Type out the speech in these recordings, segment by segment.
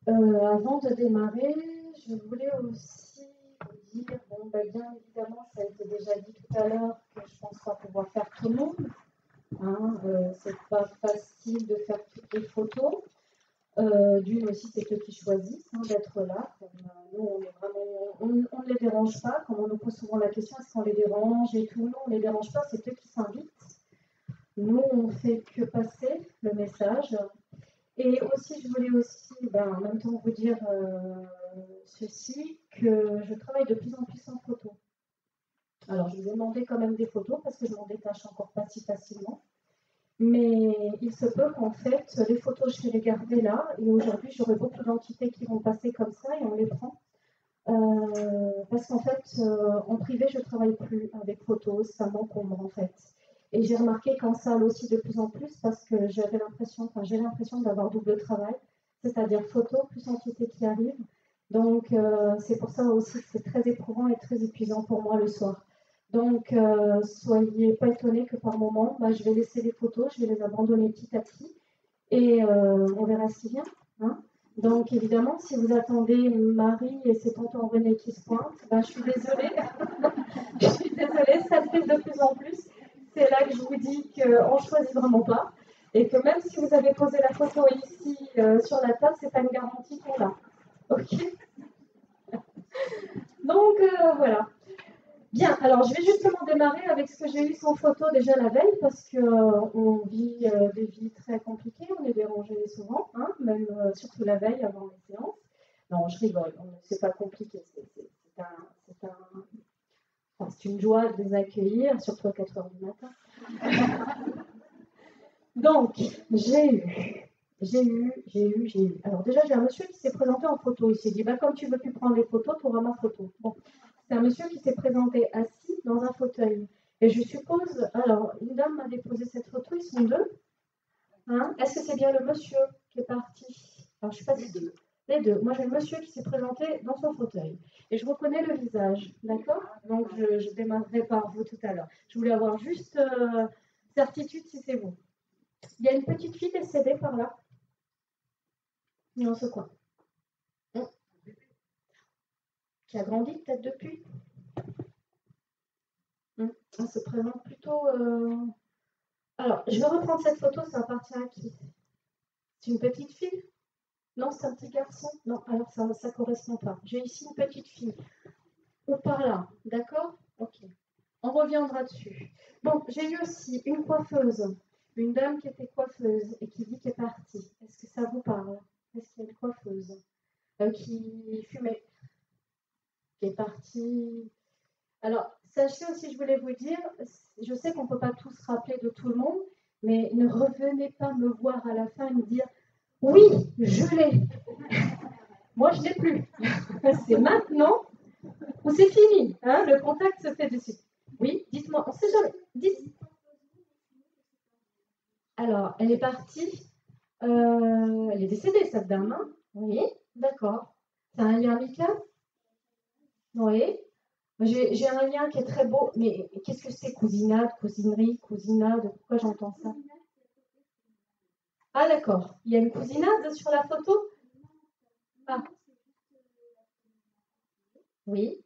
Avant de démarrer, je voulais aussi vous dire, bon, bien évidemment, ça a été déjà dit tout à l'heure, que je ne pense pas pouvoir faire tout le monde. Hein, c'est pas facile de faire toutes les photos. D'une aussi, c'est eux qui choisissent d'être là. Comme, nous, on est vraiment, on ne les dérange pas. Comme on nous pose souvent la question, est-ce qu'on les dérange et tout. Non, on ne les dérange pas, c'est eux qui s'invitent. Nous, on ne fait que passer le message. Et aussi, je voulais aussi, en même temps, vous dire ceci, que je travaille de plus en plus en photo. Alors, je vous ai demandé quand même des photos parce que je m'en détache encore pas si facilement. Mais il se peut qu'en fait, les photos, je vais les garder là. Et aujourd'hui, j'aurai beaucoup d'entités qui vont passer comme ça et on les prend. Parce qu'en fait, en privé, je ne travaille plus avec photos, ça m'encombre en fait. Et j'ai remarqué qu'en salle aussi de plus en plus, parce que j'ai l'impression d'avoir double travail, c'est-à-dire photo plus entité qui arrive. Donc, c'est pour ça aussi que c'est très éprouvant et très épuisant pour moi le soir. Donc, soyez pas étonnés que par moment, je vais laisser les photos, je vais les abandonner petit à petit, et on verra ce qui vient. Hein. Donc, évidemment, si vous attendez Marie et ses tontons René qui se pointent, je suis désolée. Je suis désolée, ça se fait de plus en plus. C'est là que je vous dis qu'on ne choisit vraiment pas. Et que même si vous avez posé la photo ici sur la table, ce n'est pas une garantie qu'on l'a. OK. Donc, voilà. Bien, alors je vais justement démarrer avec ce que j'ai eu sans photo déjà la veille, parce qu'on vit des vies très compliquées, on est dérangé souvent, hein, même surtout la veille avant les séances. Non, je rigole, c'est pas compliqué, c'est une joie de les accueillir, surtout à 4 heures du matin. Donc, j'ai eu. Alors déjà, j'ai un monsieur qui s'est présenté en photo. Il s'est dit, comme tu veux plus prendre les photos, tu auras ma photo. Bon, c'est un monsieur qui s'est présenté assis dans un fauteuil. Et je suppose, alors, une dame m'a déposé cette photo, ils sont deux. Hein. Est-ce que c'est bien le monsieur qui est parti? Alors, je ne suis pas sûre. Les deux. Moi, j'ai le monsieur qui s'est présenté dans son fauteuil. Et je reconnais le visage, d'accord? Donc, je démarrerai par vous tout à l'heure. Je voulais avoir juste certitude si c'est vous. Il y a une petite fille décédée par là. Dans ce coin. Qui a grandi peut-être depuis. Elle se présente plutôt. Alors, je vais reprendre cette photo, ça appartient à qui? C'est une petite fille? Non, c'est un petit garçon? Non, alors ça ne correspond pas. J'ai ici une petite fille. Ou par là, d'accord? Ok. On reviendra dessus. Bon, j'ai eu aussi une coiffeuse, une dame qui était coiffeuse et qui dit qu'elle est partie. Est-ce que ça vous parle? Est-ce qu'il y a une coiffeuse qui fumait, qui est partie? Alors, sachez aussi, je voulais vous dire, je sais qu'on ne peut pas tous se rappeler de tout le monde, mais ne revenez pas me voir à la fin et me dire « Oui, je l'ai ». Moi, je ne l'ai plus. C'est maintenant ou c'est fini. Hein, le contact se fait dessus. Oui, dites-moi, on ne sait jamais. Dites. Alors, elle est partie. Elle est décédée, cette dame. Hein. Oui, d'accord. C'est un lien amical? Oui. J'ai un lien qui est très beau, mais qu'est-ce que c'est cousinade, cousinerie, cousinade? Pourquoi j'entends ça? Ah d'accord, il y a une cousinade sur la photo? Ah. Oui.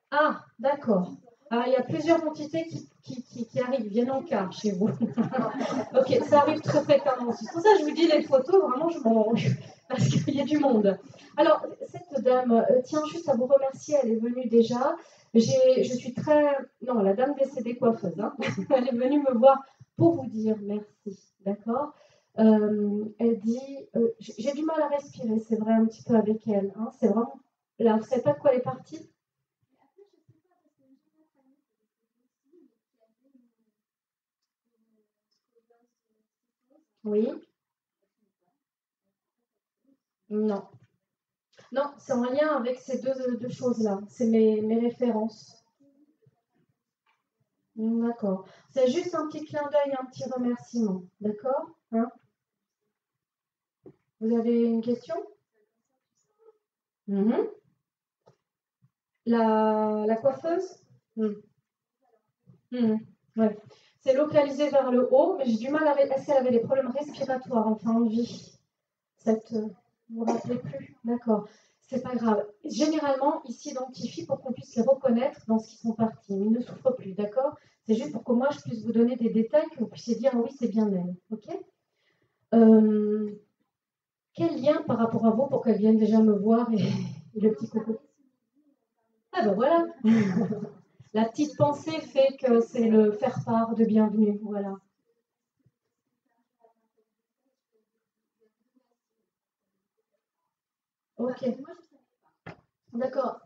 Ah, d'accord. Alors, il y a plusieurs entités qui arrivent, viennent en quart chez vous. Ok, ça arrive très fréquemment. C'est pour ça que je vous dis, les photos, vraiment, je m'en parce qu'il y a du monde. Alors, cette dame tient juste à vous remercier, elle est venue déjà. Je suis très... Non, la dame décédée coiffeuse, hein. Elle est venue me voir pour vous dire merci, d'accord. Elle dit, j'ai du mal à respirer, c'est vrai, un petit peu avec elle. Hein. C'est vraiment... Là, vous ne savez pas de quoi elle est partie? Oui. Non. Non, c'est en lien avec ces deux choses-là. C'est mes références. D'accord. C'est juste un petit clin d'œil, un petit remerciement. D'accord. Hein. Vous avez une question? La coiffeuse? Ouais. C'est localisé vers le haut, mais j'ai du mal à... Est-ce qu'elle avait des problèmes respiratoires en fin de vie? Vous vous rappelez plus? D'accord. C'est pas grave. Généralement, ils s'identifient pour qu'on puisse les reconnaître dans ce qu'ils sont partis. Mais ils ne souffrent plus, d'accord? C'est juste pour que moi, je puisse vous donner des détails, que vous puissiez dire, ah oui, c'est bien elle. Ok? Quel lien par rapport à vous pour qu'elle vienne déjà me voir et le petit coucou? Ah ben voilà. La petite pensée fait que c'est le faire part de bienvenue. Voilà. Ok. D'accord.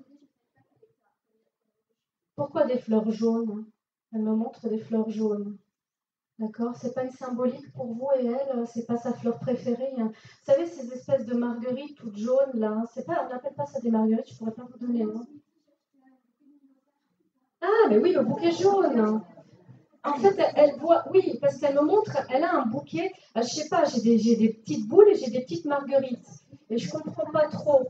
Pourquoi des fleurs jaunes? Elle me montre des fleurs jaunes. D'accord? C'est pas une symbolique pour vous et elle, c'est pas sa fleur préférée, hein. Vous savez, ces espèces de marguerites toutes jaunes là, hein, c'est pas, on n'appelle pas ça des marguerites, je pourrais pas vous donner le nom. Ah, mais oui, le bouquet jaune. En fait, elle voit, oui, parce qu'elle me montre, elle a un bouquet, je sais pas, j'ai des petites boules et j'ai des petites marguerites. Et je comprends pas trop.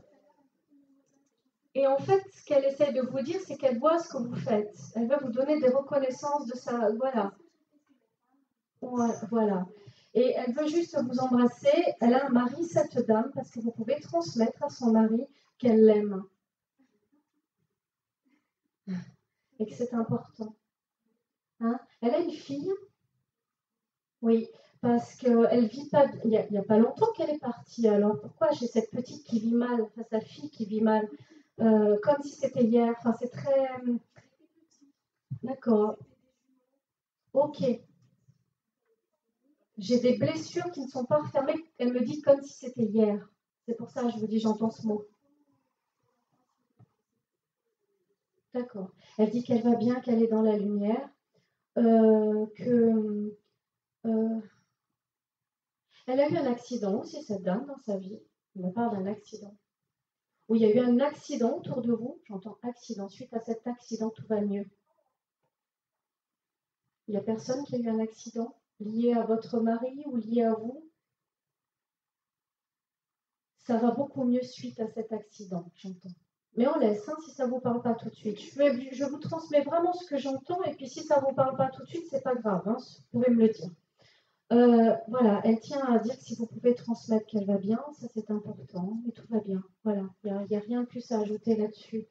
Et en fait, ce qu'elle essaye de vous dire, c'est qu'elle voit ce que vous faites. Elle veut vous donner des reconnaissances de ça. Voilà. Ouais, voilà. Et elle veut juste vous embrasser. Elle a un mari, cette dame, parce que vous pouvez transmettre à son mari qu'elle l'aime et que c'est important. Hein? Elle a une fille, oui, parce qu'elle vit pas. Il y a pas longtemps qu'elle est partie. Alors pourquoi j'ai cette petite qui vit mal, enfin sa fille qui vit mal, comme si c'était hier. Enfin, c'est très. D'accord. Ok. J'ai des blessures qui ne sont pas refermées. Elle me dit comme si c'était hier. C'est pour ça que je vous dis, j'entends ce mot. D'accord. Elle dit qu'elle va bien, qu'elle est dans la lumière, que elle a eu un accident aussi, cette dame, dans sa vie. On me parle d'un accident. Oui, il y a eu un accident autour de vous. J'entends accident. Suite à cet accident, tout va mieux. Il n'y a personne qui a eu un accident lié à votre mari ou lié à vous. Ça va beaucoup mieux suite à cet accident, j'entends. Mais on laisse, hein, si ça ne vous parle pas tout de suite. Je vous transmets vraiment ce que j'entends, et puis si ça ne vous parle pas tout de suite, c'est pas grave, hein, vous pouvez me le dire. Voilà, elle tient à dire que si vous pouvez transmettre qu'elle va bien, ça c'est important, et tout va bien. Voilà, il n'y a rien de plus à ajouter là-dessus.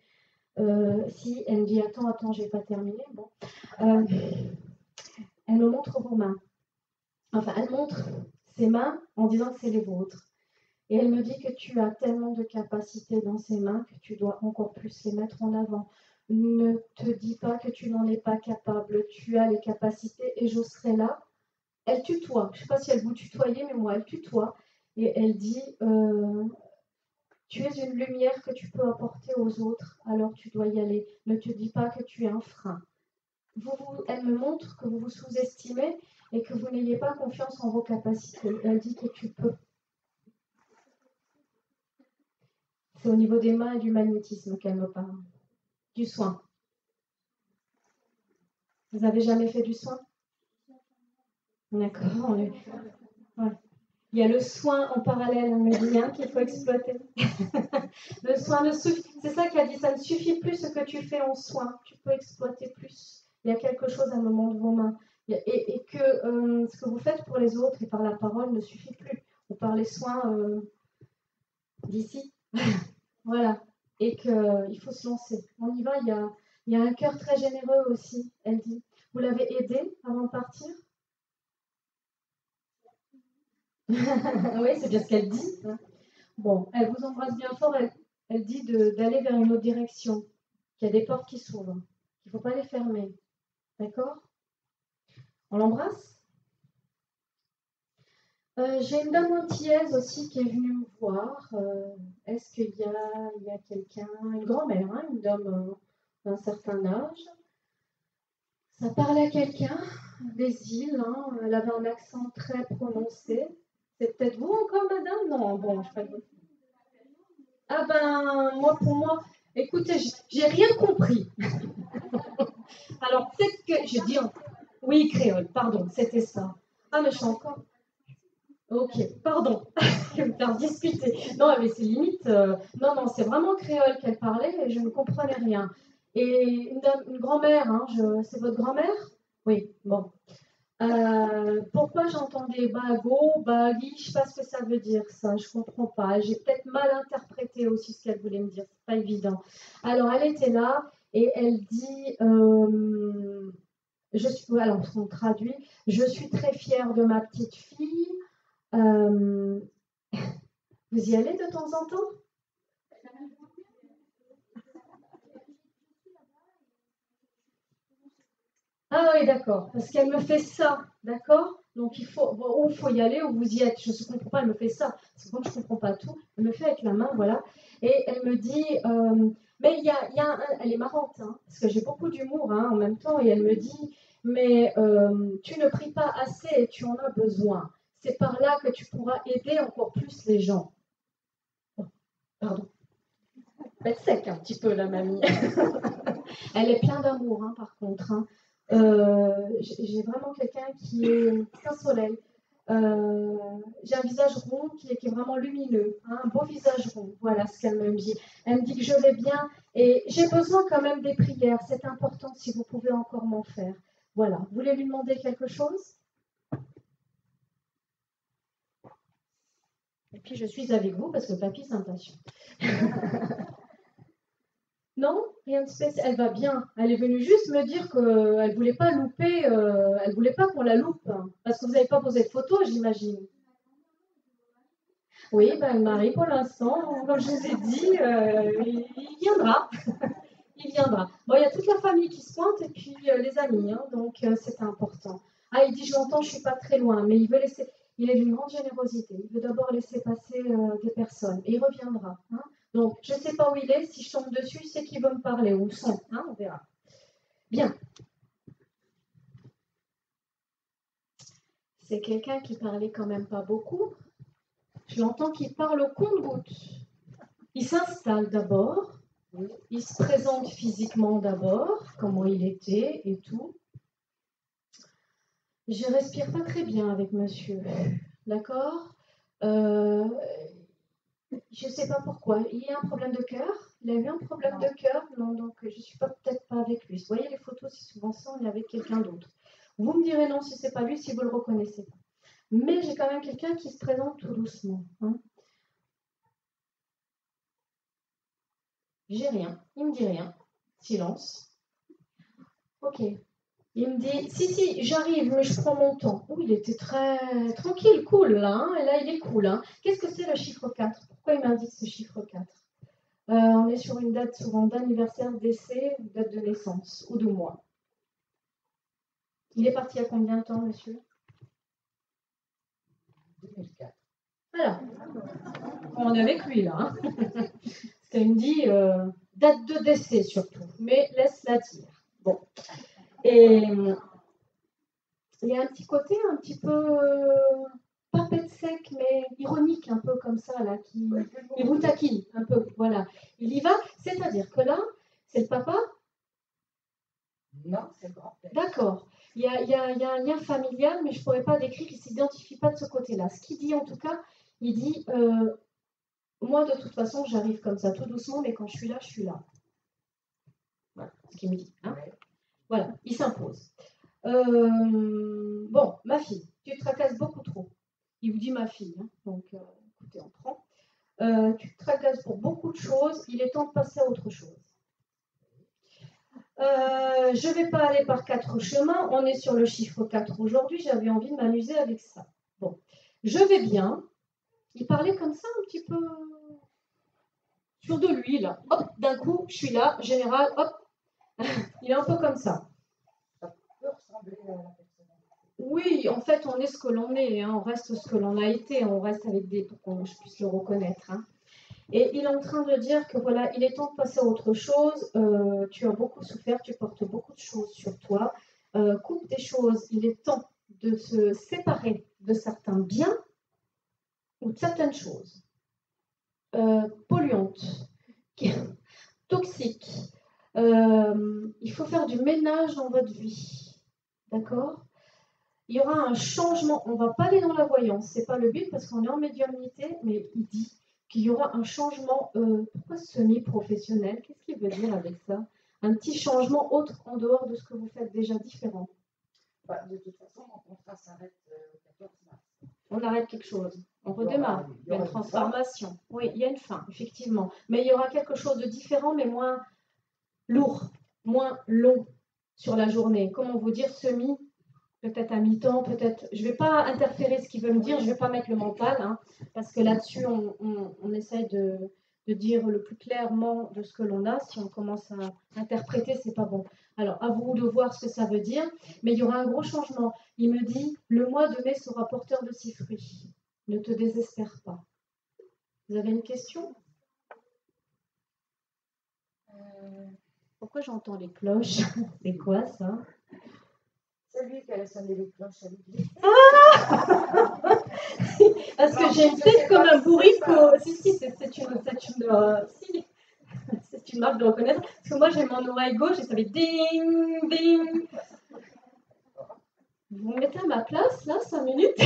Si elle me dit attends, j'ai pas terminé, bon. Elle me montre vos mains. Enfin, elle montre ses mains en disant que c'est les vôtres. Et elle me dit que tu as tellement de capacités dans ces mains que tu dois encore plus les mettre en avant. Ne te dis pas que tu n'en es pas capable. Tu as les capacités et je serai là. Elle tutoie. Je ne sais pas si elle vous tutoyait, mais moi, elle tutoie. Et elle dit, tu es une lumière que tu peux apporter aux autres, alors tu dois y aller. Ne te dis pas que tu es un frein. Elle me montre que vous vous sous-estimez et que vous n'ayez pas confiance en vos capacités. Elle dit que tu peux. C'est au niveau des mains et du magnétisme qu'elle me parle. Du soin. Vous n'avez jamais fait du soin? D'accord. Ouais. Il y a le soin en parallèle, on me dit, hein, qu'il faut exploiter. Le soin ne suffit. C'est ça qu'elle dit, ça ne suffit plus ce que tu fais en soin. Tu peux exploiter plus. Il y a quelque chose à un moment de vos mains. Et que ce que vous faites pour les autres et par la parole ne suffit plus. Ou par les soins d'ici. Voilà. Et qu'il faut se lancer. On y va, il y a un cœur très généreux aussi, elle dit. Vous l'avez aidé avant de partir? Oui, c'est bien ce qu'elle dit. Bon, elle vous embrasse bien fort. Elle dit d'aller vers une autre direction. Qu'il y a des portes qui s'ouvrent. Qu'il ne faut pas les fermer. D'accord? On l'embrasse? J'ai une dame antillaise aussi qui est venue me voir. Est-ce qu'il y a quelqu'un, une grand-mère, hein, une dame d'un certain âge? Ça parlait à quelqu'un des îles. Hein, elle avait un accent très prononcé. C'est peut-être vous encore, madame? Non, bon, je ne sais pas. Ah ben, moi, pour moi, écoutez, j'ai rien compris. Alors, peut-être que, je dis, oui, créole, pardon, c'était ça. Ah, mais je suis encore. Ok, pardon, je vais me faire discuter. Non, mais c'est limite. Non, c'est vraiment créole qu'elle parlait et je ne comprenais rien. Et une grand-mère, hein, c'est votre grand-mère? Oui, bon. Pourquoi j'entendais bago, bagui, je ne sais pas ce que ça veut dire ça, je ne comprends pas. J'ai peut-être mal interprété aussi ce qu'elle voulait me dire, c'est pas évident. Alors elle était là et elle dit, alors on traduit, je suis très fière de ma petite fille. Vous y allez de temps en temps? Ah oui, d'accord, parce qu'elle me fait ça, d'accord? Donc il faut, bon, il faut y aller ou vous y êtes. Je ne comprends pas, elle me fait ça. Parce que comme je ne comprends pas tout, elle me fait avec la main, voilà. Et elle me dit, mais elle est marrante, hein, parce que j'ai beaucoup d'humour hein, en même temps, et elle me dit, mais tu ne pries pas assez et tu en as besoin. C'est par là que tu pourras aider encore plus les gens. Oh, pardon. Elle est sec un petit peu, la mamie. Elle est pleine d'amour, hein, par contre. Hein. J'ai vraiment quelqu'un qui est un soleil. J'ai un visage rond qui est vraiment lumineux, hein, un beau visage rond. Voilà ce qu'elle me dit. Elle me dit que je vais bien et j'ai besoin quand même des prières. C'est important si vous pouvez encore m'en faire. Voilà. Vous voulez lui demander quelque chose? Et puis je suis avec vous parce que papy s'impatiente. Non, rien de spécial. Elle va bien. Elle est venue juste me dire qu'elle ne voulait pas louper, elle voulait pas qu'on la loupe. Parce que vous n'avez pas posé de photo, j'imagine. Oui, ben, le mari, pour l'instant, comme je vous ai dit, il viendra. Il viendra. Bon, il y a toute la famille qui se pointe et puis les amis, hein, donc c'est important. Ah, il dit, je l'entends, je ne suis pas très loin, mais il veut laisser, il est d'une grande générosité. Il veut d'abord laisser passer des personnes et il reviendra. Hein. Donc, je ne sais pas où il est, si je tombe dessus, c'est qu'il veut me parler, ou son, hein, on verra. Bien. C'est quelqu'un qui parlait quand même pas beaucoup. Je l'entends qu'il parle au compte-gouttes. Il s'installe d'abord, il se présente physiquement d'abord, comment il était et tout. Je respire pas très bien avec monsieur, d'accord je ne sais pas pourquoi. Il y a un problème de cœur. Il a eu un problème de cœur. Non, donc je ne suis peut-être pas avec lui. Vous voyez les photos, c'est souvent ça, on est avec quelqu'un d'autre. Vous me direz non si ce n'est pas lui, si vous le reconnaissez pas. Mais j'ai quand même quelqu'un qui se présente tout doucement. Hein. J'ai rien. Il me dit rien. Silence. Ok. Il me dit, si, j'arrive, mais je prends mon temps. Oh, il était très tranquille, cool, là. Hein, et là, il est cool. Hein. Qu'est-ce que c'est le chiffre 4? Pourquoi il m'indique ce chiffre 4? On est sur une date souvent d'anniversaire, décès ou date de naissance, ou de mois. Il est parti il y a combien de temps, monsieur? 2004. Voilà. On est avec lui, là. Hein. Parce qu'elle me dit date de décès, surtout. Mais laisse-la dire. Bon. Et il y a un petit côté un petit peu, pas pète sec, mais ironique, un peu comme ça, là, qui il vous taquine un peu, voilà. Il y va, c'est-à-dire que là, c'est le papa? Non, c'est le grand-père. D'accord. Il y a un lien familial, mais je ne pourrais pas décrire, il ne s'identifie pas de ce côté-là. Ce qu'il dit, en tout cas, il dit, moi, de toute façon, j'arrive comme ça, tout doucement, mais quand je suis là, je suis là. Voilà ce qu'il me dit. Hein. Voilà, il s'impose. Bon, ma fille, tu te tracasses beaucoup trop. Il vous dit ma fille, hein, donc écoutez, on prend. Tu te tracasses pour beaucoup de choses, il est temps de passer à autre chose. Je ne vais pas aller par 4 chemins, on est sur le chiffre 4 aujourd'hui, j'avais envie de m'amuser avec ça. Bon, je vais bien. Il parlait comme ça un petit peu sûr de lui, là. Hop, d'un coup, je suis là, général, hop. Il est un peu comme ça. Ça peut ressembler à la personne. Oui, en fait, on est ce que l'on est, hein. On reste ce que l'on a été, on reste avec des pour que je puisse le reconnaître. Hein. Et il est en train de dire que voilà, il est temps de passer à autre chose. Tu as beaucoup souffert, tu portes beaucoup de choses sur toi. Coupe des choses. Il est temps de se séparer de certains biens ou de certaines choses polluantes, toxiques. Il faut faire du ménage dans votre vie. D'accord? Il y aura un changement. On ne va pas aller dans la voyance. Ce n'est pas le but parce qu'on est en médiumnité, mais il dit qu'il y aura un changement, pourquoi semi-professionnel? Qu'est-ce qu'il veut dire avec ça? Un petit changement autre en dehors de ce que vous faites déjà différent. Bah, de toute façon, mon contrat s'arrête le 14 mars. On arrête quelque chose, on redémarre. Il y a une une transformation. Oui, il y a une fin, effectivement. Mais il y aura quelque chose de différent, mais moins lourd, moins long sur la journée. Comment vous dire, semi, peut-être à mi-temps, peut-être. Je ne vais pas interférer ce qu'il veut me dire, je ne vais pas mettre le mental, hein, parce que là-dessus, on essaye de dire le plus clairement de ce que l'on a. Si on commence à interpréter, c'est pas bon. Alors, à vous de voir ce que ça veut dire, mais il y aura un gros changement. Il me dit, le mois de mai sera porteur de 6 fruits. Ne te désespère pas. Vous avez une question? Pourquoi j'entends les cloches? C'est quoi ça? C'est lui qui allait sonner les cloches à l'église. Parce que j'ai une tête comme un bourricot. Si, c'est une marque de reconnaissance. Parce que moi, j'ai mon oreille gauche et ça fait ding, ding. Vous me mettez à ma place, là, 5 minutes.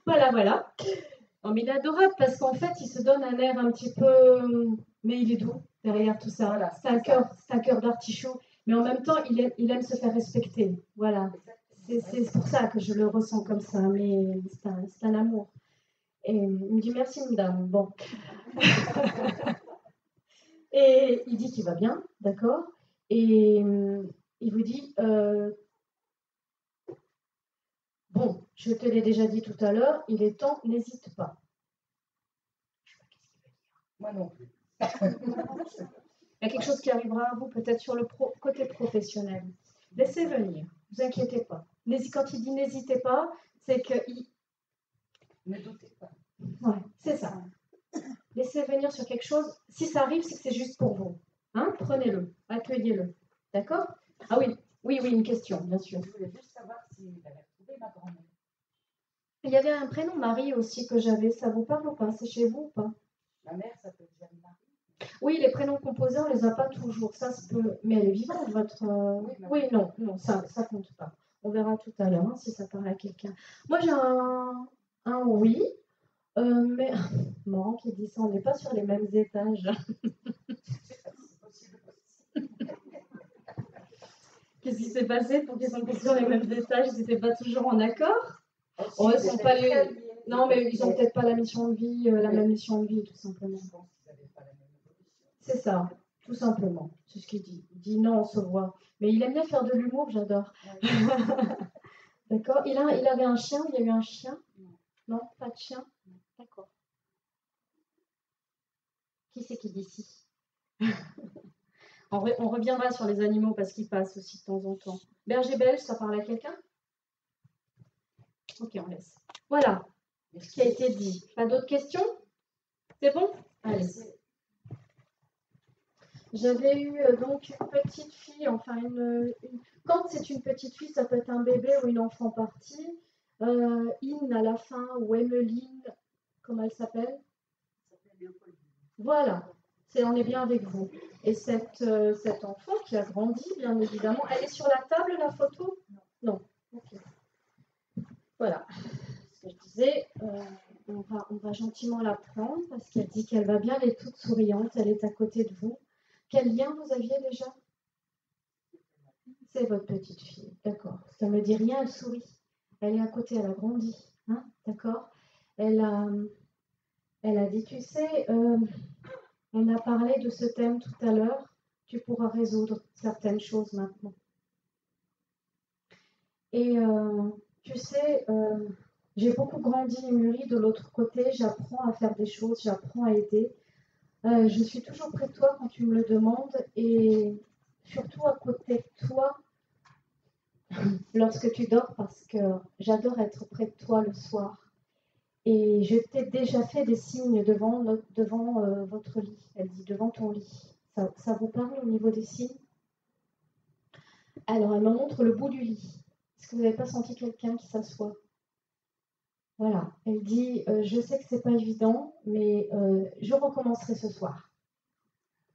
Voilà. Non, mais il est adorable parce qu'en fait, il se donne un air un petit peu... Mais il est doux derrière tout ça. Voilà, c'est un cœur d'artichaut. Mais en même temps, il aime se faire respecter. Voilà. C'est pour ça que je le ressens comme ça. Mais c'est un amour. Et il me dit merci, madame. Bon. Et il dit qu'il va bien, d'accord? Et il vous dit bon, je te l'ai déjà dit tout à l'heure, il est temps, n'hésite pas. Je sais pas qu'est-ce qu'il veut dire. Moi non plus. Il y a quelque chose qui arrivera à vous, peut-être sur le côté professionnel. Laissez venir, ne vous inquiétez pas. Quand il dit n'hésitez pas, c'est que ne doutez pas. Ouais, c'est ça. Laissez venir sur quelque chose. Si ça arrive, c'est que c'est juste pour vous. Hein? Prenez-le, accueillez-le. D'accord? Ah oui, une question, bien sûr. Je voulais juste savoir s'il avait retrouvé ma grand-mère. Il y avait un prénom Marie aussi que j'avais. Ça vous parle ou pas? C'est chez vous ou pas? Ma mère s'appelle Jeanne-Marie. Oui, les prénoms composés, on ne les a pas toujours. Ça se peut. Mais elle est vivante, votre. Oui, non, ça compte pas. On verra tout à l'heure hein, si ça parle à quelqu'un. Moi, j'ai un oui. Mais marrant qu'il dit ça, on n'est pas sur les mêmes étages. Qu'est-ce qui s'est passé pour qu'ils sont pas sur les mêmes étages? Ils n'étaient pas toujours en accord? Oh, ils sont pas les... Non, mais ils n'ont peut-être pas la mission de vie, la même mission de vie, tout simplement. C'est ça, tout simplement. C'est ce qu'il dit. Il dit non, on se voit. Mais il aime bien faire de l'humour, j'adore. D'accord. Il avait un chien, il y a eu un chien? Non, pas de chien? D'accord. Qui c'est qui dit si? On reviendra sur les animaux parce qu'ils passent aussi de temps en temps. Berger belge, ça parle à quelqu'un? Ok, on laisse. Voilà ce qui a été dit. Pas d'autres questions? C'est bon? Allez. J'avais eu donc une petite fille, enfin quand c'est une petite fille, ça peut être un bébé ou une enfant partie. In à la fin, ou Emmeline, comment elle s'appelle? Voilà, on est bien avec vous. Et cette enfant qui a grandi, bien évidemment, elle est sur la table, la photo? Non. Ok. Voilà. Ce que je disais, on va gentiment la prendre parce qu'elle dit qu'elle va bien, elle est toute souriante, elle est à côté de vous. Quel lien vous aviez déjà? C'est votre petite fille, d'accord. Ça ne me dit rien, elle sourit. Elle est à côté, elle a grandi, hein, d'accord. Elle a dit, tu sais, on a parlé de ce thème tout à l'heure, tu pourras résoudre certaines choses maintenant. Et tu sais, j'ai beaucoup grandi et mûri de l'autre côté, j'apprends à faire des choses, j'apprends à aider. Je suis toujours près de toi quand tu me le demandes et surtout à côté de toi lorsque tu dors parce que j'adore être près de toi le soir. Et je t'ai déjà fait des signes devant votre lit. Elle dit devant ton lit. Ça vous parle au niveau des signes? Alors elle me montre le bout du lit. Est-ce que vous n'avez pas senti quelqu'un qui s'assoit? Voilà. Elle dit je sais que c'est pas évident, mais je recommencerai ce soir.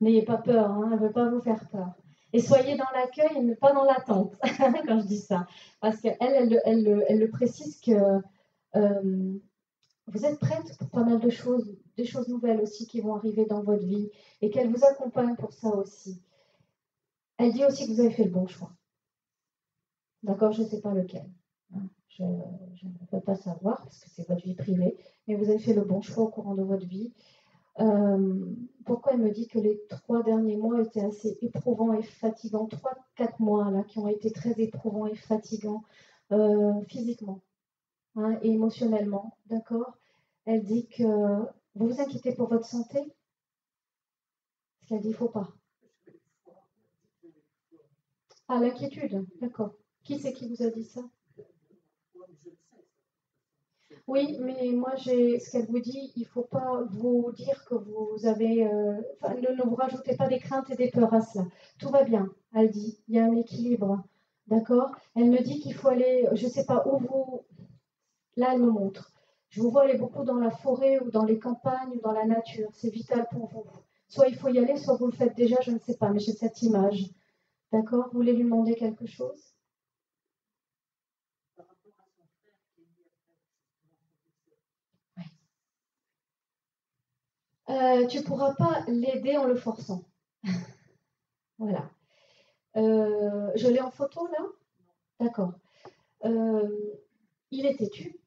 N'ayez pas peur, hein, elle ne veut pas vous faire peur. Et soyez dans l'accueil et ne pas dans l'attente quand je dis ça. Parce qu'elle le précise que vous êtes prête pour pas mal de choses, des choses nouvelles aussi qui vont arriver dans votre vie et qu'elle vous accompagne pour ça aussi. Elle dit aussi que vous avez fait le bon choix. D'accord, je ne sais pas lequel. Hein. Je ne peux pas savoir parce que c'est votre vie privée, mais vous avez fait le bon choix au courant de votre vie. Pourquoi elle me dit que les 3 derniers mois étaient assez éprouvants et fatigants, 3-4 mois là, qui ont été très éprouvants et fatigants physiquement, hein, et émotionnellement, d'accord. Elle dit que vous vous inquiétez pour votre santé, parce qu'elle dit il ne faut pas. Ah, l'inquiétude, d'accord. Qui c'est qui vous a dit ça? Oui, mais moi, ce qu'elle vous dit, il ne faut pas vous dire que vous avez... ne vous rajoutez pas des craintes et des peurs à cela. Tout va bien, elle dit. Il y a un équilibre, d'accord. Elle me dit qu'il faut aller, je ne sais pas où vous... Là, elle me montre. Je vous vois aller beaucoup dans la forêt ou dans les campagnes ou dans la nature. C'est vital pour vous. Soit il faut y aller, soit vous le faites déjà, je ne sais pas, mais j'ai cette image. D'accord. Vous voulez lui demander quelque chose? Tu ne pourras pas l'aider en le forçant. Voilà. Je l'ai en photo là? D'accord. Il est têtu.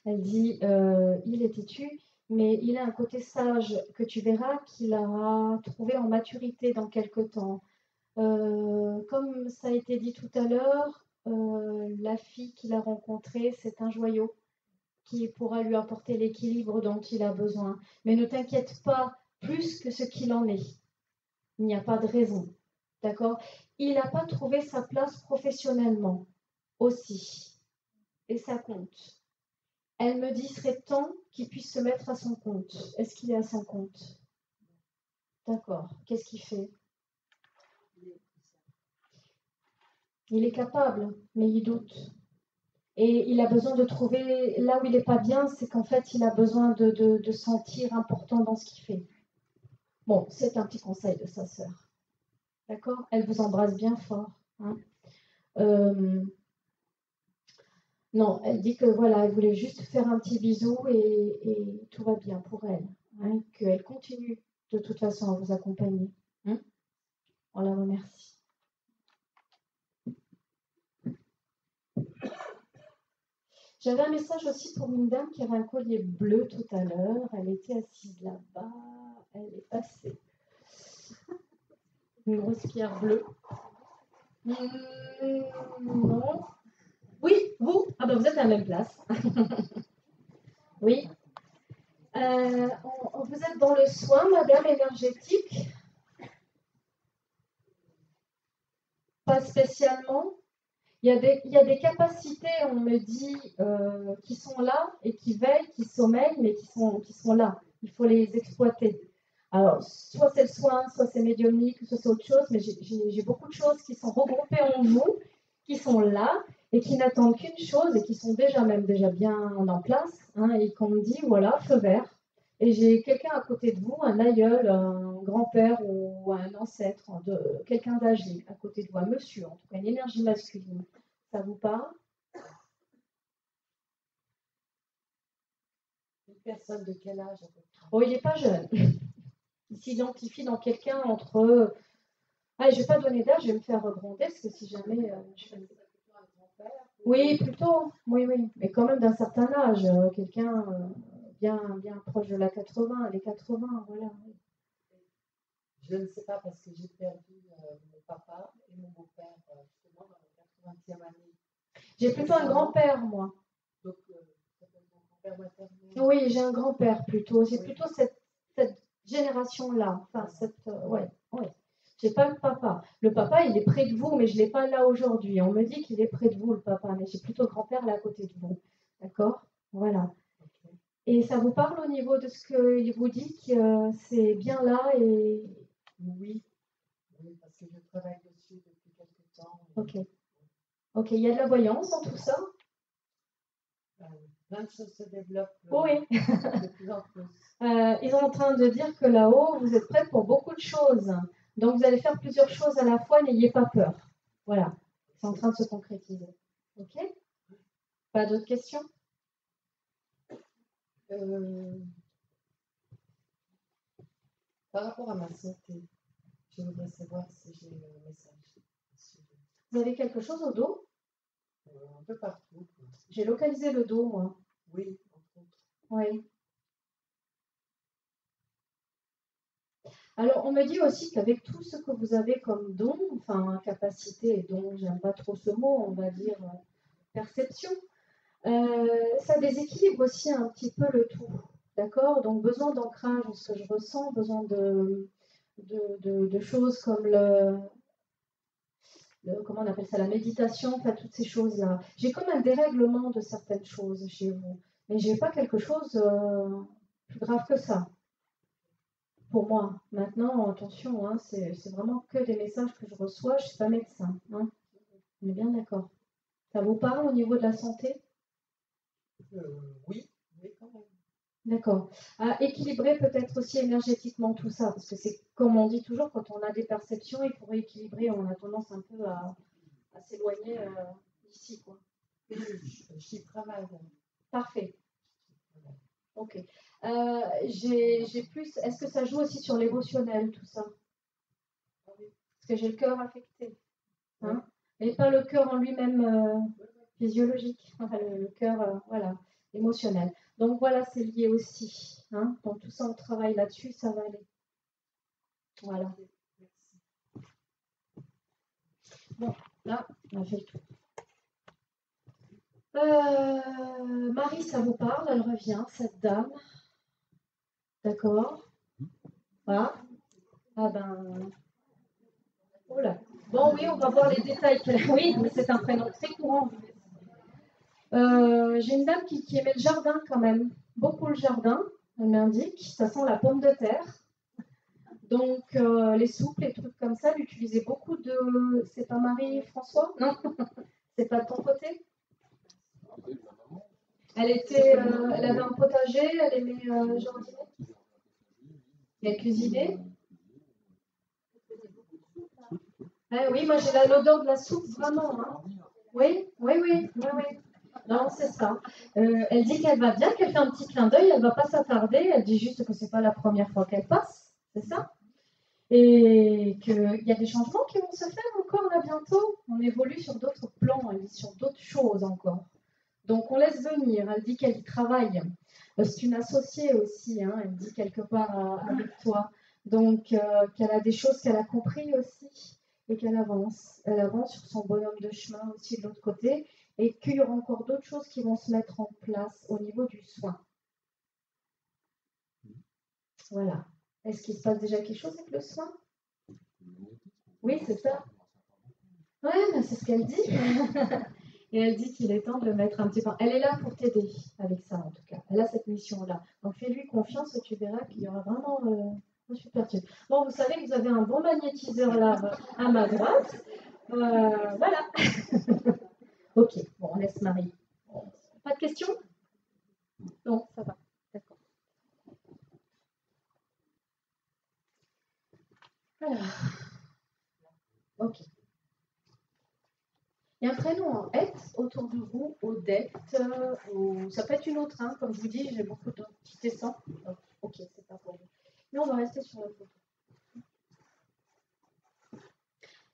Elle dit il est têtu, mais il a un côté sage que tu verras qu'il aura trouvé en maturité dans quelque temps. Comme ça a été dit tout à l'heure, la fille qu'il a rencontrée, c'est un joyau qui pourra lui apporter l'équilibre dont il a besoin. Mais ne t'inquiète pas plus que ce qu'il en est. Il n'y a pas de raison. D'accord? Il n'a pas trouvé sa place professionnellement aussi. Et ça compte. Elle me dit, il serait temps qu'il puisse se mettre à son compte. Est-ce qu'il est à son compte? D'accord. Qu'est-ce qu'il fait? Il est capable, mais il doute. Et il a besoin de trouver, là où il n'est pas bien, c'est qu'en fait, il a besoin de sentir important dans ce qu'il fait. Bon, c'est un petit conseil de sa sœur. D'accord? Elle vous embrasse bien fort. Hein. Non, elle dit que voilà, elle voulait juste faire un petit bisou et tout va bien pour elle. Hein, qu'elle continue de toute façon à vous accompagner. Hein. On la remercie. J'avais un message aussi pour une dame qui avait un collier bleu tout à l'heure. Elle était assise là-bas. Elle est passée. Une grosse pierre bleue. Non. Oui, vous? Ah ben vous êtes à la même place. Oui. Vous êtes dans le soin, madame, énergétique? Pas spécialement. Il y a des capacités, on me dit, qui sont là et qui veillent, qui sommeillent, mais qui sont là. Il faut les exploiter. Alors, soit c'est le soin, soit c'est médiumnique, soit c'est autre chose, mais j'ai beaucoup de choses qui sont regroupées en vous, qui sont là et qui n'attendent qu'une chose et qui sont déjà bien en place, hein, et qu'on me dit, voilà, feu vert. Et j'ai quelqu'un à côté de vous, un aïeul, un grand-père ou un ancêtre, quelqu'un d'âgé à côté de vous, un monsieur, en tout cas une énergie masculine. Ça vous parle? Une personne de quel âge à peu près? Oh, il n'est pas jeune. Il s'identifie dans quelqu'un entre... Ah, je ne vais pas donner d'âge, je vais me faire gronder, parce que si jamais... je fais... Oui, plutôt. Oui, oui. Mais quand même d'un certain âge. Quelqu'un bien proche de la 80, les 80, voilà. Je ne sais pas parce que j'ai perdu mon papa et mon beau-père justement dans la 80e année. J'ai plutôt un grand-père, moi. Donc, ça peut être mon grand-père maternel. Oui, j'ai un grand-père plutôt. C'est plutôt cette génération-là. Enfin, ouais. J'ai pas le papa. Le papa, il est près de vous, mais je ne l'ai pas là aujourd'hui. On me dit qu'il est près de vous, le papa, mais j'ai plutôt le grand-père là à côté de vous. D'accord? Voilà. Okay. Et ça vous parle au niveau de ce qu'il vous dit que c'est bien là et... Oui, parce que je travaille dessus depuis quelques temps. Ok. Ok, il y a de la voyance dans tout ça? Plein de choses se développent oui. de plus en plus. Ils sont en train de dire que là-haut, vous êtes prêts pour beaucoup de choses. Donc, vous allez faire plusieurs choses à la fois, n'ayez pas peur. Voilà, c'est en train de se concrétiser. Ok? Pas d'autres questions? Par rapport à ma santé, je voudrais savoir si j'ai un message. Vous avez quelque chose au dos? Un peu partout. J'ai localisé le dos, moi. Oui, entre autres. Oui. Alors, on me dit aussi qu'avec tout ce que vous avez comme don, enfin, capacité et don, j'aime pas trop ce mot, on va dire perception, ça déséquilibre aussi un petit peu le tout. D'accord? Donc, besoin d'ancrage en ce que je ressens, besoin de choses comme comment on appelle ça, la méditation, enfin, toutes ces choses-là. J'ai comme un dérèglement de certaines choses chez vous, mais j'ai pas quelque chose plus grave que ça. Pour moi. Maintenant, attention, hein, c'est vraiment que des messages que je reçois. Je ne suis pas médecin. Hein. On est bien d'accord. Ça vous parle au niveau de la santé? Oui, mais quand même. D'accord. À équilibrer peut-être aussi énergétiquement tout ça, parce que c'est comme on dit toujours, quand on a des perceptions, il faut rééquilibrer. On a tendance un peu à s'éloigner d'ici, quoi. J'y travaille. Parfait. Ok. J'ai plus. Est-ce que ça joue aussi sur l'émotionnel, tout ça? Parce que j'ai le cœur affecté. Hein, et pas le cœur en lui-même physiologique, enfin, le cœur voilà, émotionnel. Donc voilà, c'est lié aussi. Hein, donc tout ça, on travaille là-dessus, ça va aller. Voilà. Bon, là, on a fait le tour. Marie, ça vous parle, elle revient, cette dame. D'accord. Voilà. Ah ben. Oh là. Bon, oui, on va voir les détails. Oui, mais c'est un prénom très courant. J'ai une dame qui aimait le jardin quand même, beaucoup le jardin, elle m'indique, ça sent la pomme de terre. Donc les soupes, les trucs comme ça, elle utilisait beaucoup de... C'est pas Marie-François? Non. C'est pas de ton côté? Elle avait un potager, elle aimait jardiner. Elle cuisinait. Ah, oui, moi j'ai l'odeur de la soupe vraiment. Hein. Oui, oui, oui, oui, oui. Non, c'est ça. Elle dit qu'elle va bien, qu'elle fait un petit clin d'œil, elle ne va pas s'attarder. Elle dit juste que c'est pas la première fois qu'elle passe, c'est ça. Et qu'il y a des changements qui vont se faire encore là bientôt. On évolue sur d'autres plans, elle dit sur d'autres choses encore. Donc on laisse venir. Elle dit qu'elle y travaille. C'est une associée aussi, hein, elle dit quelque part avec toi. Donc qu'elle a des choses qu'elle a compris aussi et qu'elle avance. Elle avance sur son bonhomme de chemin aussi de l'autre côté et qu'il y aura encore d'autres choses qui vont se mettre en place au niveau du soin. Voilà. Est-ce qu'il se passe déjà quelque chose avec le soin? Oui, c'est ça. Oui, ben c'est ce qu'elle dit. Et elle dit qu'il est temps de le mettre un petit peu. Elle est là pour t'aider avec ça, en tout cas. Elle a cette mission-là. Donc fais-lui confiance et tu verras qu'il y aura vraiment un super truc. Bon, vous savez que vous avez un bon magnétiseur là à ma droite. Voilà. Ok, bon, on laisse Marie. Pas de questions? Non, ça va. D'accord. Alors, ok. Il y a un prénom en et autour de vous, Odette, ou ça peut être une autre, hein, comme je vous dis, j'ai beaucoup de petits dessins. Ok, c'est pas pour vous. Mais on va rester sur la photo.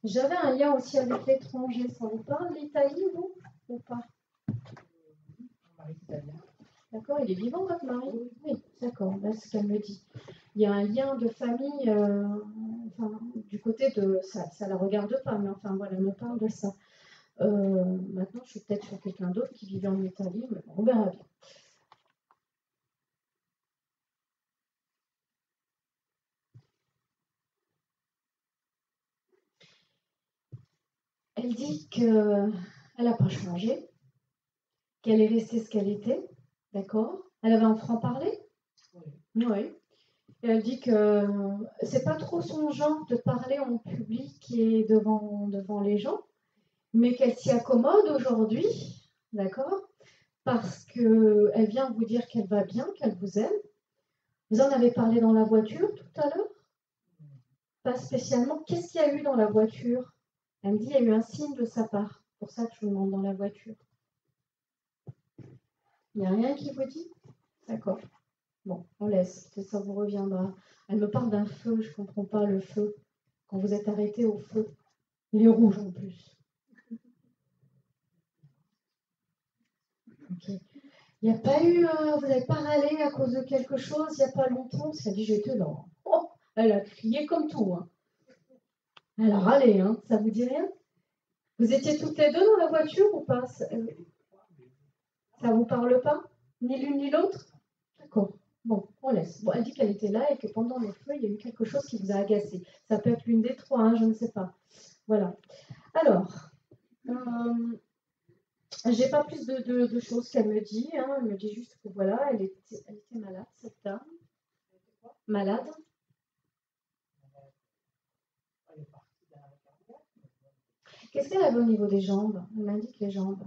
J'avais un lien aussi avec l'étranger, ça vous parle, l'Italie, vous, ou pas? D'accord, il est vivant, votre mari? Oui, d'accord, là, c'est ce qu'elle me dit. Il y a un lien de famille, enfin, du côté de... Ça ne la regarde pas, mais enfin, voilà, elle me parle de ça. Maintenant, je suis peut-être sur quelqu'un d'autre qui vivait en Italie, mais on verra bien. Elle dit qu'elle n'a pas changé, qu'elle est restée ce qu'elle était, d'accord? Elle avait un franc-parler? Oui. Et elle dit que c'est pas trop son genre de parler en public et devant les gens, mais qu'elle s'y accommode aujourd'hui, d'accord? Parce qu'elle vient vous dire qu'elle va bien, qu'elle vous aime. Vous en avez parlé dans la voiture tout à l'heure? Pas spécialement. Qu'est-ce qu'il y a eu dans la voiture? Elle me dit qu'il y a eu un signe de sa part. C'est pour ça que je vous demande dans la voiture. Il n'y a rien qui vous dit? D'accord. Bon, on laisse, ça vous reviendra. Elle me parle d'un feu, je ne comprends pas le feu. Quand vous êtes arrêté au feu, il est rouge en plus. Ok. Il n'y a pas eu, vous n'avez pas râlé à cause de quelque chose il n'y a pas longtemps? Ça dit j'étais là. Oh, elle a crié comme tout. Hein. Elle a râlé, hein. Ça vous dit rien? Vous étiez toutes les deux dans la voiture ou pas? Ça vous parle pas? Ni l'une ni l'autre? D'accord. Bon, on laisse. Bon, elle dit qu'elle était là et que pendant les feux, il y a eu quelque chose qui vous a agacé. Ça peut être l'une des trois, hein, je ne sais pas. Voilà. Alors, j'ai pas plus de choses qu'elle me dit. Hein. Elle me dit juste que voilà, elle était malade, cette dame. Malade. Qu'est-ce qu'elle avait au niveau des jambes? Elle m'indique les jambes.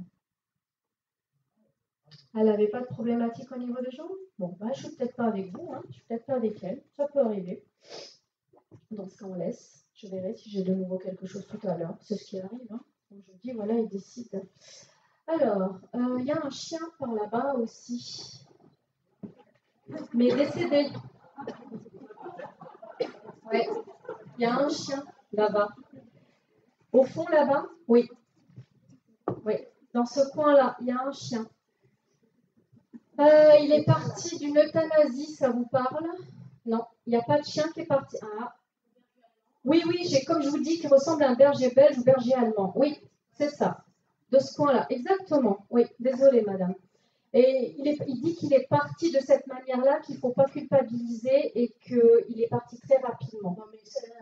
Elle n'avait pas de problématique au niveau des jambes? Bon, bah, je ne suis peut-être pas avec vous, hein. Je ne suis peut-être pas avec elle. Ça peut arriver. Dans ce cas, on laisse. Je verrai si j'ai de nouveau quelque chose tout à l'heure. C'est ce qui arrive. Hein. Comme je dis, voilà, il décide. Alors, il y a un chien par là-bas aussi. Mais décédé. Ouais, il y a un chien là-bas. Au fond, là-bas? Oui. Oui. Dans ce coin-là, il y a un chien. Il est parti d'une euthanasie, ça vous parle? Non, il n'y a pas de chien qui est parti. Ah. Oui, j'ai, comme je vous dis, qui ressemble à un berger belge ou berger allemand. Oui, c'est ça. De ce coin-là, exactement. Oui, désolée, madame. Et il dit qu'il est parti de cette manière-là, qu'il ne faut pas culpabiliser et qu'il est parti très rapidement. Non, mais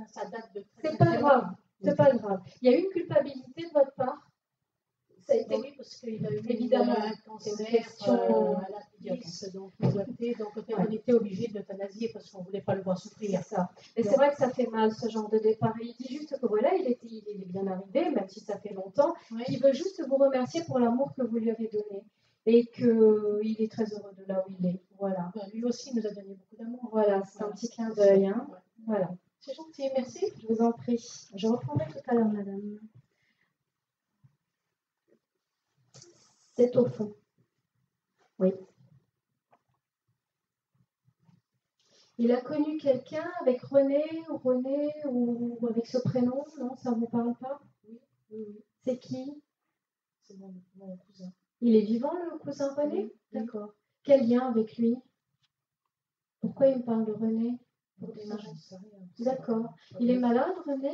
ça date de très, c'est pas grave. C'est pas grave. Il y a eu une culpabilité de votre part? Ça a été... Oui, parce qu'il a eu évidemment un cancer à la cuisse, donc on était obligé d'euthanasier parce qu'on ne voulait pas le voir souffrir. C'est ça. Et c'est vrai que ça fait mal, ce genre de départ. Et il dit juste que voilà, il est bien arrivé, même si ça fait longtemps. Oui. Il veut juste vous remercier pour l'amour que vous lui avez donné. Et qu'il est très heureux de là où il est. Voilà. Lui aussi nous a donné beaucoup d'amour. Voilà, c'est un petit clin d'œil. Hein. Ouais. Voilà. C'est gentil, merci. Je vous en prie. Je reprendrai tout à l'heure, madame. C'est au fond. Oui. Il a connu quelqu'un avec René ou avec ce prénom? Non, ça ne vous parle pas? Oui. C'est qui? C'est mon cousin. Il est vivant, le cousin René? Oui. D'accord. Quel lien avec lui? Pourquoi il me parle de René? Pour démarrer. D'accord. Il est malade, René?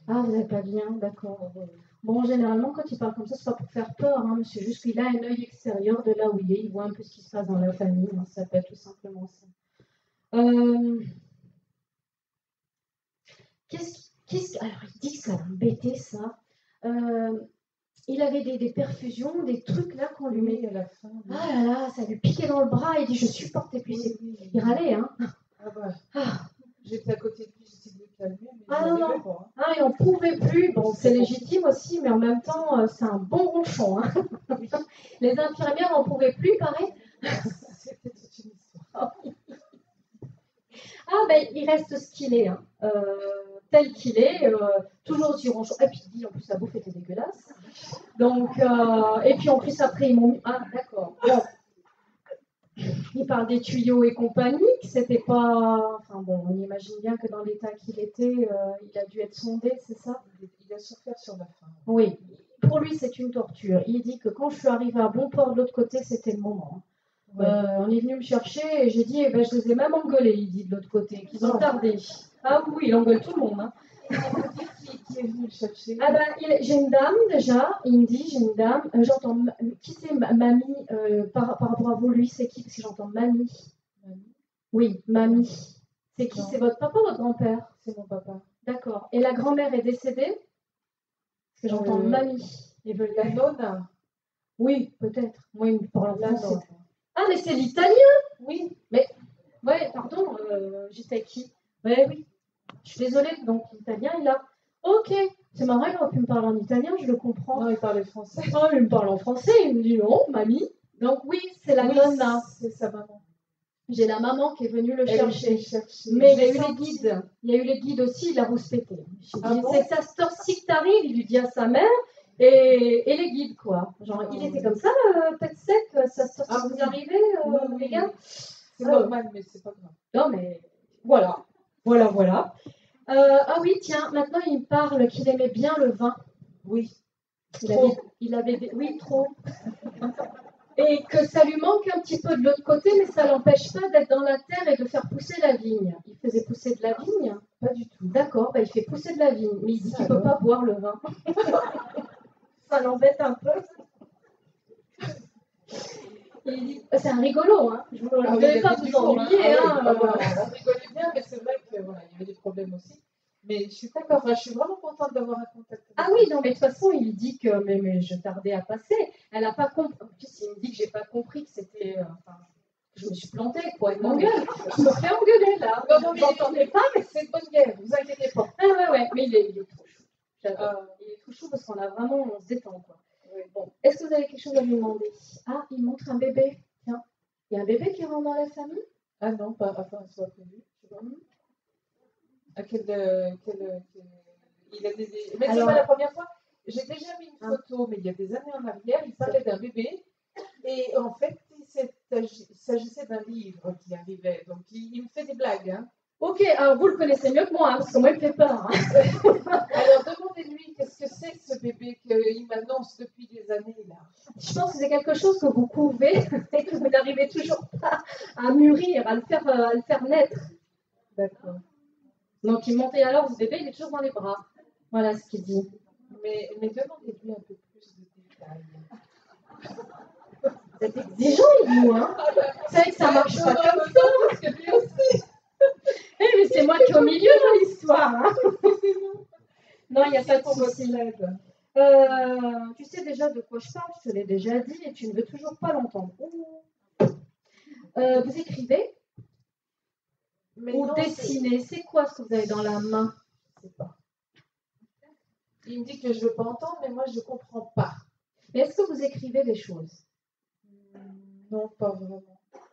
Ah, vous n'avez pas bien, d'accord. Bon, généralement, quand il parle comme ça, c'est pas pour faire peur, hein, c'est juste qu'il a un œil extérieur de là où il est, il voit un peu ce qui se passe dans la famille, hein, ça peut être tout simplement ça. Alors, il dit que ça l'embêtait, ça. Il avait des perfusions, des trucs là qu'on lui met à la fin. Oui. Ah là là, ça lui piquait dans le bras, il dit je supportais plus. Il râlait, hein. Ah bah. Ah. J'étais à côté de lui, j'essayais de le calmer, mais non. pas. Hein. Ah, il n'en pouvait plus. Bon, c'est légitime aussi, mais en même temps, c'est un bon ronchon. Hein. Les infirmières n'en pouvaient plus, pareil. C'était toute une histoire. Ah, ben, il reste ce qu'il est, hein. Tel qu'il est, toujours aussi ronchon. Et puis, il dit, en plus, la bouffe était dégueulasse. Donc, et puis, en plus, après, ils m'ont mis... Ah, d'accord. Bon. Il parle des tuyaux et compagnie, que c'était pas... Enfin bon, on imagine bien que dans l'état qu'il était, il a dû être sondé, c'est ça? Il a souffert sur la fin. Oui. Pour lui, c'est une torture. Il dit que quand je suis arrivée à bon port de l'autre côté, c'était le moment. Ouais. On est venu me chercher et j'ai dit, eh ben, je les ai même engueulés, il dit de l'autre côté, qu'ils ont tardé. Ah oui, il engueule tout le monde. Hein. Qui est venu le chercher? Ah ben, j'ai une dame déjà, il me dit, j'ai une dame, j'entends, qui c'est mamie, par rapport à vous, lui, c'est qui? Parce que j'entends mamie. Oui, mamie. C'est qui? C'est votre papa ou votre grand-père? C'est mon papa. D'accord. Et la grand-mère est décédée? Parce que j'entends mamie. Ils veulent la nonna? Oui, peut-être. Moi, il me parle français. Ah, mais c'est l'italien? Oui. Mais, ouais, pardon, j'étais avec qui? Ouais, oui. Je suis désolée, donc l'italien, il a... Ok, c'est marrant, il aurait pu me parler en italien, je le comprends. Non, il parlait français. Oh, il me parle en français, il me dit non, mamie. Donc oui, c'est la nonna. C'est sa maman. J'ai la maman qui est venue le chercher. Mais il y a eu les guides. Il y a eu les guides aussi, il a rouspété. C'est ça, cette heure-ci que t'arrives, il lui dit à sa mère, et les guides, quoi. Genre, il était comme ça, tête sec, ça se vous arrivez, les gars? C'est normal, mais c'est pas grave. Non, mais voilà. Ah oui, tiens, maintenant il me parle qu'il aimait bien le vin. Oui. Oui, trop. Et que ça lui manque un petit peu de l'autre côté, mais ça l'empêche pas d'être dans la terre et de faire pousser la vigne. Il faisait pousser de la vigne? Pas du tout. D'accord, il fait pousser de la vigne, mais il dit qu'il ne peut alors. pas boire le vin. Ça l'embête un peu. Il dit, c'est un rigolo, hein. Je ne vais pas vous ennuyer. On rigolait bien, mais c'est vrai qu'il y avait des problèmes aussi. Mais je suis d'accord, je suis vraiment contente d'avoir un contact. Ah oui, non, mais de toute façon, il dit que mais je tardais à passer. Elle n'a pas compris. En plus, il me dit que j'ai pas compris que c'était. Je me suis plantée, quoi. Il m'engueule. Je me fais engueuler, là. Non, vous n'entendez pas, mais c'est une bonne guerre, vous inquiétez pas. Ah ouais, mais il est trop chou. J'adore. Il est trop chou parce qu'on a vraiment. On se détend, quoi. Oui. Bon, est-ce que vous avez quelque chose à lui demander? Ah, il montre un bébé. Tiens, il y a un bébé qui rentre dans la famille? Ah non, pas avant qu'il soit prévu. À il a des... Mais c'est pas la première fois. J'ai déjà mis une photo, mais il y a des années en arrière, il parlait d'un bébé. Et en fait, il s'agissait d'un livre qui arrivait. Donc, il me fait des blagues. Hein. Ok, alors vous le connaissez mieux que moi, hein, parce que moi, il me fait peur. Hein. Alors, demandez-lui qu'est-ce que c'est que ce bébé qu'il m'annonce depuis des années. Là. Je pense que c'est quelque chose que vous couvez et que vous n'arrivez toujours pas à mûrir, à le faire naître. D'accord. Donc, il monte et alors, ce bébé, il est toujours dans les bras. Voilà ce qu'il dit. Mais demandez-lui un peu plus de détails. Vous êtes exigeant, vous, hein? Vous savez que ça marche pas comme ça. Parce que lui aussi. Mais c'est moi qui est au milieu dans l'histoire. Hein. Non, il n'y a pas de souci. Tu sais déjà de quoi je parle, je te l'ai déjà dit, et tu ne veux toujours pas l'entendre. Vous écrivez ou dessinez? C'est quoi ce que vous avez dans la main? Je ne sais pas. Il me dit que je ne veux pas entendre, mais moi, je ne comprends pas. Mais est-ce que vous écrivez des choses? Non, pas vraiment.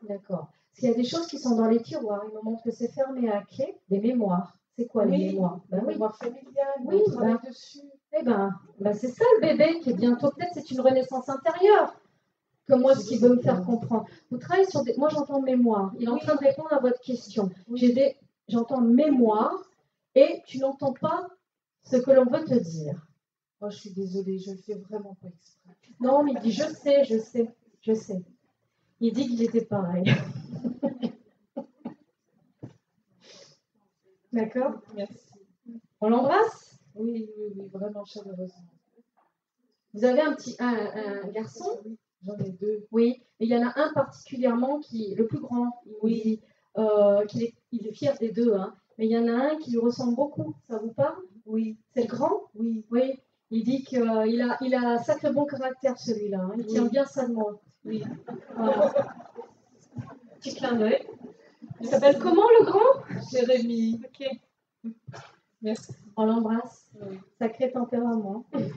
D'accord. Parce qu'il y a des choses qui sont dans les tiroirs. Il me montre que c'est fermé à clé. Des mémoires. C'est quoi les mémoires? Ben oui. Mémoire familiale. Oui, on travaille dessus. Eh ben, c'est ça le bébé qui est bientôt. Peut-être c'est une renaissance intérieure que moi, ce qui veut me faire comprendre. Vous travaillez sur des. Moi, j'entends mémoire. Il est en train de répondre à votre question. Oui. J'entends mémoire et tu n'entends pas ce que l'on veut te dire. Oh, je suis désolée, je ne le fais vraiment pas exprès. Non, mais il dit je sais. Il dit qu'il était pareil. D'accord? Merci. On l'embrasse? Oui, vraiment chaleureusement. Vous avez un garçon? J'en ai deux. Oui, et il y en a un particulièrement le plus grand. Il est fier des deux, hein. Mais il y en a un qui lui ressemble beaucoup. Ça vous parle? Oui. C'est le grand? Oui. Il dit qu'il a un sacré bon caractère, celui-là. Hein. Il tient bien ça de moi. Oui. Petit clin d'œil. Il s'appelle comment, le grand? Jérémy. Ok. Merci. On l'embrasse. Oui. Sacré tempérament. Merci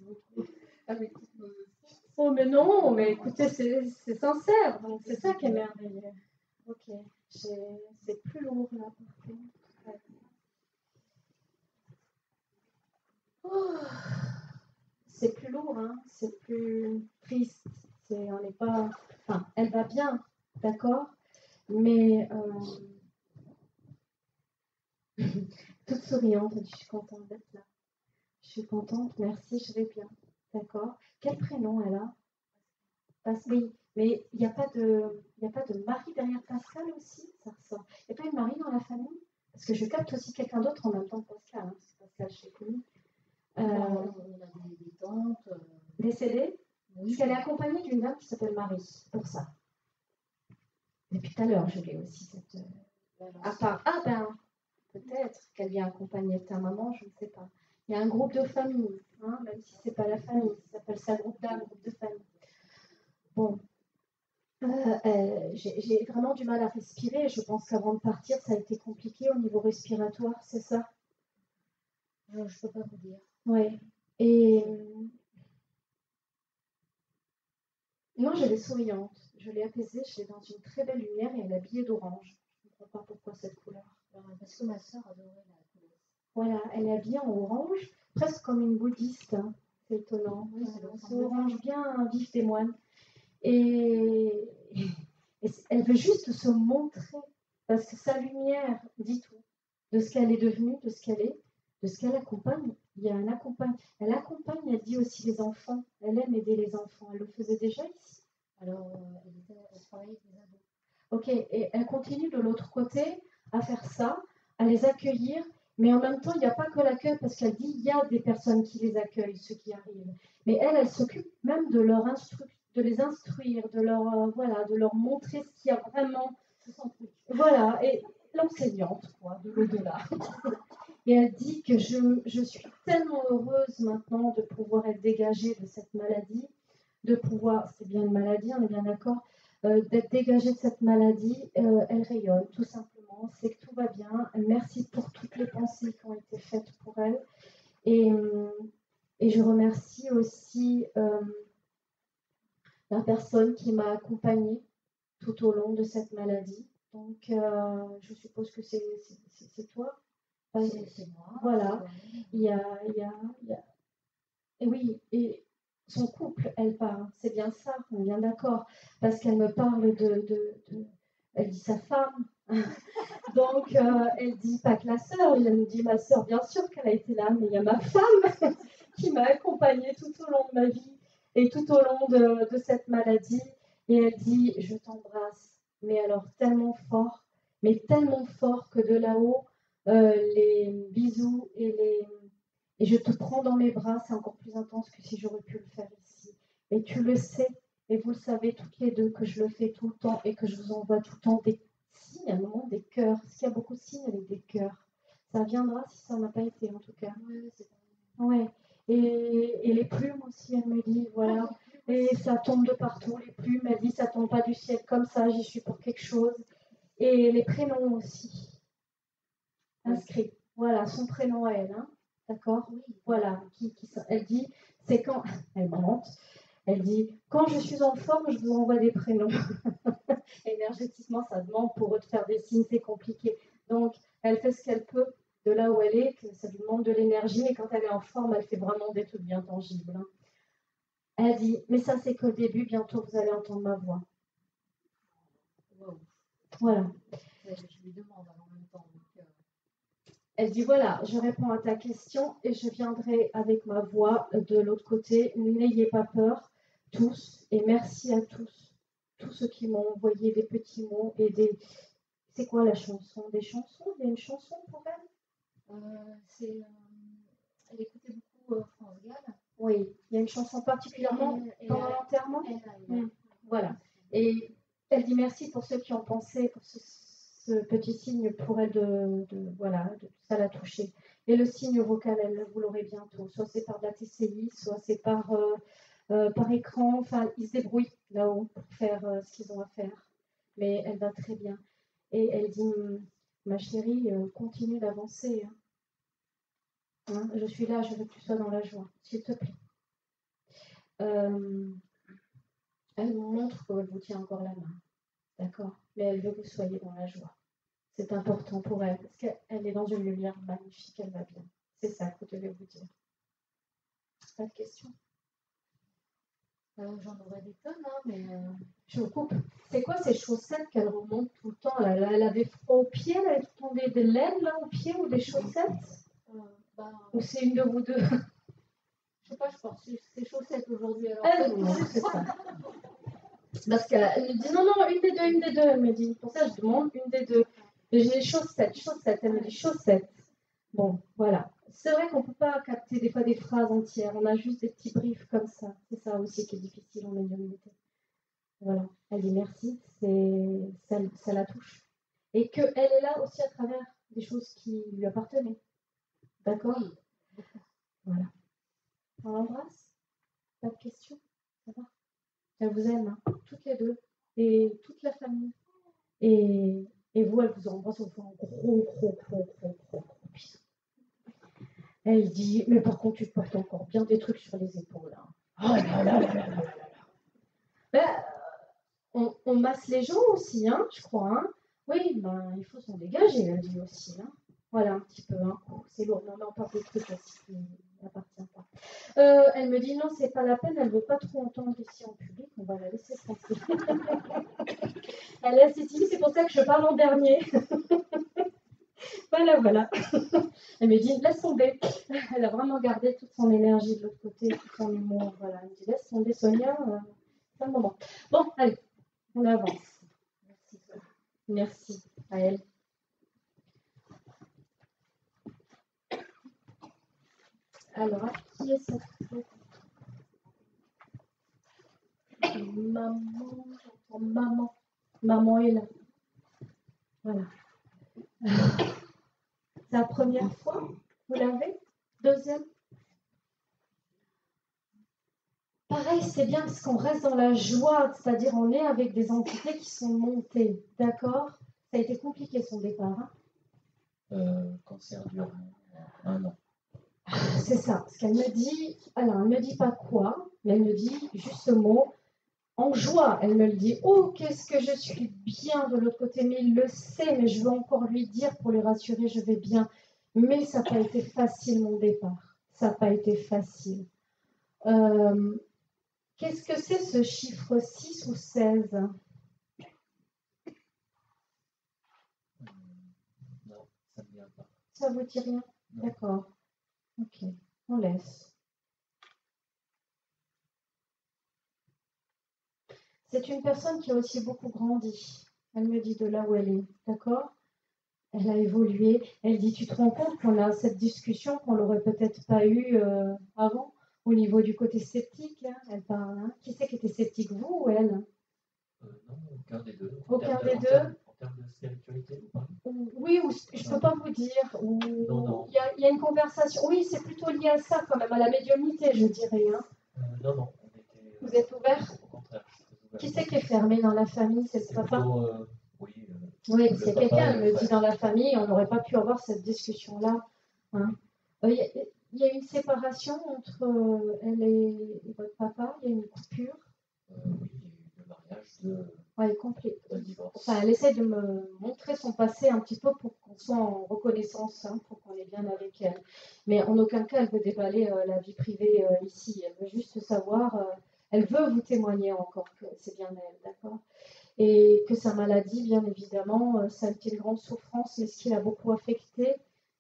beaucoup. Avec toutes nos excuses. Oh, mais non, mais écoutez, c'est sincère. Donc, c'est ça qui est merveilleux. Ok. C'est plus lourd, là, par contre. Oh. C'est plus lourd, hein. C'est plus triste. On n'est pas. Enfin, elle va bien, d'accord? Mais toute souriante, je suis contente d'être là. Je suis contente, merci, je vais bien. D'accord. Quel prénom elle a? Oui, mais il n'y a pas de Marie derrière Pascal aussi? Ça ressort. Il n'y a pas une Marie dans la famille? Parce que je capte aussi quelqu'un d'autre en même temps que Pascal. Hein, parce que Pascal, je l'ai connu. On a des tantes. Décédées? Oui. Parce qu'elle est accompagnée d'une dame qui s'appelle Marie, pour ça. Depuis tout à l'heure, je l'ai aussi, cette. Peut-être qu'elle vient accompagner ta maman, je ne sais pas. Il y a un groupe de famille, hein, même si ce n'est pas la famille, ça s'appelle ça groupe d'âme, groupe de famille. Bon. J'ai vraiment du mal à respirer. Je pense qu'avant de partir, ça a été compliqué au niveau respiratoire, c'est ça? Je ne peux pas vous dire. Oui. Et. Non, je l'ai souriante. Je l'ai apaisée, je l'ai dans une très belle lumière et elle est habillée d'orange. Je ne comprends pas pourquoi cette couleur. Parce que ma soeur adorait la couleur. Voilà, elle est habillée en orange, presque comme une bouddhiste. Hein. C'est étonnant. Oui, c'est orange bien vif des moines. Et elle veut juste se montrer, parce que sa lumière dit tout, de ce qu'elle est devenue, de ce qu'elle est, de ce qu'elle accompagne. il y a un accompagne. Elle accompagne, elle dit aussi les enfants. Elle aime aider les enfants. Elle le faisait déjà ici. Alors, elle travaille avec les ados. Ok, et elle continue de l'autre côté à faire ça, à les accueillir, mais en même temps, il n'y a pas que l'accueil, parce qu'elle dit il y a des personnes qui les accueillent, ceux qui arrivent. Mais elle s'occupe même de de les instruire, de leur, voilà, de leur montrer ce qu'il y a vraiment. Voilà, et l'enseignante, quoi, de l'au-delà. Et elle dit que je suis tellement heureuse maintenant de pouvoir être dégagée de cette maladie, de pouvoir, c'est bien une maladie, on est bien d'accord, d'être dégagée de cette maladie, elle rayonne tout simplement, c'est que tout va bien. Merci pour toutes les pensées qui ont été faites pour elle. Et, et je remercie aussi la personne qui m'a accompagnée tout au long de cette maladie. Donc, je suppose que c'est toi. C'est moi. Voilà. Il y a... Et oui, et son couple, elle parle. C'est bien ça, on est bien d'accord. Parce qu'elle me parle elle dit sa femme. Donc, elle dit pas que la sœur. Elle me dit ma sœur, bien sûr qu'elle a été là, mais il y a ma femme qui m'a accompagnée tout au long de ma vie et tout au long de cette maladie. Et elle dit, je t'embrasse. Mais alors tellement fort, mais tellement fort que de là-haut, les bisous et je te prends dans mes bras, c'est encore plus intense que si j'aurais pu le faire ici. Et tu le sais, et vous le savez toutes les deux, que je le fais tout le temps et que je vous envoie tout le temps des signes, à un moment des cœurs. Parce qu'il y a beaucoup de signes avec des cœurs. Ça viendra si ça n'a pas été, en tout cas. Ouais. Et les plumes aussi, elle me dit, voilà. Et ça tombe de partout, les plumes. Elle dit, ça tombe pas du ciel comme ça, j'y suis pour quelque chose. Et les prénoms aussi. Inscrits. Voilà, son prénom à elle, hein. D'accord. Oui. Voilà. Elle dit, c'est quand. Elle ment. Elle dit, quand je suis en forme, je vous envoie des prénoms. Énergétiquement, ça demande pour eux de faire des signes, c'est compliqué. Donc, elle fait ce qu'elle peut de là où elle est, que ça lui demande de l'énergie, mais quand elle est en forme, elle fait vraiment des trucs bien tangibles. Hein. Elle dit, mais ça, c'est qu'au début, bientôt, vous allez entendre ma voix. Wow. Voilà. Je lui demande en même temps. Elle dit, voilà, je réponds à ta question et je viendrai avec ma voix de l'autre côté. N'ayez pas peur, tous, et merci à tous ceux qui m'ont envoyé des petits mots et des... C'est quoi la chanson? Des chansons? Il y a une chanson pour elle? Elle écoutait beaucoup France Gall. Oui, il y a une chanson particulièrement pendant l'enterrement. Voilà. Et elle dit merci pour ceux qui ont pensé, pour ce petit signe pour elle ça l'a touchée. Et le signe vocal, vous l'aurez bientôt. Soit c'est par la TCI, soit c'est par écran. Enfin, ils se débrouillent là-haut pour faire ce qu'ils ont à faire. Mais elle va très bien. Et elle dit, ma chérie, continue d'avancer. Hein, je suis là, je veux que tu sois dans la joie, s'il te plaît. Elle vous montre qu'elle vous tient encore la main. D'accord? Mais elle veut que vous soyez dans la joie. C'est important pour elle, parce qu'elle est dans une lumière magnifique, elle va bien. C'est ça que je devais vous dire. Pas de questions? J'en aurais des tonnes, hein, mais... Je vous coupe. C'est quoi ces chaussettes qu'elle remonte tout le temps? Elle avait froid aux pieds, elle avait tout le temps des laines là aux pieds ou des chaussettes? Ou c'est une de vous deux? Je sais pas, je pense que c'est chaussettes aujourd'hui. Non, c'est ça. Parce qu'elle me dit non, une des deux, elle me dit. Pour ça, je demande une des deux. Et j'ai chaussettes, elle me dit chaussettes. Bon, voilà. C'est vrai qu'on ne peut pas capter des fois des phrases entières, on a juste des petits briefs comme ça. C'est ça aussi qui est difficile en médiumnité. Voilà, elle dit merci, ça la touche. Et qu'elle est là aussi à travers des choses qui lui appartenaient. D'accord? Voilà. On l'embrasse? Pas de questions? Ça va? Elle vous aime, hein, toutes les deux, et toute la famille. Et vous, elle vous embrasse, on fait un gros bisou. Elle dit, mais par contre, tu portes encore bien des trucs sur les épaules. Hein. Oh là là là là là là. Ben, on masse les gens aussi, hein, je crois. Hein. Oui, ben, il faut s'en dégager, elle dit aussi. Hein. Voilà, un petit peu. Hein. C'est lourd, non, mais on parle des trucs aussi qui n'appartiennent pas. Elle me dit, non, c'est pas la peine, elle ne veut pas trop entendre ici en public, on va la laisser tranquille. Elle est assez timide, c'est pour ça que je parle en dernier. Voilà. Elle me dit, laisse tomber. Elle a vraiment gardé toute son énergie de l'autre côté, tout son humour. Voilà. Elle me dit, laisse tomber, Sonia, c'est un moment. Bon, allez, on avance. Merci. Merci à elle. Alors, qui est cette photo? Maman, j'entends maman. Maman est là. Voilà. C'est la première fois? Vous l'avez? Deuxième? Pareil, c'est bien parce qu'on reste dans la joie, c'est-à-dire on est avec des entités qui sont montées. D'accord? Ça a été compliqué son départ. Cancer dure 1 an. C'est ça. Parce qu'elle me dit, alors elle ne me dit pas quoi, mais elle me dit juste ce mot. En joie, elle me le dit. Oh, qu'est-ce que je suis bien de l'autre côté, mais il le sait, mais je veux encore lui dire pour le rassurer, je vais bien. Mais ça n'a pas été facile mon départ. Ça n'a pas été facile. Qu'est-ce que c'est ce chiffre 6 ou 16? Non, ça ne vient pas. Ça vous dit rien? D'accord. Ok, on laisse. C'est une personne qui a aussi beaucoup grandi. Elle me dit de là où elle est, d'accord? Elle a évolué. Elle dit, tu te rends compte qu'on a cette discussion qu'on n'aurait peut-être pas eue avant, au niveau du côté sceptique, hein? Elle parle. Hein? Qui c'est qui était sceptique, vous ou elle? Non, aucun des deux. Aucun des deux? En termes de spiritualité ou pas? Oui, ou je ne peux pas vous dire. Non. Il y a une conversation. Oui, c'est plutôt lié à ça quand même, à la médiumnité, je dirais. Hein? Non. Vous êtes ouvert? Au contraire, je suis très ouvert. Qui c'est qui est fermé dans la famille? C'est le papa? Oui, c'est quelqu'un, elle me dit dans la famille, on n'aurait pas pu avoir cette discussion-là. Hein. Il y a une séparation entre elle et votre papa, il y a une coupure. Oui, le mariage de divorce. Enfin, elle essaie de me montrer son passé un petit peu pour qu'on soit en reconnaissance, hein, pour qu'on est bien avec elle. Mais en aucun cas, elle veut déballer la vie privée ici. Elle veut juste savoir, elle veut vous témoigner encore que c'est bien elle, d'accord? Et que sa maladie, bien évidemment, ça a été une grande souffrance, mais ce qui l'a beaucoup affecté,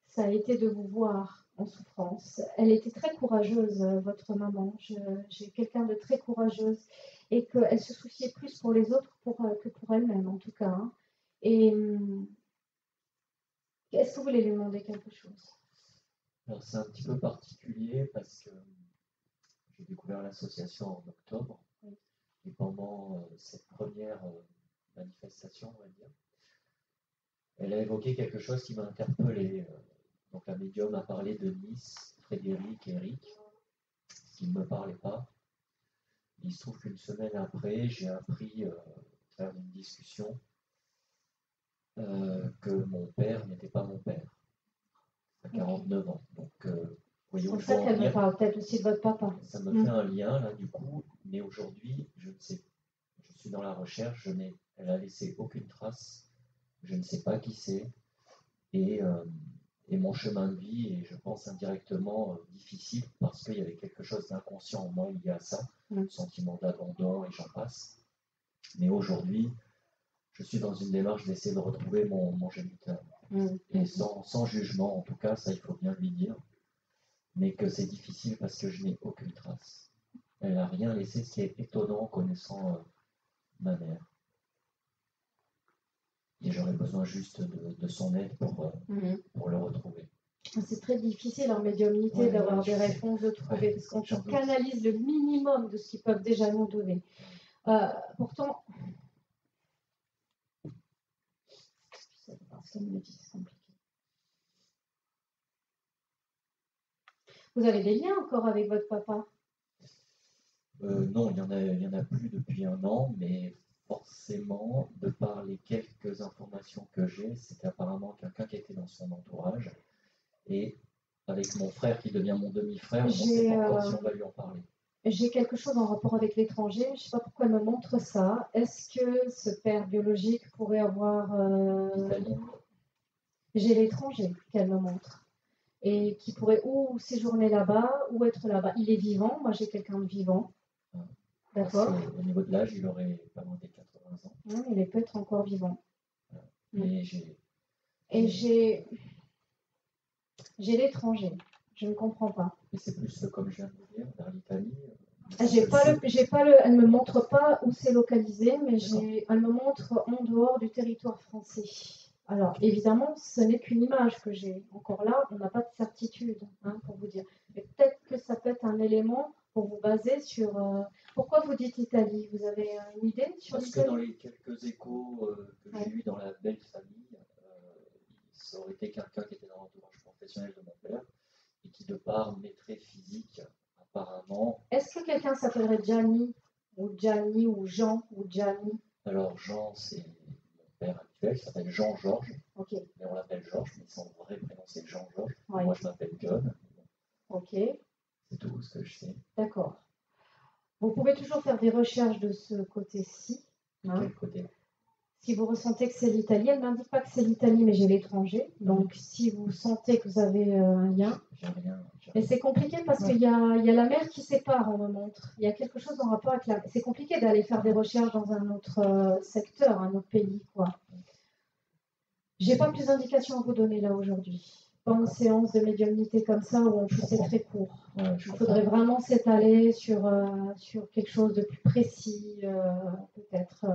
ça a été de vous voir en souffrance. Elle était très courageuse, votre maman. J'ai quelqu'un de très courageuse et qu'elle se souciait plus pour les autres que pour elle-même, en tout cas. Hein. Et est-ce que vous voulez lui demander quelque chose? Alors, c'est un petit peu particulier parce que j'ai découvert l'association en octobre. Oui. Et pendant cette première manifestation, on va dire, elle a évoqué quelque chose qui m'a interpellé. Donc la médium a parlé de Nice, Frédéric, Eric, qui ne me parlait pas. Il se trouve qu'une semaine après, j'ai appris, à travers une discussion, que mon père n'était pas mon père. À 49 ans. Donc, c'est pour ça qu'elle me parle peut-être aussi de votre papa. Ça me fait un lien, là, du coup. Mais aujourd'hui, je ne sais. Je suis dans la recherche. Elle a laissé aucune trace. Je ne sais pas qui c'est. Et mon chemin de vie est, je pense, indirectement difficile parce qu'il y avait quelque chose d'inconscient en moi lié à ça. Sentiment d'abandon et j'en passe. Mais aujourd'hui, je suis dans une démarche d'essayer de retrouver mon géniteur. Et sans jugement, en tout cas, ça il faut bien lui dire. Mais que c'est difficile parce que je n'ai aucune trace. Elle n'a rien laissé, ce qui est étonnant en connaissant ma mère. Et j'aurais besoin juste de son aide pour le retrouver. C'est très difficile en médiumnité d'avoir des réponses, de trouver, parce qu'on canalise le minimum de ce qu'ils peuvent déjà nous donner. Pourtant, parce qu'elle me dit, c'est compliqué. Vous avez des liens encore avec votre papa? Non, il y en a plus depuis 1 an, mais forcément, de par les quelques informations que j'ai, c'était apparemment quelqu'un qui était dans son entourage. Et avec mon frère qui devient mon demi-frère, on ne sait pas encore si on va lui en parler. J'ai quelque chose en rapport avec l'étranger, je ne sais pas pourquoi elle me montre ça. Est-ce que ce père biologique pourrait avoir... J'ai l'étranger qu'elle me montre. Et qui pourrait ou séjourner là-bas, ou être là-bas. Il est vivant, moi j'ai quelqu'un de vivant. D'accord. Au niveau de l'âge, il aurait pas loin des 80 ans. Il est peut-être encore vivant. Mais j'ai J'ai l'étranger. Je ne comprends pas. Et c'est plus comme je viens de vous dire, vers l'Italie. Elle ne me montre pas où c'est localisé, mais elle me montre en dehors du territoire français. Alors, évidemment, ce n'est qu'une image que j'ai. Encore là, on n'a pas de certitude, pour vous dire. Mais peut-être que ça peut être un élément pour vous baser sur... Pourquoi vous dites Italie? Vous avez une idée sur Parce que l'Italie? dans les quelques échos que j'ai eus dans la belle famille, ça aurait été quelqu'un qui était dans l'entourage professionnel de mon père et qui, de par mes traits physiques, apparemment... Est-ce que quelqu'un s'appellerait Gianni ou Jean ou Gianni? Alors Jean, c'est mon père actuel, il s'appelle Jean-Georges, Ok, mais on l'appelle Georges, mais son vrai prénom c'est Jean-Georges. Ouais. Moi je m'appelle John, ok, c'est tout ce que je sais. d'accord. Vous pouvez toujours faire des recherches de ce côté-ci. De quel côté? Si vous ressentez que c'est l'Italie, elle ne m'indique pas que c'est l'Italie, mais j'ai l'étranger. Donc, si vous sentez que vous avez un lien. J'ai rien. Mais c'est compliqué parce qu'il y a la mer qui sépare, on me montre. Il y a quelque chose en rapport avec la... C'est compliqué d'aller faire des recherches dans un autre secteur, un autre pays, quoi. J'ai pas plus d'indications à vous donner là aujourd'hui. Pas une séance de médiumnité comme ça où on poussait très court. Ouais, Il faudrait vraiment s'étaler sur quelque chose de plus précis, peut-être.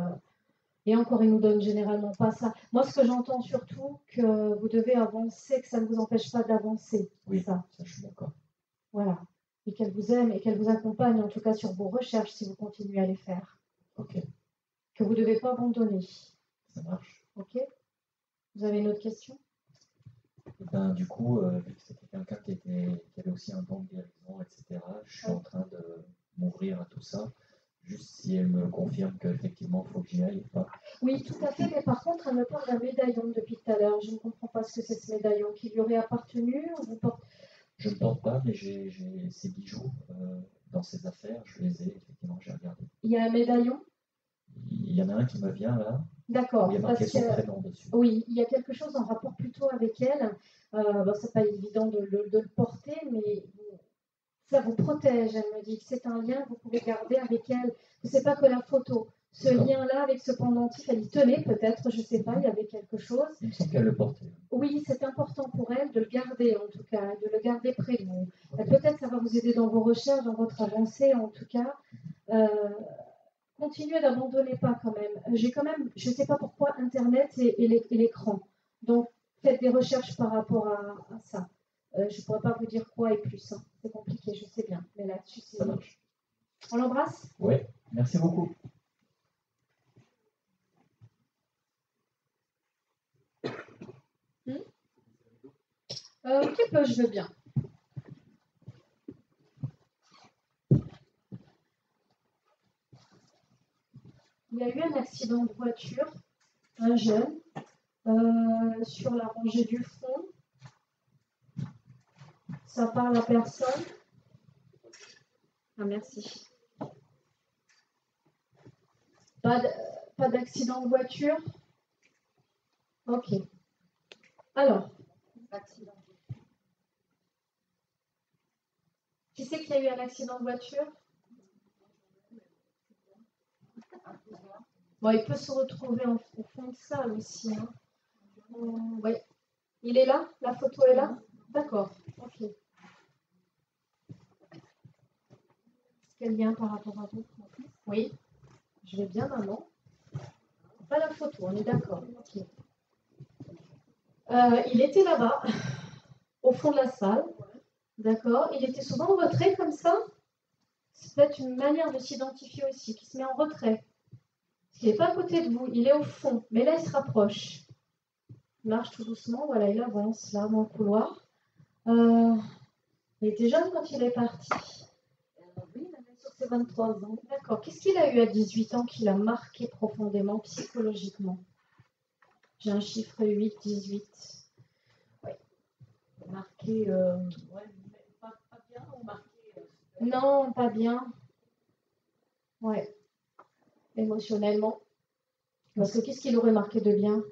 Et encore, il nous donne généralement pas ça. Moi, ce que j'entends surtout, que vous devez avancer, que ça ne vous empêche pas d'avancer. Oui, ça je suis d'accord. Voilà. Et qu'elle vous aime et qu'elle vous accompagne, en tout cas sur vos recherches, si vous continuez à les faire. Ok. Que vous ne devez pas abandonner. Ça marche. Ok. Vous avez une autre question? Et ben, du coup, vu que c'était quelqu'un qui avait aussi un don de guérison, etc., je suis en train de m'ouvrir à tout ça. Juste si elle me confirme qu'effectivement, il faut que j'y aille ou pas. Oui, tout à fait, mais par contre, elle me parle d'un médaillon depuis tout à l'heure. Je ne comprends pas ce que c'est ce médaillon qui lui aurait appartenu. Je ne porte pas, mais j'ai ces bijoux dans ses affaires. Je les ai, effectivement, j'ai regardé. Il y a un médaillon? Il y en a un qui me vient là. D'accord. Il y a marqué son prénom dessus. Oui, il y a quelque chose en rapport plutôt avec elle. C'est pas évident de le porter, mais ça vous protège. Elle me dit que c'est un lien que vous pouvez garder avec elle. Que c'est pas que la photo. Ce lien-là avec ce pendentif, elle y tenait peut-être, je ne sais pas, il y avait quelque chose. Il me semble qu'elle le portait. Oui, c'est important pour elle de le garder en tout cas, de le garder près de vous. Peut-être ça va vous aider dans vos recherches, dans votre avancée en tout cas. Continuez d'abandonner pas quand même. J'ai quand même, je ne sais pas pourquoi, Internet et l'écran. Donc faites des recherches par rapport à ça. Je ne pourrais pas vous dire quoi et plus. Hein. C'est compliqué, je sais bien. Mais là-dessus, ça marche. On l'embrasse? Oui, merci beaucoup. Un petit peu, je veux bien. Il y a eu un accident de voiture, un jeune, sur la rangée du fond. Ça parle à personne. Ah, merci. Pas d'accident de voiture? Ok. Alors, qui c'est qu'il y a eu un accident de voiture? Bon, il peut se retrouver au fond de salle aussi. Hein. Oui. Il est là? La photo est là? D'accord. Ok. Quel lien par rapport à vous? Oui. Je vais bien, maman. Pas la photo, on est d'accord. Ok. Il était là-bas, au fond de la salle. D'accord. Il était souvent en retrait comme ça. C'est peut-être une manière de s'identifier aussi, qui se met en retrait. Il n'est pas à côté de vous, il est au fond. Mais là, il se rapproche. Il marche tout doucement, voilà, il avance là dans le couloir. Il était jeune quand il est parti. Oui, il avait sur ses 23 ans. D'accord. Qu'est-ce qu'il a eu à 18 ans qui l'a marqué profondément psychologiquement? J'ai un chiffre 8, 18. Oui. Marqué. Pas bien ou marqué Non, pas bien. Ouais. Émotionnellement. Parce que qu'est-ce qu'il aurait marqué de bien?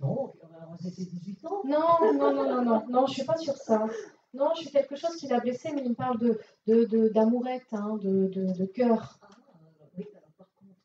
Non, c'est ses 18 ans. Non, je ne suis pas sur ça. Non, je suis quelque chose qui l'a blessé, mais il me parle d'amourette, hein, de cœur. Oui, alors par contre,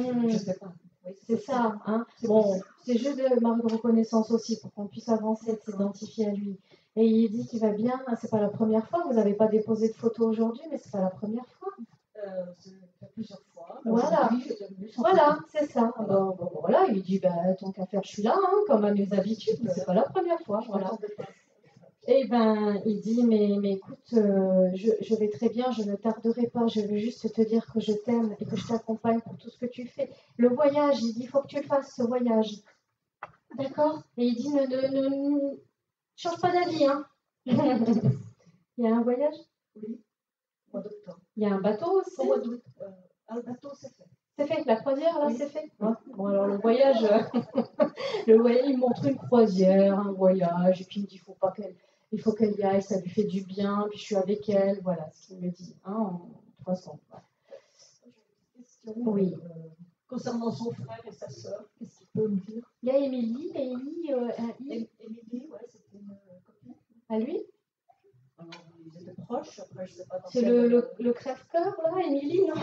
je ne sais pas. Oui, c'est ça. Hein. Bon, c'est juste de marque de reconnaissance aussi pour qu'on puisse avancer, de s'identifier à lui. Et il dit qu'il va bien. C'est pas la première fois. Vous n'avez pas déposé de photos aujourd'hui, mais c'est pas la première fois. Ça fait plusieurs fois. Voilà. Aujourd'hui, j'ai déjà vu son Voilà, photo. c'est ça. Alors, bon, voilà, il dit, tant qu'à faire, je suis là, hein, comme à mes habitudes, mais c'est pas la première fois. Je Voilà. m'attendais pas. Et il dit, mais écoute, je vais très bien, je ne tarderai pas, je veux juste te dire que je t'aime et que je t'accompagne pour tout ce que tu fais. Le voyage, il dit, il faut que tu le fasses, ce voyage. D'accord? Et il dit, ne change pas d'avis, hein. Il y a un voyage? Oui, au mois d'octobre. Il y a un bateau aussi? Au mois d'août, le bateau, c'est fait. C'est fait, la croisière, là, Oui. c'est fait? Ouais. Bon, alors le voyage, il montre une croisière, un voyage, et puis il me dit, il faut qu'elle y aille, ça lui fait du bien, puis je suis avec elle, voilà ce qu'il me dit, hein, en 300. Voilà. J'ai une question. Oui. Concernant son frère et sa sœur, qu'est-ce qu'il peut me dire? Il y a Émilie, Émilie, ouais, c'était une copine. à lui? Alors, ils étaient proches, après, je sais pas. C'est le crève-cœur, là, Émilie, non?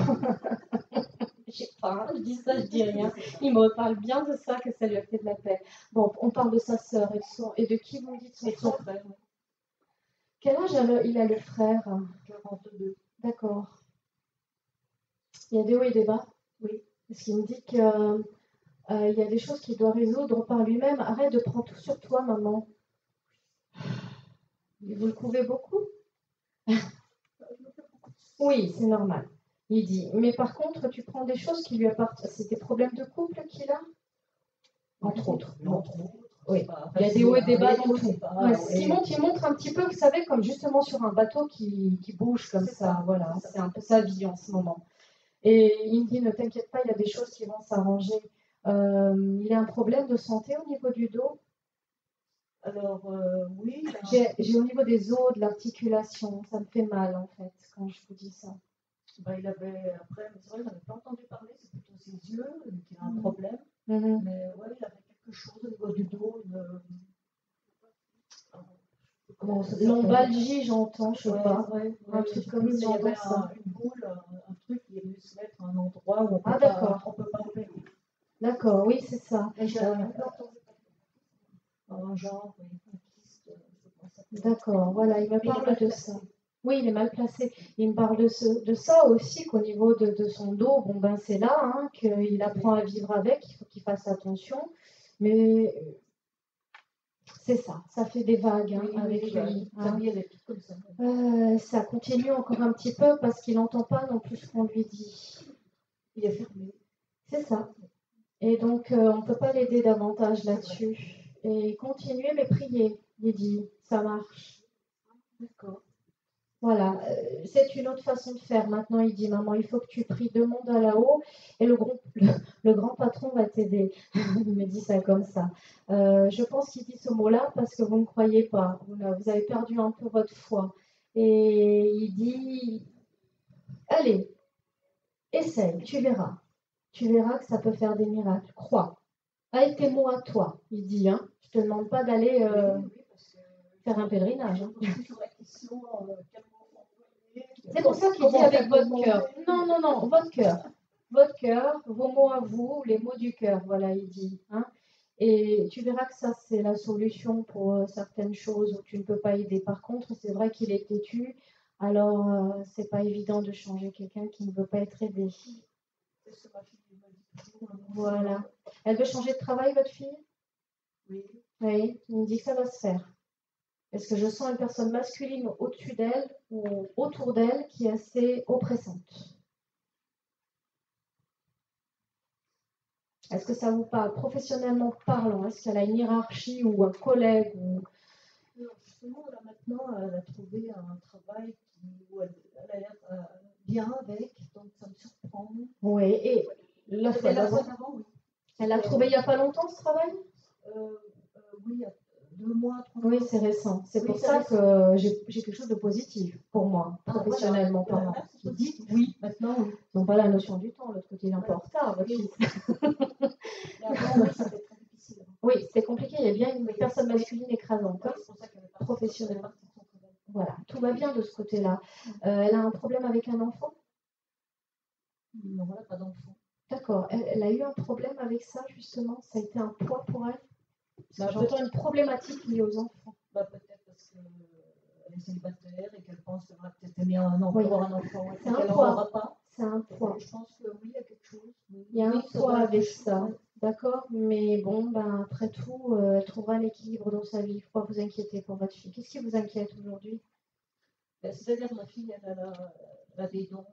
Je sais pas, je dis ça, je dis rien. Il me parle bien de ça, que ça lui a fait de la peine. Bon, on parle de sa sœur et de qui vous me dites son frère? Quel âge il a le frère? 42. D'accord. Il y a des hauts et des bas? Oui. Parce qu'il me dit qu'il y a des choses qu'il doit résoudre par lui-même. Arrête de prendre tout sur toi, maman. Vous le couvez beaucoup? Oui, c'est normal. Il dit, mais par contre, tu prends des choses qui lui appartiennent. C'est des problèmes de couple qu'il a? Entre autres. Bon. Oui. Il y a des hauts et des bas dans tout. Il montre un petit peu, vous savez, comme justement sur un bateau qui bouge comme ça. Voilà, c'est un peu sa vie en ce moment. Et il me dit, ne t'inquiète pas, il y a des choses qui vont s'arranger. Il a un problème de santé au niveau du dos? Alors, oui. J'ai au niveau des os, de l'articulation. Ça me fait mal, en fait, quand je vous dis ça. Il avait, après, mais c'est vrai, j'en ai pas entendu parler, c'est plutôt ses yeux qui a un problème. Mm-hmm. Mais ouais, il avait quelque chose au niveau du dos, lombalgie, j'entends, je sais pas. Un truc comme ça. Il y avait une boule, un truc qui est venu se mettre à un endroit où on peut pas opérer. D'accord, oui, c'est ça. Un genre, un kyste, d'accord, voilà, il me parle de ça. Oui, il est mal placé. Il me parle de ça aussi, qu'au niveau de son dos, c'est là, hein, qu'il apprend à vivre avec, il faut qu'il fasse attention. Mais c'est ça fait des vagues avec lui. Hein. Ça continue encore un petit peu parce qu'il n'entend pas non plus ce qu'on lui dit. Il est fermé. C'est ça. Et donc, on ne peut pas l'aider davantage là-dessus. Et continuez, mais priez, il dit, ça marche. D'accord. Voilà, c'est une autre façon de faire. Maintenant, il dit, maman, il faut que tu pries, demande à là-haut, et le grand patron va t'aider. Il me dit ça comme ça. Je pense qu'il dit ce mot-là parce que vous ne croyez pas. Vous avez perdu un peu votre foi. Et il dit, allez, essaye, tu verras. Tu verras que ça peut faire des miracles. Crois. Avec tes mots à toi, il dit. Hein. Je ne te demande pas d'aller faire un pèlerinage. Hein. C'est pour ça qu'il dit avec votre cœur. Non, votre cœur. Votre cœur, vos mots à vous, les mots du cœur, voilà, il dit. Hein. Et tu verras que ça, c'est la solution pour certaines choses où tu ne peux pas aider. Par contre, c'est vrai qu'il est têtu, alors c'est pas évident de changer quelqu'un qui ne veut pas être aidé. Voilà. Elle veut changer de travail, votre fille? Oui. Oui, il me dit que ça va se faire. Est-ce que je sens une personne masculine au-dessus d'elle ou autour d'elle qui est assez oppressante? Est-ce que ça vous parle professionnellement parlant? Est-ce qu'elle a une hiérarchie ou un collègue ou... Non, justement, là maintenant, elle a trouvé un travail où elle a l'air bien avec, donc ça me surprend. Oui, et la fois d'avant, oui. Elle l'a trouvé il n'y a pas longtemps ce travail? Oui, il y a 2 mois, 3 mois. Oui, c'est récent. C'est pour ça que j'ai quelque chose de positif pour moi, professionnellement parlant. Vous dites oui, maintenant oui. Ils n'ont pas la notion du temps, l'autre côté il est un peu en retard, votre fils. Oui, c'était très difficile. Oui, c'était compliqué, il y a bien une personne masculine écrasante, C'est pour ça qu'elle est professionnelle. Voilà, tout va bien de ce côté-là. Elle a un problème avec un enfant? Non, elle n'a pas d'enfant. D'accord, elle a eu un problème avec ça justement, ça a été un poids pour elle? J'entends une problématique liée aux enfants. Peut-être parce qu'elle est célibataire et qu'elle pense qu'elle va peut-être aimer un enfant, Oui. avoir un enfant, et C'est un qu'elle n'en poids. aura pas. C'est un poids. Je pense que oui, il y a quelque chose. Il y a un Oui, ça poids doit être avec quelque chose, ça. ouais. D'accord? Mais bon, ben, après tout, elle trouvera l'équilibre dans sa vie. Il ne faut pas vous inquiéter pour votre fille. Qu'est-ce qui vous inquiète aujourd'hui? C'est-à-dire, ma fille, elle a des dons,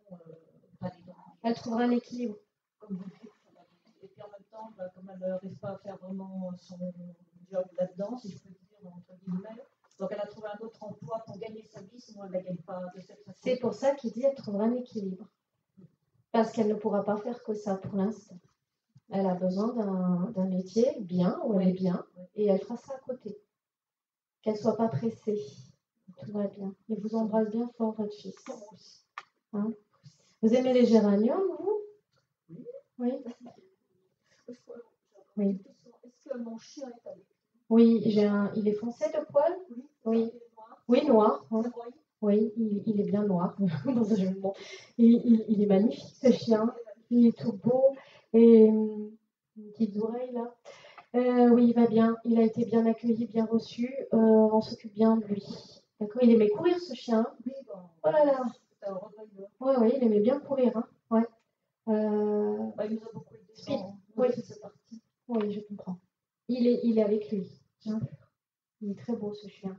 pas des dons. Elle trouvera un équilibre. Comme vous dites. Et puis en même temps, bah, comme elle n'arrive pas à faire vraiment son job là-dedans, si je peux dire, entre guillemets, donc elle a trouvé un autre emploi pour gagner sa vie, sinon elle ne la gagne pas de cette façon. C'est pour ça qu'il dit qu'elle trouvera un équilibre. Parce qu'elle ne pourra pas faire que ça pour l'instant. Elle a besoin d'un métier bien, où elle est bien, et elle fera ça à côté. Qu'elle ne soit pas pressée. Tout va bien. Il vous embrasse bien fort, votre fils. Hein? Vous aimez les géraniums, vous? Oui. Oui. Est-ce que mon chien est avec? Oui, il est foncé de poil? Oui. Oui, noir. Hein. Oui, il est bien noir. Il est magnifique, ce chien. Il est tout beau. Et une petite oreille, là. Oui, il va bien. Il a été bien accueilli, bien reçu. On s'occupe bien de lui. D'accord? Il aimait courir, ce chien. Oh là là. Oui, il aimait bien courir. Hein. Ouais. Il nous a beaucoup aidé. Oui, c'est parti. Oui, je comprends. Il est avec lui. Hein. Il est très beau, ce chien.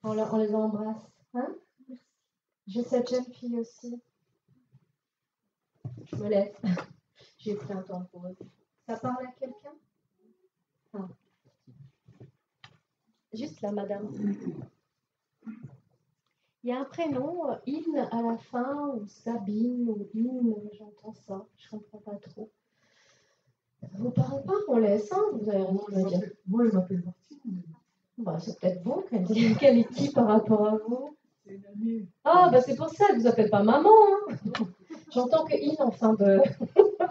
On les embrasse. Hein? J'ai cette jeune fille aussi. Je me laisse. J'ai pris un temps de pause. Ça parle à quelqu'un? Ah. Juste là, madame. Il y a un prénom, In à la fin, ou Sabine, ou In, j'entends ça. Je ne comprends pas trop. Ça vous parle pas? On laisse, hein? Vous avez rien à dire. Moi, je m'appelle Martine. Bah, c'est peut-être bon qu'elle est qui par rapport à vous? C'est une amie. Ah, bah c'est pour ça, elle ne vous appelle pas maman. Hein. J'entends que In en fin de,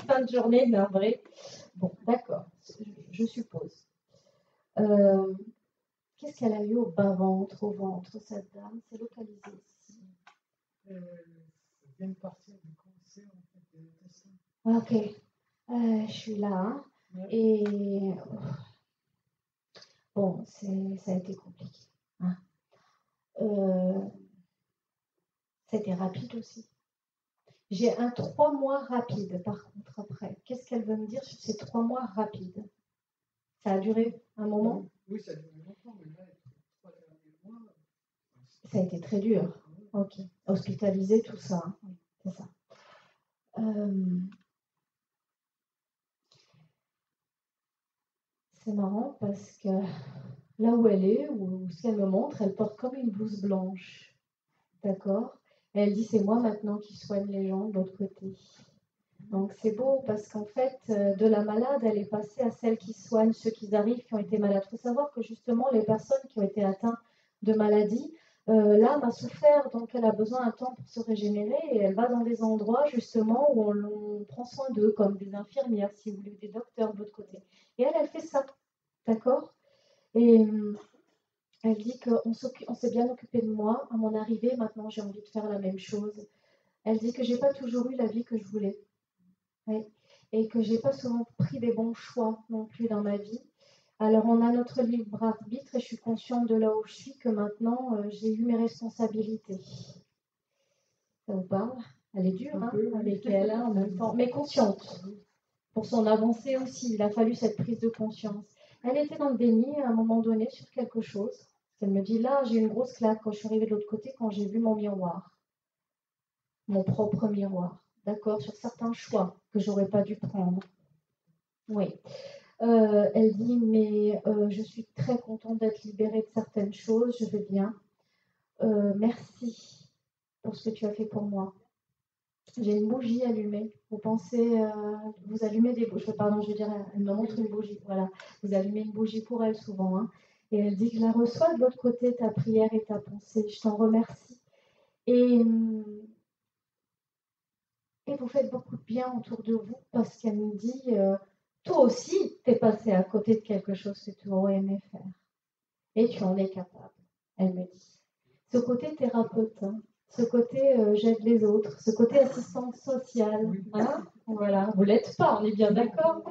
fin de journée, navré. Bon, d'accord, je suppose. Qu'est-ce qu'elle a eu au bas-ventre, au ventre, cette dame? C'est localisé ici. Ça vient de partir du cancer, en fait, de l'intestin. Ok, je suis là. Hein. Ouais. Et bon, ça a été compliqué. Hein. C'était rapide aussi. J'ai un 3 mois rapide, par contre, après. Qu'est-ce qu'elle veut me dire sur ces 3 mois rapides? Ça a duré un moment? Oui, ça a duré longtemps, mais là, les 3 derniers mois... Ça a été très dur. Ok. Hospitalisé, tout ça. Hein. Oui, c'est ça. C'est marrant parce que là où elle est, ou ce qu'elle me montre, elle porte comme une blouse blanche. D'accord? Et elle dit, c'est moi maintenant qui soigne les gens de l'autre côté. Donc c'est beau parce qu'en fait, de la malade, elle est passée à celle qui soigne ceux qui arrivent, qui ont été malades. Il faut savoir que justement, les personnes qui ont été atteintes de maladies, l'âme a souffert, donc elle a besoin d'un temps pour se régénérer et elle va dans des endroits justement où on prend soin d'eux, comme des infirmières, si vous voulez, des docteurs de l'autre côté. Et elle fait ça, d'accord? Et elle dit qu'on s'est bien occupé de moi à mon arrivée, maintenant j'ai envie de faire la même chose. Elle dit que j'ai pas toujours eu la vie que je voulais. Oui. Et que j'ai pas souvent pris des bons choix non plus dans ma vie. Alors on a notre libre arbitre et je suis consciente de là où je suis que maintenant j'ai eu mes responsabilités. Ça vous parle? Elle est dure hein, avec elle hein, en même temps, mais consciente. Pour son avancée aussi, il a fallu cette prise de conscience. Elle était dans le déni à un moment donné sur quelque chose. Elle me dit là, j'ai eu une grosse claque quand je suis arrivée de l'autre côté, quand j'ai vu mon miroir, mon propre miroir. D'accord, sur certains choix que j'aurais pas dû prendre. Oui. Elle dit, mais je suis très contente d'être libérée de certaines choses, je vais bien. Merci pour ce que tu as fait pour moi. J'ai une bougie allumée. Vous pensez, vous allumez des bougies, pardon, je veux dire, elle me montre une bougie. Voilà, vous allumez une bougie pour elle souvent. Hein. Et elle dit que je la reçois de l'autre côté, ta prière et ta pensée. Je t'en remercie. Et vous faites beaucoup de bien autour de vous parce qu'elle me dit, toi aussi, tu es passé à côté de quelque chose que tu aurais aimé faire. Et tu en es capable, elle me dit. Ce côté thérapeute, hein, ce côté j'aide les autres, ce côté assistante sociale, hein, voilà, vous ne l'êtes pas, on est bien d'accord.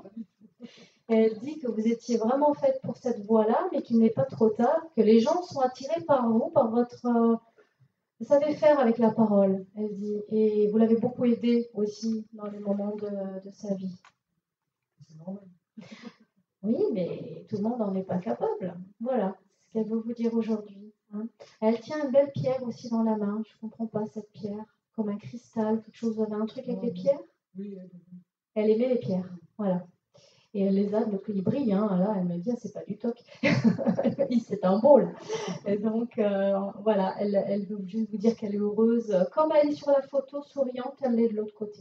Elle dit que vous étiez vraiment faite pour cette voie-là, mais qu'il n'est pas trop tard, que les gens sont attirés par vous, par votre... vous savez faire avec la parole, elle dit. Et vous l'avez beaucoup aidé aussi dans les moments de sa vie. C'est normal. Oui, mais tout le monde n'en est pas capable. Voilà ce qu'elle veut vous dire aujourd'hui. Hein. Elle tient une belle pierre aussi dans la main. Je ne comprends pas cette pierre. Comme un cristal, quelque chose. Vous avez un truc avec les pierres? Oui, Elle aimait les pierres. Voilà. Et elle les a, donc ils brillent. Hein. Là, elle me dit, ah, c'est pas du toc. C'est un beau, là. Et donc, voilà, elle veut juste vous dire qu'elle est heureuse. Comme elle est sur la photo souriante, elle est de l'autre côté.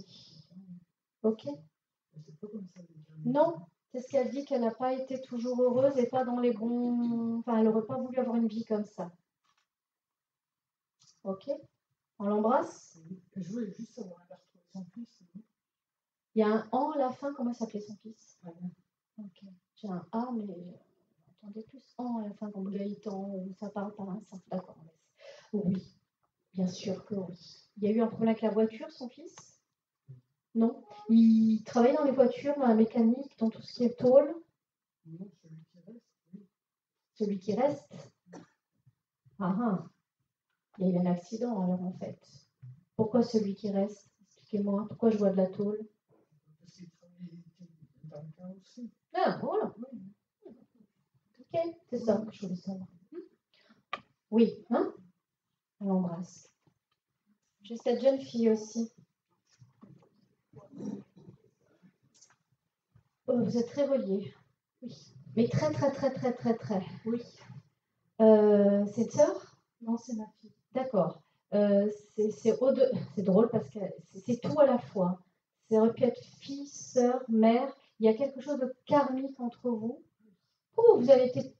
Ok? c'est pas comme ça. Non. C'est ce qu'elle dit, qu'elle n'a pas été toujours heureuse et pas dans les bons... Enfin, elle n'aurait pas voulu avoir une vie comme ça. Ok? On l'embrasse? Je voulais juste savoir, elle a retrouvé son fils. Il y a un an à la fin. Comment s'appelait son fils? Voilà. Ok. J'ai un A, mais attendez plus an à la fin comme Gaëtan, ou ça parle par un ça. D'accord. Oui, bien sûr que oui. Il y a eu un problème avec la voiture, son fils? Non. Il travaille dans les voitures, dans la mécanique, dans tout ce qui est tôle. Non, celui qui reste, oui. Celui qui reste? Ah ah. Il y a eu un accident alors en fait. Pourquoi celui qui reste? Expliquez-moi. Pourquoi je vois de la tôle? Parce qu'il travaille dans le carrosserie. Ah, voilà. Ok, c'est ça que je voulais savoir. Oui, hein? On l'embrasse. J'ai cette jeune fille aussi. Oh, vous êtes très reliés. Oui. Mais très, très, très, très, très, très. Oui. C'est une sœur? Non, c'est ma fille. D'accord. C'est drôle parce que c'est tout à la fois. Ça aurait pu être fille, sœur, mère. Il y a quelque chose de karmique entre vous. Oh, vous avez été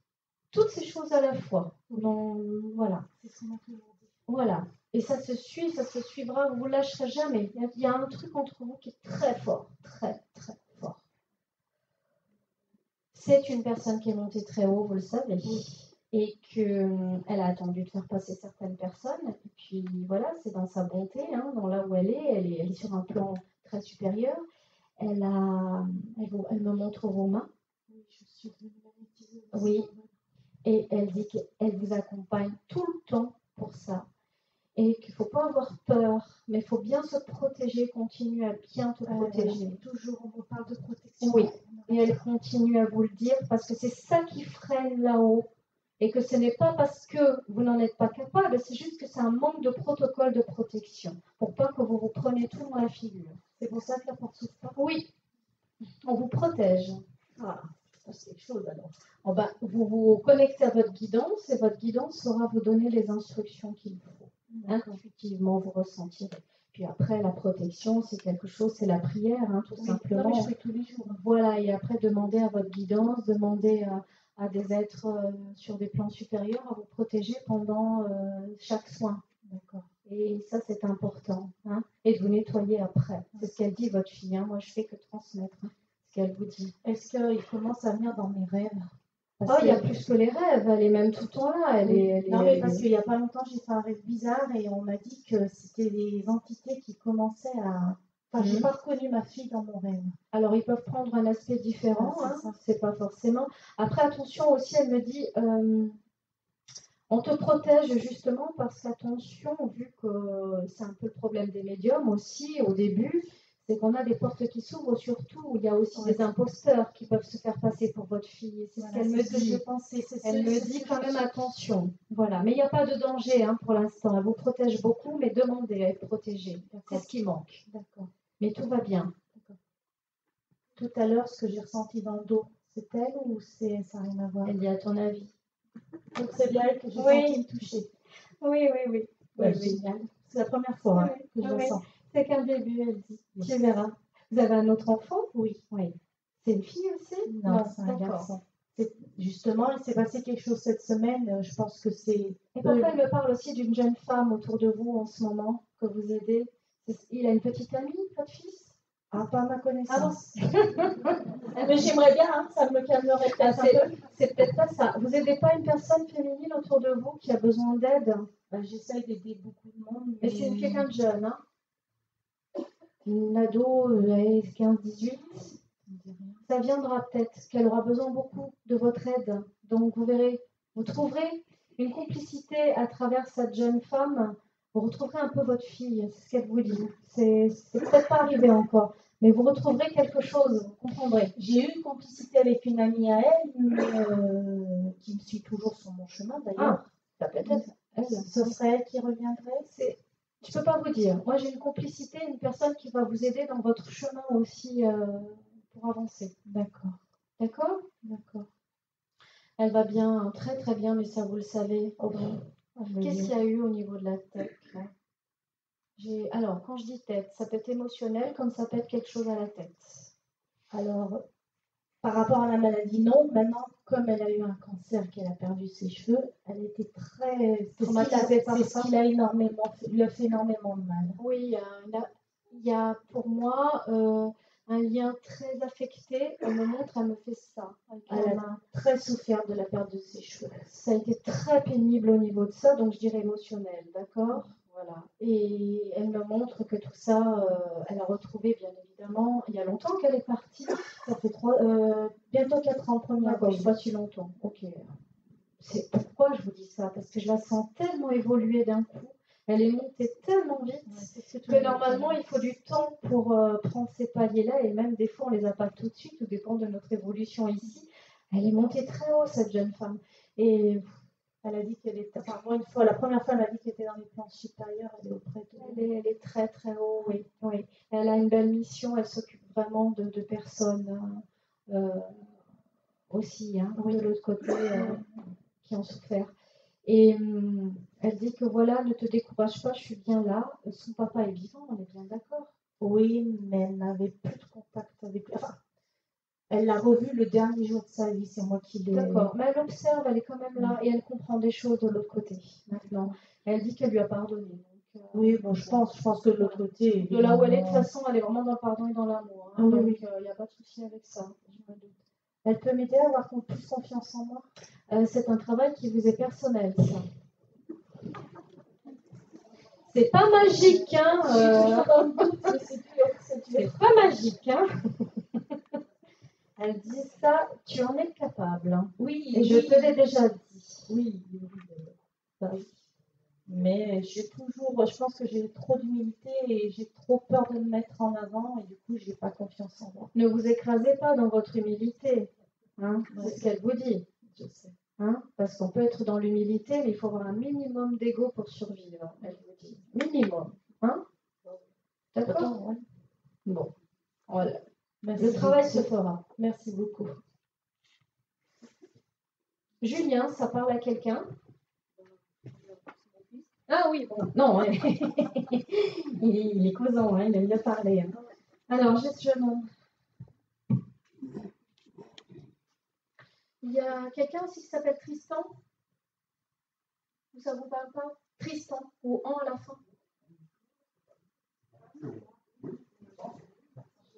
toutes ces choses à la fois. Donc, voilà. C'est ce qu'on a toujours dit. Voilà. Et ça se suit, ça se suivra, vous ne lâcherez jamais. Il y a un truc entre vous qui est très fort, très, très fort. C'est une personne qui est montée très haut, vous le savez, et qu'elle a attendu de faire passer certaines personnes. Et puis voilà, c'est dans sa bonté, hein, dans là où elle est sur un plan très supérieur. Elle me montre vos mains. Oui, je suis venue magnétiser. Oui. Et elle dit qu'elle vous accompagne tout le temps pour ça. Et qu'il ne faut pas avoir peur, mais il faut bien se protéger, continuer à bien te protéger. Toujours, on me parle de protection. Oui, et elle continue à vous le dire parce que c'est ça qui freine là-haut. Et que ce n'est pas parce que vous n'en êtes pas capable, c'est juste que c'est un manque de protocole de protection pour pas que vous vous preniez tout dans la figure. C'est pour ça que la porte s'ouvre pas. Oui, on vous protège. Ah, c'est quelque chose alors. Oh ben, vous vous connectez à votre guidance et votre guidance saura vous donner les instructions qu'il faut. Intuitivement, vous ressentirez. Puis après, la protection, c'est quelque chose, c'est la prière, hein, tout simplement. Non, mais je fais tous les jours. Voilà, et après, demandez à votre guidance, demandez à des êtres sur des plans supérieurs à vous protéger pendant chaque soin. D'accord. Et ça, c'est important. Hein, et de vous nettoyer après. C'est ce qu'elle dit, votre fille. Hein. Moi, je fais que transmettre ce qu'elle vous dit. Est-ce qu'il commence à venir dans mes rêves? Oh, il y a plus que les rêves, elle est même tout le temps là. Non, mais parce qu'il n'y a pas longtemps, j'ai fait un rêve bizarre et on m'a dit que c'était des entités qui commençaient à. Enfin, j'ai pas reconnu ma fille dans mon rêve. Alors, ils peuvent prendre un aspect différent, c'est pas forcément. Après, attention aussi, elle me dit, on te protège justement parce qu'attention, vu que c'est un peu le problème des médiums aussi au début, c'est qu'on a des portes qui s'ouvrent, surtout où il y a aussi des imposteurs qui peuvent se faire passer pour votre fille. C'est ce qu'elle me dit. Elle me dit quand même attention. Voilà. Mais il n'y a pas de danger hein, pour l'instant. Elle vous protège beaucoup, mais demandez à être protégée. C'est ce qui manque. D'accord. Mais tout va bien. Tout à l'heure, ce que j'ai ressenti dans le dos, c'est elle ou ça n'a rien à voir? Elle dit à ton avis. Donc c'est bien elle que j'ai senti me toucher. Oui. Ouais, génial. C'est la première fois que je le sens. C'est qu'un début, elle dit. Tu verras. Vous avez un autre enfant? Oui. C'est une fille aussi? Non, c'est un garçon. Justement, il s'est passé quelque chose cette semaine. Je pense que c'est. Et parfois, elle me parle aussi d'une jeune femme autour de vous en ce moment que vous aidez. Il a une petite amie, votre fils? Ah, pas à ma connaissance. Mais j'aimerais bien, ça me calmerait peut-être un peu. C'est peut-être pas ça. Vous n'aidez pas une personne féminine autour de vous qui a besoin d'aide? J'essaye d'aider beaucoup de monde. Mais c'est quelqu'un de jeune, hein? Une ado, 15-18. ça viendra peut-être qu'elle aura besoin beaucoup de votre aide. Donc vous verrez, vous trouverez une complicité à travers cette jeune femme. Vous retrouverez un peu votre fille, c'est ce qu'elle vous dit. C'est peut-être pas arrivé encore, mais vous retrouverez quelque chose, vous comprendrez. J'ai eu une complicité avec une amie à elle, qui me suit toujours sur mon chemin d'ailleurs. Ah, peut-être. Ce serait elle qui reviendrait. Je ne peux pas vous dire. Moi, j'ai une complicité, une personne qui va vous aider dans votre chemin aussi pour avancer. D'accord. D'accord? D'accord. Elle va bien, très très bien, mais ça vous le savez. Qu'est-ce qu'il y a eu au niveau de la tête là? Alors, quand je dis tête, ça peut être émotionnel comme ça peut être quelque chose à la tête. Alors, par rapport à la maladie, non. Maintenant, comme elle a eu un cancer, qu'elle a perdu ses cheveux, elle était très traumatisée par ça. C'est ce qui lui a fait énormément de mal. Oui, il y a pour moi un lien très affecté. Elle me fait ça. Elle a très souffert de la perte de ses cheveux. Ça a été très pénible au niveau de ça, donc je dirais émotionnel, d'accord? Voilà. Et elle me montre que tout ça, elle a retrouvé, bien évidemment. Il y a longtemps qu'elle est partie. Ça fait bientôt 4 ans, première fois. Pas si longtemps. Ok. C'est pourquoi je vous dis ça, parce que je la sens tellement évoluer d'un coup. Elle est montée tellement vite que normalement, il faut du temps pour prendre ces paliers-là. Et même des fois, on ne les a pas tout de suite, tout dépend de notre évolution ici. Elle est montée très haut, cette jeune femme. Et elle a dit qu'elle était, enfin moi une fois, la première fois elle a dit qu'elle était dans les plans supérieurs, elle est auprès de elle est très très haut, oui, oui. Elle a une belle mission, elle s'occupe vraiment de personnes aussi, hein, de l'autre côté, qui ont souffert. Et elle dit que voilà, ne te décourage pas, je suis bien là. Son papa est vivant, on est bien d'accord. Oui, mais elle n'avait plus de contact avec lui. Enfin, elle l'a revu le dernier jour de sa vie, c'est moi qui l'ai... D'accord, mais elle observe, elle est quand même là et elle comprend des choses de l'autre côté maintenant. Elle dit qu'elle lui a pardonné. Donc, oui, bon, je pense que de l'autre côté... De là où elle est, de toute façon, elle est vraiment dans le pardon et dans l'amour. Hein, donc, il n'y a pas de souci avec ça, je me doute. Elle peut m'aider à avoir plus confiance en moi. C'est un travail qui vous est personnel, ça. C'est pas magique, hein. C'est pas magique, hein. Elle dit ça, tu en es capable. Hein. Oui. Et je te l'ai déjà dit. Oui. Mais je pense que j'ai trop d'humilité et j'ai trop peur de me mettre en avant et du coup, je n'ai pas confiance en moi. Ne vous écrasez pas dans votre humilité. Hein, c'est ce qu'elle vous dit. Je sais. Hein, parce qu'on peut être dans l'humilité, mais il faut avoir un minimum d'ego pour survivre. Elle vous dit. Minimum. Hein? D'accord? Ouais. Bon. Voilà. Merci Le travail beaucoup. se fera. Merci beaucoup. Julien, ça parle à quelqu'un? Ah oui, bon, non, hein. il est causant, hein, il aime bien parler. Hein. Alors, je demande. Il y a quelqu'un aussi qui s'appelle Tristan? Ou ça vous parle pas? Tristan, ou en à la fin?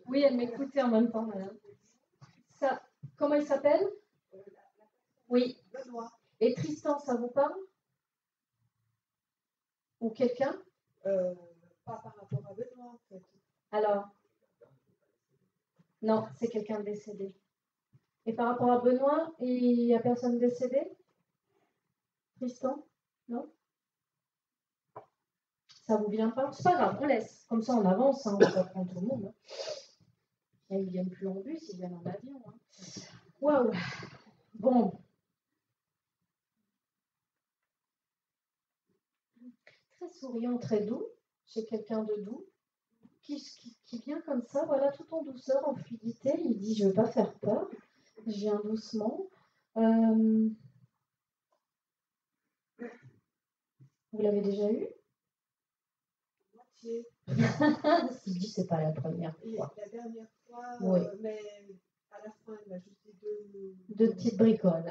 Oui, elle m'écoutait en même temps, madame. Ça, comment il s'appelle? Oui. Benoît. Et Tristan, ça vous parle? Ou quelqu'un? Pas par rapport à Benoît, en fait. Alors? Non, c'est quelqu'un de décédé. Et par rapport à Benoît, il n'y a personne décédé? Tristan? Non? Ça vous vient pas? C'est pas grave, on laisse. Comme ça, on avance, hein, on va prendre tout le monde. Hein. Et ils viennent plus en bus, ils viennent en avion. Hein. Waouh! Bon. Très souriant, très doux. Chez quelqu'un de doux. Qui vient comme ça, voilà, tout en douceur, en fluidité. Il dit, je ne veux pas faire peur. Je viens doucement. Vous l'avez déjà eu? Moitié. Il dit, c'est pas la première fois. La dernière fois, oui. Mais à la fin, il m'a juste dit deux petites bricoles.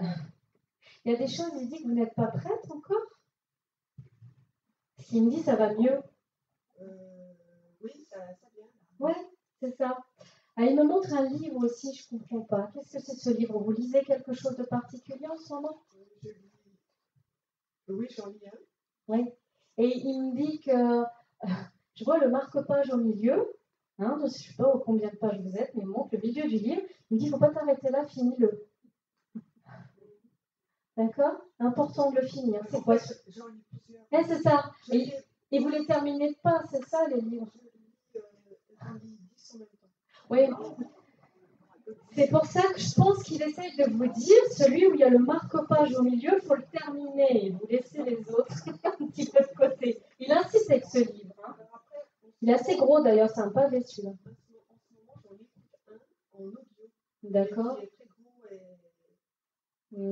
Il y a des choses, il dit que vous n'êtes pas prête encore? Parce qu'il me dit, ça va mieux. Oui, ça vient. Ouais, c'est ça. Ah, il me montre un livre aussi, je ne comprends pas. Qu'est-ce que c'est ce livre? Vous lisez quelque chose de particulier en ce moment? Oui, j'en lis un. Oui. Et il me dit que je vois le marque-page au milieu, Hein, je ne sais pas combien de pages vous êtes, mais il me montre le milieu du livre. Il me dit, il ne faut pas t'arrêter là, finis-le. D'accord? Important de le finir. C'est quoi? J'en lis plusieurs. C'est ça. Je lis- Et vous les terminez pas, c'est ça les livres? J'en lis 10 en même temps. Oui. C'est pour ça que je pense qu'il essaye de vous dire, celui où il y a le marque-page au milieu, il faut le terminer et vous laissez les autres un petit peu de côté. Il insiste avec ce livre. Hein. Il est assez gros d'ailleurs, c'est un pavé celui-là. En ce moment, j'en lis un en audio. D'accord. Qui est très gros et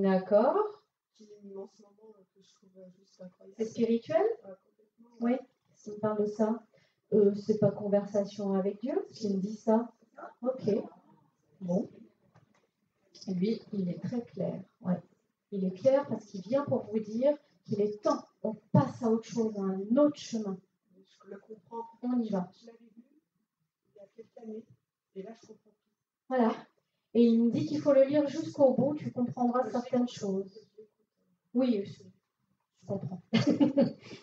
D'accord. qui en ce moment que je trouve juste incroyable. C'est spirituel? Complètement. Oui. S'il me parle de ça, c'est pas conversation avec Dieu, s'il me dit ça. Ok. Bon. Lui, il est très clair. Ouais. Il est clair parce qu'il vient pour vous dire qu'il est temps. On passe à autre chose, à un autre chemin. Je le comprends. On y va. Je l'avais lu il y a quelques années et là, je comprends tout. Voilà. Et il me dit qu'il faut le lire jusqu'au bout, tu comprendras certaines choses. Oui, je comprends.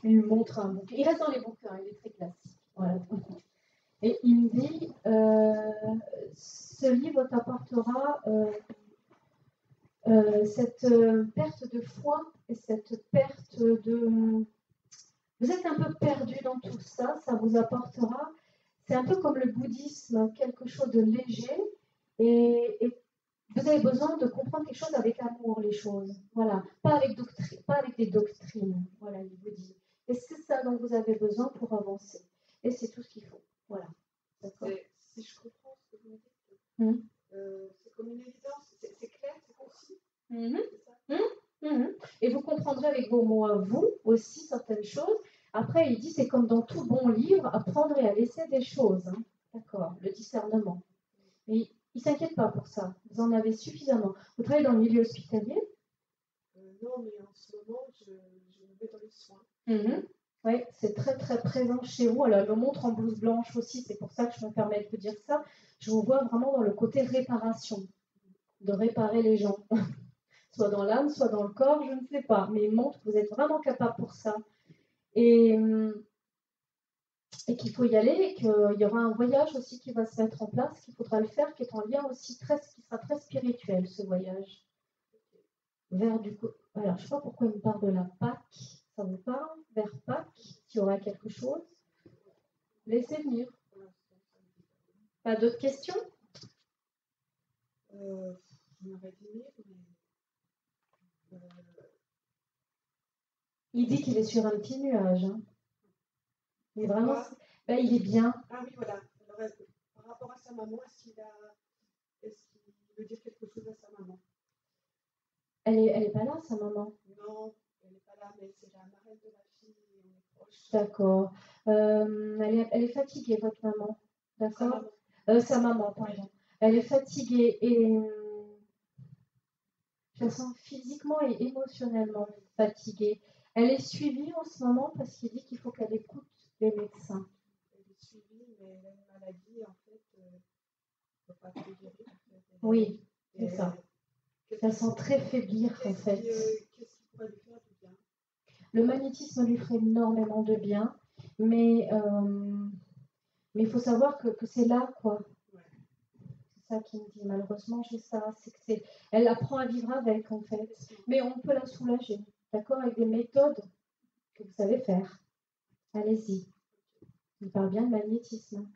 Il lui montre un bouquin. Il reste dans les bouquins, il est très classique. Voilà. Et il me dit, ce livre t'apportera cette perte de foi et cette perte de... Vous êtes un peu perdu dans tout ça, ça vous apportera... C'est un peu comme le bouddhisme, quelque chose de léger. Et vous avez besoin de comprendre quelque chose avec amour, les choses. Voilà. Pas avec des doctrines. Voilà, il vous dit. Et c'est ça dont vous avez besoin pour avancer. Et c'est tout ce qu'il faut. Voilà. D'accord. Si je comprends ce que vous me dites, c'est comme une évidence. C'est clair, c'est concis. C'est ça. Et vous comprendrez avec vos mots à vous aussi certaines choses. Après, il dit, c'est comme dans tout bon livre, apprendre et à laisser des choses. Hein. D'accord. Le discernement. Et il ne s'inquiète pas pour ça. Vous en avez suffisamment. Vous travaillez dans le milieu hospitalier? Non, mais en ce moment, je me mets dans les soins. Oui, c'est très très présent chez vous. Alors, elle me montre en blouse blanche aussi, c'est pour ça que je me permets de vous dire ça. Je vous vois vraiment dans le côté réparation, de réparer les gens. Soit dans l'âme, soit dans le corps, je ne sais pas. Mais il montre que vous êtes vraiment capable pour ça. Et qu'il faut y aller, et qu'il y aura un voyage aussi qui va se mettre en place, qu'il faudra le faire, qui est en lien aussi, qui sera très spirituel, ce voyage. Vers du coup, alors je ne sais pas pourquoi il me parle de la Pâque, ça vous parle? Vers Pâques, il y aura quelque chose. Laissez venir. Pas d'autres questions? Je m'aurais dit, mais il dit qu'il est sur un petit nuage. Hein. Mais vraiment, il est bien. Ah oui, voilà. Alors, par rapport à sa maman, est-ce qu'il veut dire quelque chose à sa maman? Elle est pas là, sa maman? Non, elle n'est pas là, mais c'est la marraine de ma fille et on est proche. D'accord. Elle est fatiguée, votre maman. D'accord? Sa maman, pardon. Elle est fatiguée et je la sens physiquement et émotionnellement fatiguée. Elle est suivie en ce moment parce qu'il dit qu'il faut qu'elle écoute les médecins. Elle est suivie, mais elle a une maladie, en fait, il ne faut pas tout guérir. En fait. Oui, c'est ça. Je la sens très faiblir, en fait. Qu'est-ce qui pourrait lui faire du bien? Le magnétisme lui ferait énormément de bien, mais il faut savoir que c'est là, quoi. Ouais. C'est ça qu'il me dit. Malheureusement, j'ai ça. Elle apprend à vivre avec, en fait. Mais on peut la soulager, d'accord, avec des méthodes que vous savez faire. Allez-y. Il parle bien de magnétisme.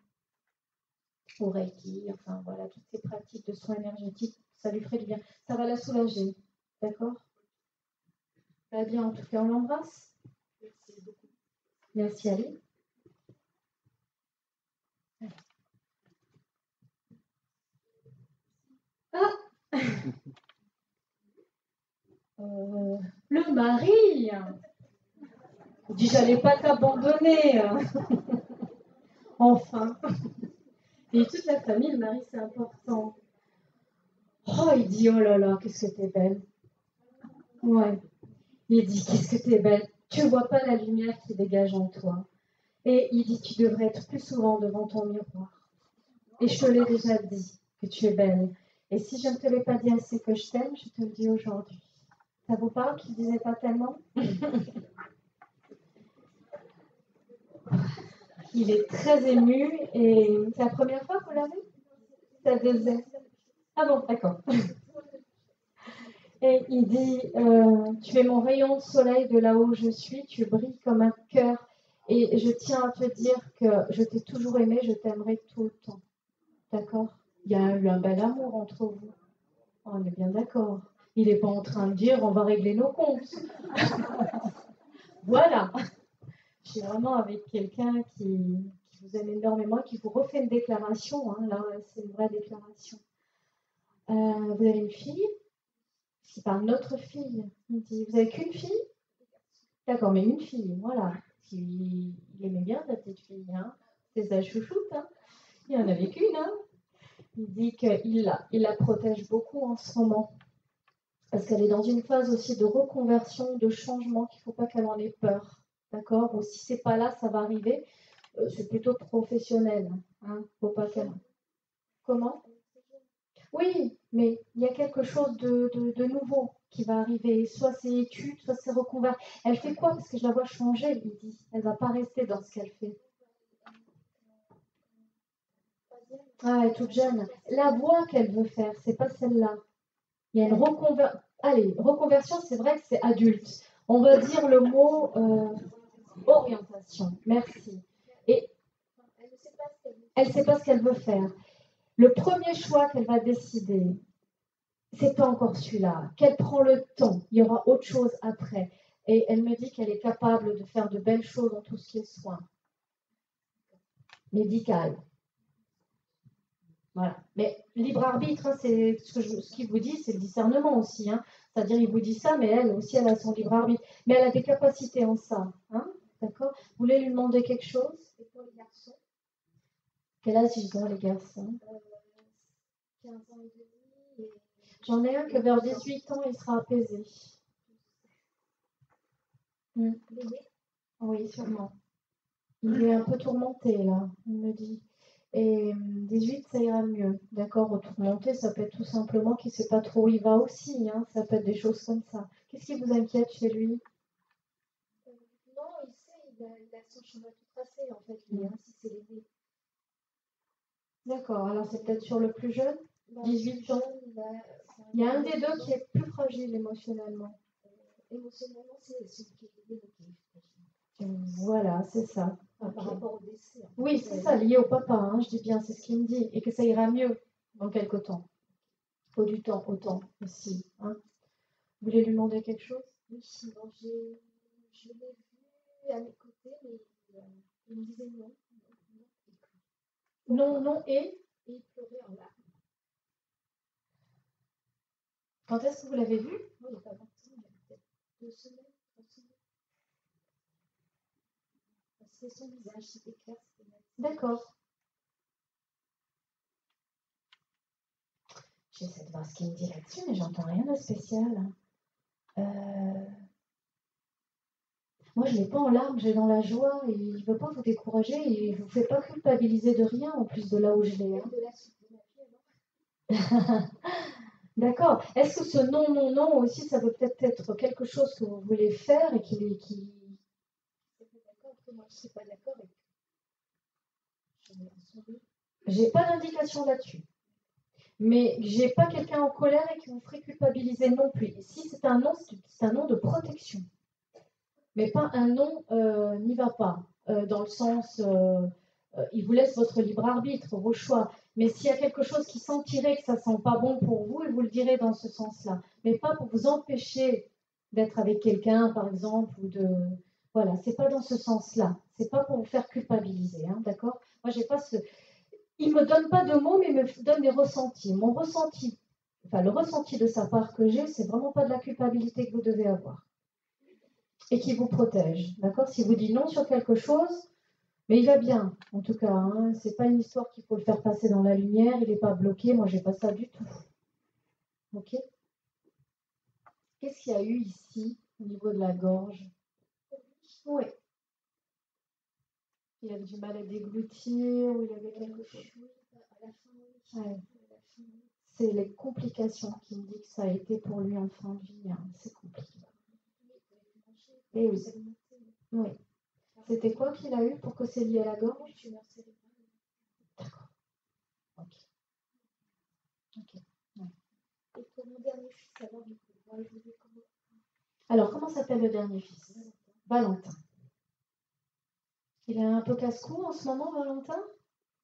Au Reiki, enfin voilà, toutes ces pratiques de soins énergétiques, ça lui ferait du bien. Ça va la soulager, d'accord? Très bien, en tout cas, on l'embrasse. Merci beaucoup. Merci, Ali. Ah le mari. Il dit, j'allais pas t'abandonner. Enfin. Et toute la famille, le mari, c'est important. Oh, il dit, oh là là, qu'est-ce que t'es belle. Ouais. Il dit, qu'est-ce que t'es belle. Tu vois pas la lumière qui dégage en toi. Et il dit, tu devrais être plus souvent devant ton miroir. Et je te l'ai déjà dit, que tu es belle. Et si je ne te l'ai pas dit assez que je t'aime, je te le dis aujourd'hui. Ça vous parle qu'il ne disait pas tellement? Il est très ému et c'est la première fois que vous l'avez? C'est la deuxième. Ah bon, d'accord. Et il dit, tu es mon rayon de soleil de là où je suis, tu brilles comme un cœur. Et je tiens à te dire que je t'ai toujours aimé, je t'aimerai tout le temps. D'accord? Il y a eu un bel amour entre vous. On est bien d'accord. Il n'est pas en train de dire, on va régler nos comptes. Voilà. Je suis vraiment avec quelqu'un qui vous aime énormément, qui vous refait une déclaration. Hein. Là, c'est une vraie déclaration. Vous avez une fille? Il parle notre fille. Il dit, vous avez qu'une fille? D'accord, mais une fille, voilà. Il aimait bien sa petite fille, hein. C'est sa chouchoute, hein. Il en avait qu'une, hein. Il dit qu'il la protège beaucoup en ce moment. Parce qu'elle est dans une phase aussi de reconversion, de changement, qu'il ne faut pas qu'elle en ait peur. D'accord? Ou si ce n'est pas là, ça va arriver. C'est plutôt professionnel. Hein. Faut pas qu'elle... Comment? Oui, mais il y a quelque chose de nouveau qui va arriver. Soit c'est études, soit c'est reconversion. Elle fait quoi? Parce que je la vois changer, il dit. Elle ne va pas rester dans ce qu'elle fait. Ah, elle est toute jeune. La voie qu'elle veut faire, c'est pas celle-là. Il y a une reconversion. Allez, reconversion, c'est vrai que c'est adulte. On va dire le mot orientation. Merci. Et elle ne sait pas ce qu'elle veut faire. Le premier choix qu'elle va décider, c'est pas encore celui-là. Qu'elle prend le temps. Il y aura autre chose après. Et elle me dit qu'elle est capable de faire de belles choses dans tout ce qui est soins. Médical. Voilà. Mais libre arbitre, hein, c'est ce qu'il vous dit, c'est le discernement aussi. Hein. C'est-à-dire, il vous dit ça, mais elle aussi, elle a son libre arbitre. Mais elle a des capacités en ça. Hein. D'accord? Vous voulez lui demander quelque chose? Et pour les garçons? Quel âge ils ont, les garçons? 15 ans et demi. J'en ai un que vers 18 ans, il sera apaisé. Oui, sûrement. Il est un peu tourmenté, là, il me dit. Et 18, ça ira mieux. D'accord, tourmenté, ça peut être tout simplement qu'il ne sait pas trop où il va aussi. Hein. Ça peut être des choses comme ça. Qu'est-ce qui vous inquiète chez lui? Non, il sait, il a son chemin tout tracé, en fait, lui, hein, si c'est l'aîné. D'accord, alors c'est peut-être sur le plus jeune? 18 ans. Il y a un des deux qui est plus fragile émotionnellement. Émotionnellement, c'est celui qui est émotif. Voilà, c'est ça. Okay. Par rapport au décès. Oui, c'est ça, lié au papa, hein, je dis bien, c'est ce qu'il me dit. Et que ça ira mieux dans quelque temps. Il faut du temps, autant aussi. Hein. Vous voulez lui demander quelque chose? Oui, bon, je l'ai vu à mes côtés, mais il me disait non. Non, et il pleurait en larmes. Quand est-ce que vous l'avez vu? Il n'y a pas longtemps, il y a peut-être 2 semaines, 3 semaines. C'est son visage, c'était clair, c'était net. D'accord. J'essaie de voir ce qu'il me dit là-dessus, mais j'entends rien de spécial. Moi, je ne l'ai pas en larmes, j'ai dans la joie, et il ne veut pas vous décourager, et il ne vous fait pas culpabiliser de rien, en plus de là où je l'ai. Hein. De la suite de ma vie, alors. D'accord. Est-ce que ce non aussi, ça veut peut-être être quelque chose que vous voulez faire et qui... D'accord, que moi je ne suis pas d'accord et J'ai pas d'indication là-dessus. Mais j'ai pas quelqu'un en colère et qui vous ferait culpabiliser non plus. Et si c'est un non, c'est un non de protection. Mais pas un non n'y va pas. Dans le sens, il vous laisse votre libre arbitre, vos choix. Mais s'il y a quelque chose qui sentirait que ça sent pas bon pour vous, il vous le dirait dans ce sens-là. Mais pas pour vous empêcher d'être avec quelqu'un, par exemple, ou de... Voilà, c'est pas dans ce sens-là. C'est pas pour vous faire culpabiliser, hein, d'accord? Moi, j'ai pas ce... Il me donne pas de mots, mais il me donne des ressentis. Mon ressenti, enfin le ressenti de sa part que j'ai, c'est vraiment pas de la culpabilité que vous devez avoir. Et qui vous protège, d'accord? Si vous dites non sur quelque chose, mais il va bien, en tout cas. Hein, c'est pas une histoire qu'il faut le faire passer dans la lumière, il n'est pas bloqué, moi j'ai pas ça du tout. Ok? Qu'est-ce qu'il y a eu ici, au niveau de la gorge? Oui. Il avait du mal à déglutir, ou il avait quelque chose. À la fin, oui. Ouais. C'est les complications qui me disent que ça a été pour lui en fin de vie. Hein. C'est compliqué. Et oui. Oui. C'était quoi qu'il a eu pour que c'est lié à la gorge? Tumeur cérébrale. D'accord. Ok. Ouais. Et pour mon dernier fils, alors, du coup, moi, je voulais comment? Alors, comment s'appelle le dernier fils? Valentin. Il est un peu casse-cou en ce moment, Valentin?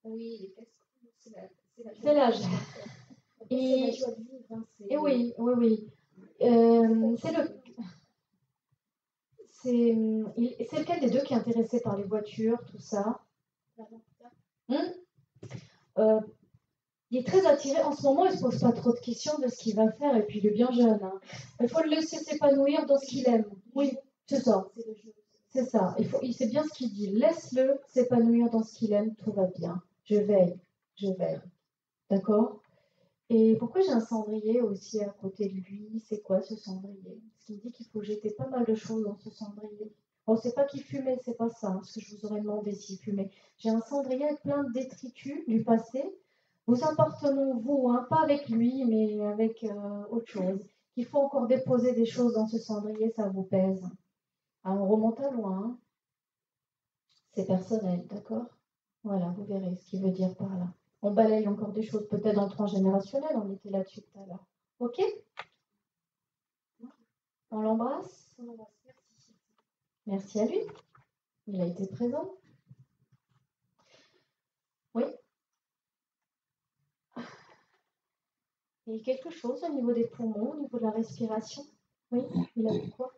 Oui, il est casse-cou. C'est l'âge. C'est la joie de vivre. Hein, et oui. C'est lequel des deux qui est intéressé par les voitures, tout ça? Il est très attiré. En ce moment, il ne se pose pas trop de questions de ce qu'il va faire et puis il est bien jeune. Hein. Il faut le laisser s'épanouir dans ce qu'il aime. Oui, c'est ça. C'est ça. Il sait bien ce qu'il dit. Laisse-le s'épanouir dans ce qu'il aime, tout va bien. Je veille. D'accord? Et pourquoi j'ai un cendrier aussi à côté de lui? C'est quoi ce cendrier? Parce qu'il me dit qu'il faut jeter pas mal de choses dans ce cendrier. Bon, c'est pas qu'il fumait, c'est pas ça, parce que je vous aurais demandé s'il fumait. J'ai un cendrier avec plein de détritus du passé. Vous appartenons, vous, hein, pas avec lui, mais avec autre chose. Il faut encore déposer des choses dans ce cendrier, ça vous pèse. Ah, on remonte à loin. Hein. C'est personnel, d'accord? Voilà, vous verrez ce qu'il veut dire par là. On balaye encore des choses, peut-être dans le transgénérationnel, on était là-dessus tout à l'heure. Ok? On l'embrasse? On l'embrasse, merci. Merci à lui. Il a été présent. Oui? Il y a quelque chose au niveau des poumons, au niveau de la respiration? Oui? Il a eu quoi?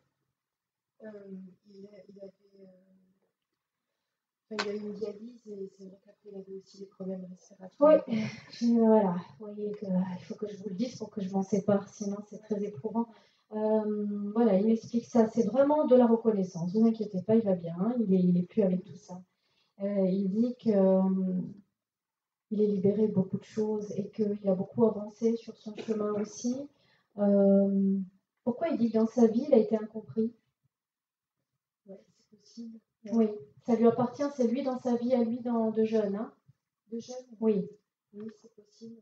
Il a eu une dialyse et c'est vrai qu'après il avait aussi des problèmes respiratoires. Oui, voilà. Vous voyez il faut que je vous le dise pour que je m'en sépare, sinon c'est très éprouvant. Voilà, il m'explique ça. C'est vraiment de la reconnaissance. Ne vous inquiétez pas, il va bien. Hein, il est plus avec tout ça. Il dit qu'il est libéré de beaucoup de choses et qu'il a beaucoup avancé sur son chemin aussi. Pourquoi il dit que dans sa vie, il a été incompris? Oui, c'est possible. Oui, ça lui appartient, c'est lui dans sa vie à lui de jeune. Hein? De jeune? Oui. Oui, c'est possible.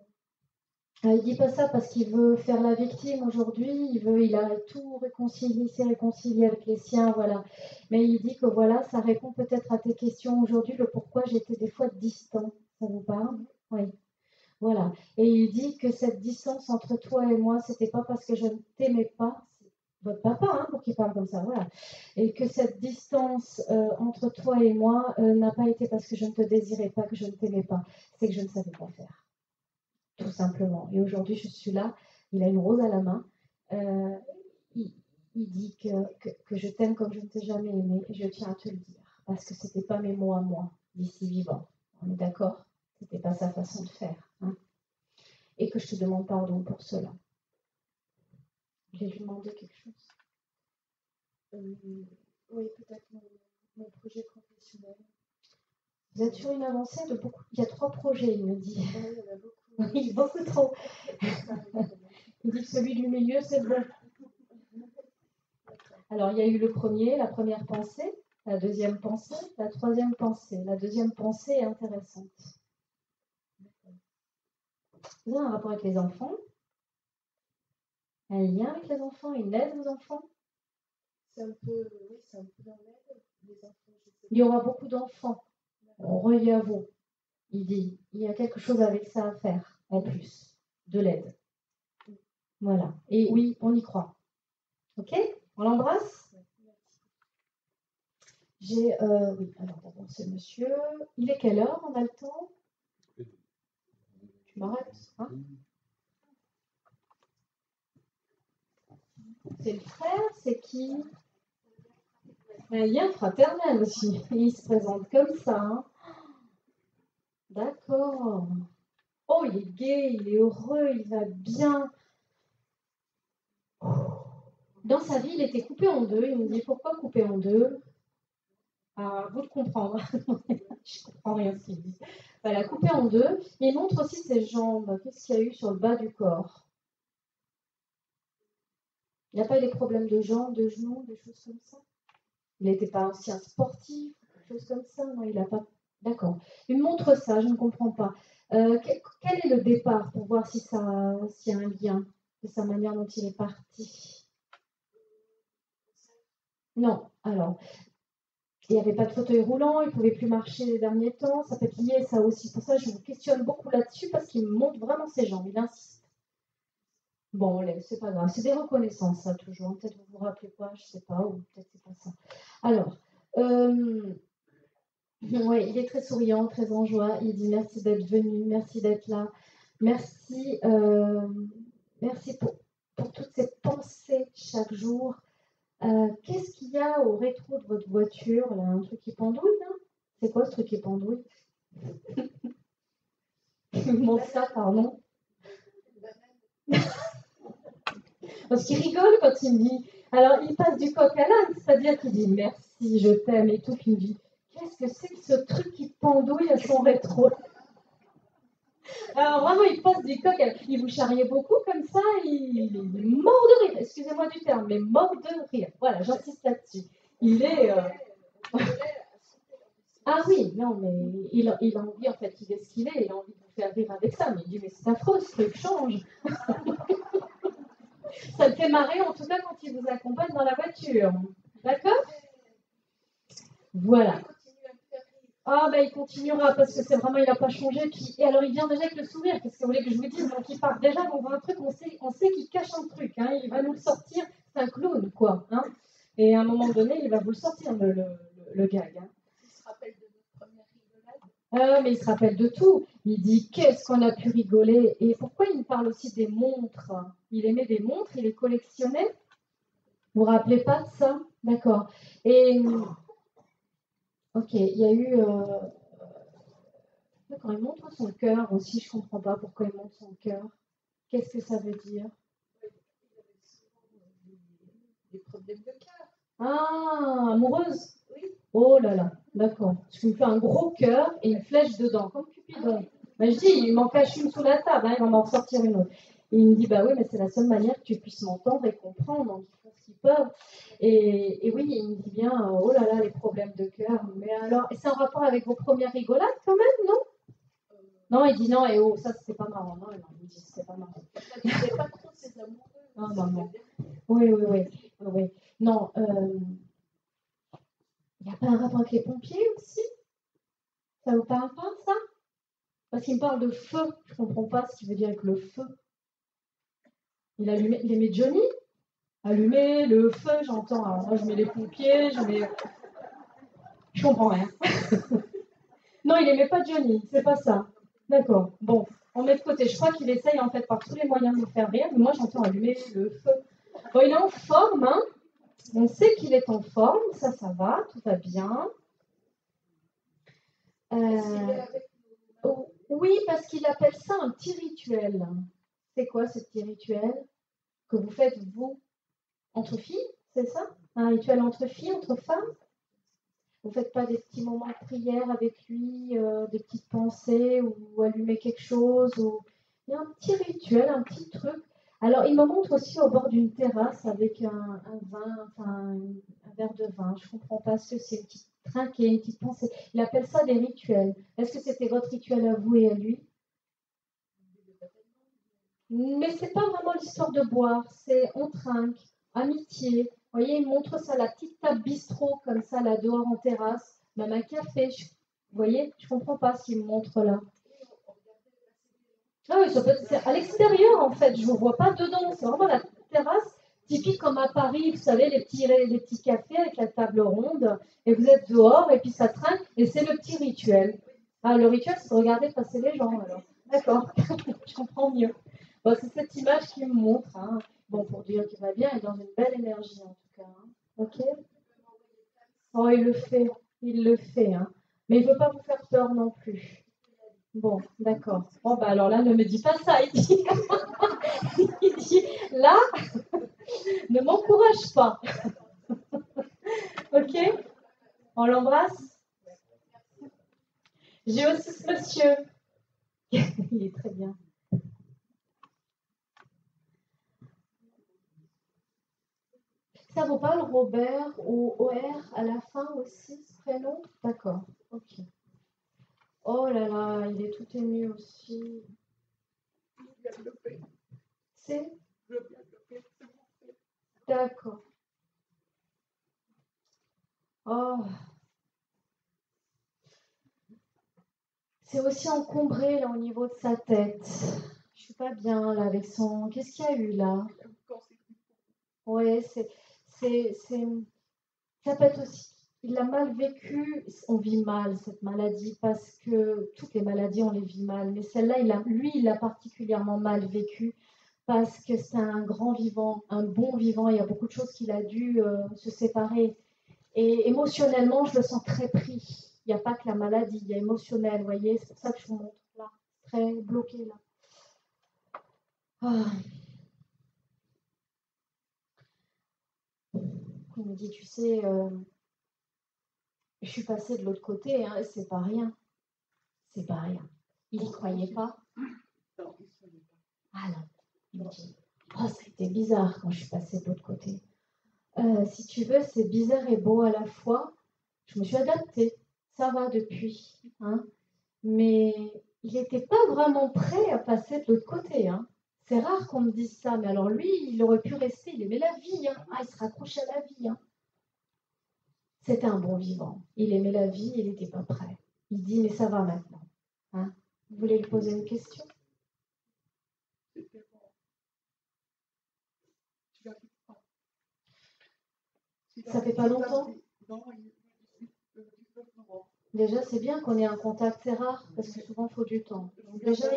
Il dit pas ça parce qu'il veut faire la victime aujourd'hui, il a tout réconcilié, s'est réconcilié avec les siens, voilà. Mais il dit que voilà, ça répond peut-être à tes questions aujourd'hui, le pourquoi j'étais des fois distant. Ça vous parle? Oui. Voilà. Et il dit que cette distance entre toi et moi, c'était pas parce que je ne t'aimais pas, c'est votre papa, hein, pour qu'il parle comme ça, voilà. Et que cette distance entre toi et moi n'a pas été parce que je ne te désirais pas, que je ne t'aimais pas, c'est que je ne savais pas faire. Tout simplement. Et aujourd'hui, je suis là, il a une rose à la main. Il dit que je t'aime comme je ne t'ai jamais aimé, et je tiens à te le dire, parce que ce n'était pas mes mots à moi, d'ici vivant. On est d'accord? Ce n'était pas sa façon de faire. Hein, et que je te demande pardon pour cela. Je vais lui demander quelque chose. Oui, peut-être mon projet professionnel. Vous êtes sur une avancée de beaucoup. Il y a 3 projets, il me dit. Oui, il y en a beaucoup. Oui, beaucoup trop. Il dit que celui du milieu, c'est bon. Alors, il y a eu le premier, la première pensée, la deuxième pensée, la troisième pensée. La deuxième pensée est intéressante. Vous avez un rapport avec les enfants? Un lien avec les enfants? Une aide aux enfants? C'est un peu dans l'aide. Les enfants, je sais. Il y aura beaucoup d'enfants. Reliés à vous. Il dit, il y a quelque chose avec ça à faire, en plus, de l'aide. Voilà. Et oui, on y croit. Ok? On l'embrasse? Oui, alors d'abord c'est monsieur. Il est quelle heure? On a le temps? Tu m'arrêtes, hein? C'est le frère, c'est qui? Un lien fraternel aussi. Il se présente comme ça. Hein? D'accord. Oh, il est gai, il est heureux, il va bien. Dans sa vie, il était coupé en deux. Il me dit pourquoi coupé en deux? À vous de comprendre. Je comprends rien ce qu'il dit. Voilà, coupé en deux. Il montre aussi ses jambes. Qu'est-ce qu'il y a eu sur le bas du corps? Il n'a pas eu des problèmes de jambes, de genoux, des choses comme ça? Il n'était pas aussi un sportif, quelque chose comme ça? Non, il n'a pas. D'accord. Il montre ça, je ne comprends pas. Quel est le départ pour voir s'il y a un lien de sa manière dont il est parti? Non. Alors, il n'y avait pas de fauteuil roulant, il ne pouvait plus marcher les derniers temps. Ça peut être lié, ça aussi. Pour ça, je vous questionne beaucoup là-dessus parce qu'il me montre vraiment ses jambes. Il insiste. Bon, c'est pas grave. C'est des reconnaissances, ça, toujours. Peut-être vous vous rappelez pas, je ne sais pas, ou peut-être c'est pas ça. Alors, ouais, il est très souriant, très en joie. Il dit merci d'être venu, merci d'être là. Merci, merci pour toutes ces pensées chaque jour. Qu'est-ce qu'il y a au rétro de votre voiture là? Un truc qui pendouille, non? C'est quoi ce truc qui pendouille? Il montre ça, pardon. Parce qu'il rigole quand il me dit. Alors, il passe du coq à l'âne, c'est-à-dire qu'il dit merci, je t'aime et tout. Puis il me dit qu'est-ce que c'est que ce truc qui pendouille à son rétro? Alors vraiment, il passe du coq à l'âne. Il vous charriait beaucoup comme ça, il est mort de rire. Excusez-moi du terme, mais mort de rire. Voilà, j'insiste là-dessus. Il est. Ah oui, non, mais il a envie, en fait, il est ce qu'il est, il a envie de vous faire rire avec ça. Mais il dit mais c'est affreux, ce truc change. Ça le fait marrer, en tout cas, quand il vous accompagne dans la voiture. D'accord? Voilà. Ah, ben il continuera, parce que c'est vraiment, il n'a pas changé. Puis, et alors, il vient déjà avec le sourire. Qu'est-ce que vous voulez que je vous dise? Donc, il part déjà dans un truc, on sait qu'il cache un truc. Hein, il va nous le sortir. C'est un clown, quoi. Hein, et à un moment donné, il va vous le sortir, le gag. Hein. Il se rappelle de notre première rigolade? Mais il se rappelle de tout. Il dit qu'est-ce qu'on a pu rigoler. Et pourquoi il me parle aussi des montres? Il aimait des montres, il les collectionnait. Vous vous rappelez pas de ça? D'accord. Et ok, il y a eu. D'accord, il montre son cœur aussi. Je comprends pas pourquoi il montre son cœur. Qu'est-ce que ça veut dire? Des problèmes de cœur. Ah, amoureuse? Oui. Oh là là, d'accord. Parce qu'il me fait un gros cœur et une flèche dedans, comme Cupidon. Ben, je dis, il m'en cache une sous la table, hein, il va m'en sortir une autre. Et il me dit, bah oui, mais c'est la seule manière que tu puisses m'entendre et comprendre, donc ils font ce qu'ils peuvent. Et oui, il me dit bien, oh là là, les problèmes de cœur. Mais alors, c'est en rapport avec vos premières rigolades quand même, non? Non, il dit non, et oh, ça c'est pas marrant. Non, il me dit, c'est pas marrant. Il n'avait pas trop ses amoureux. Non. Oui. Non, il n'y a pas un rapport avec les pompiers aussi? Ça vous parle pas, ça? Parce qu'il me parle de feu. Je ne comprends pas ce qu'il veut dire avec le feu. Il aimait Johnny? Allumer le feu, j'entends. Alors moi, je mets les pompiers, je comprends rien. Non, il n'aimait pas Johnny, c'est pas ça. D'accord. Bon, on met de côté. Je crois qu'il essaye en fait par tous les moyens de nous faire rire, mais moi, j'entends allumer le feu. Bon, il est en forme, hein? On sait qu'il est en forme, ça va, tout va bien. Oui, parce qu'il appelle ça un petit rituel. C'est quoi ce petit rituel que vous faites, vous, entre filles, c'est ça? Un rituel entre filles, entre femmes? Vous ne faites pas des petits moments de prière avec lui, des petites pensées ou allumer quelque chose Il y a un petit rituel, un petit truc. Alors, il me montre aussi au bord d'une terrasse avec un vin, enfin, un verre de vin. Je ne comprends pas ce que c'est, une petite trinquée, une petite pensée. Il appelle ça des rituels. Est-ce que c'était votre rituel à vous et à lui? Mais ce n'est pas vraiment l'histoire de boire, c'est on trinque, amitié. Vous voyez, il montre ça, la petite table bistrot, comme ça, là, dehors en terrasse, même un café. Vous voyez, je ne comprends pas ce qu'il me montre là. Ah oui, c'est à l'extérieur, en fait, je ne vous vois pas dedans. C'est vraiment la terrasse, typique comme à Paris, vous savez, les petits cafés avec la table ronde, et vous êtes dehors, et puis ça trinque, et c'est le petit rituel. Ah, le rituel, c'est de regarder passer les gens, alors. D'accord, je comprends mieux. Bon, c'est cette image qui me montre, hein. Bon, pour dire qu'il va bien, il est dans une belle énergie en tout cas. Hein. Ok? Oh, il le fait, hein. Mais il ne veut pas vous faire peur non plus. Bon, d'accord. Bon, bah alors là, ne me dis pas ça, il dit. Il dit, là, ne m'encourage pas. Ok? On l'embrasse? J'ai aussi ce monsieur. Il est très bien. Ça vous parle, Robert, ou OR à la fin aussi, ce prénom? D'accord, ok. Oh là là, il est tout ému aussi. C'est? D'accord. Oh, aussi encombrée là au niveau de sa tête. Je suis pas bien là avec son. Qu'est-ce qu'il y a eu là? Ouais, ça peut être aussi. Il l'a mal vécu. On vit mal cette maladie parce que toutes les maladies on les vit mal, mais celle-là, il l'a particulièrement mal vécu parce que c'est un grand vivant, un bon vivant. Il y a beaucoup de choses qu'il a dû se séparer. Et émotionnellement, je le sens très pris. Il n'y a pas que la maladie, il y a émotionnel, vous voyez. C'est pour ça que je vous montre là, très bloqué là. Ah. Il me dit, tu sais, je suis passée de l'autre côté, hein, et c'est pas rien. C'est pas rien. Il n'y croyait pas. Ah non. Il me dit, oh, ça a été bizarre quand je suis passée de l'autre côté. Si tu veux, c'est bizarre et beau à la fois. Je me suis adaptée. Ça va depuis. Hein. Mais il n'était pas vraiment prêt à passer de l'autre côté. Hein. C'est rare qu'on me dise ça. Mais alors lui, il aurait pu rester. Il aimait la vie. Hein. Ah, il se raccrochait à la vie. Hein. C'était un bon vivant. Il aimait la vie. Il n'était pas prêt. Il dit, mais ça va maintenant. Hein. Vous voulez lui poser une question? Ça fait pas longtemps? Déjà, c'est bien qu'on ait un contact, c'est rare, parce que souvent, il faut du temps. Donc déjà,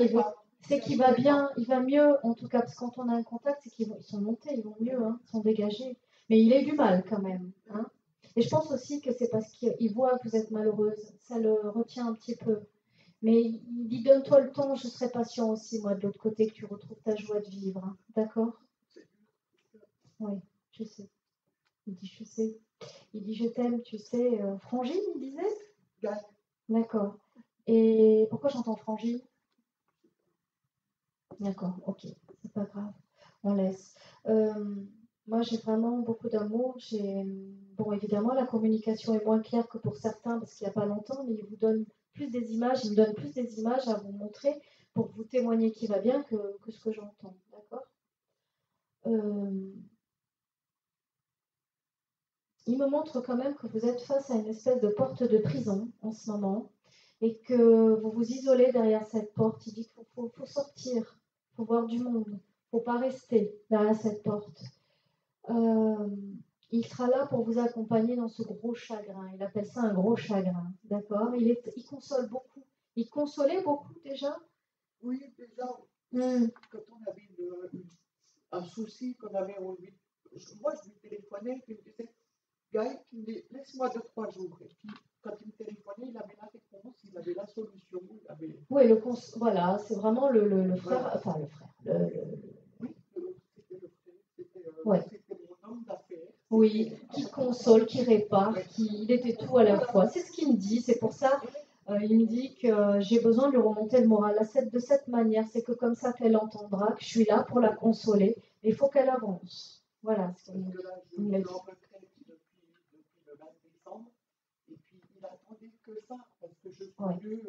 c'est qu'il va bien, il va mieux, en tout cas, parce que quand on a un contact, c'est qu'ils sont montés, ils vont mieux, hein, ils sont dégagés. Mais il a du mal quand même. Hein. Et je pense aussi que c'est parce qu'il voit que vous êtes malheureuse, ça le retient un petit peu. Mais il dit, donne-toi le temps, je serai patient aussi, moi, de l'autre côté, que tu retrouves ta joie de vivre. Hein. D'accord? Oui, je sais. Il dit, je sais. Il dit, je t'aime, tu sais. Frangine, il disait? D'accord. Et pourquoi j'entends Frangine? D'accord, ok. C'est pas grave. On laisse. Moi, j'ai vraiment beaucoup d'amour. Bon, évidemment, la communication est moins claire que pour certains parce qu'il n'y a pas longtemps, mais il vous donne plus des images. Il me donne plus des images à vous montrer pour vous témoigner qu'il va bien que ce que j'entends. D'accord? Il me montre quand même que vous êtes face à une espèce de porte de prison en ce moment et que vous vous isolez derrière cette porte. Il dit qu'il faut sortir, il faut voir du monde, il ne faut pas rester derrière cette porte. Il sera là pour vous accompagner dans ce gros chagrin. Il appelle ça un gros chagrin, d'accord? Il console beaucoup. Il consolait beaucoup déjà? Oui, déjà, quand on avait un souci, qu'on avait envie. Moi, je lui téléphonais, puis il me disait, Gaël, laisse-moi 2-3 jours. Et puis, quand il me téléphonait, il avait la réponse, il avait la solution. Oui, voilà, c'est vraiment le frère, enfin le frère. Oui, c'était le frère, ouais. C'était mon homme d'affaires. Oui, qui console, qui répare, il était tout à la fois. C'est ce qu'il me dit, c'est pour ça, il me dit que j'ai besoin de lui remonter le moral de cette manière. C'est que comme ça qu'elle entendra que je suis là pour la consoler, et il faut qu'elle avance. Voilà ce qu'il me dit. Depuis le 20 décembre, et puis il attendait que ça, parce que je suis venue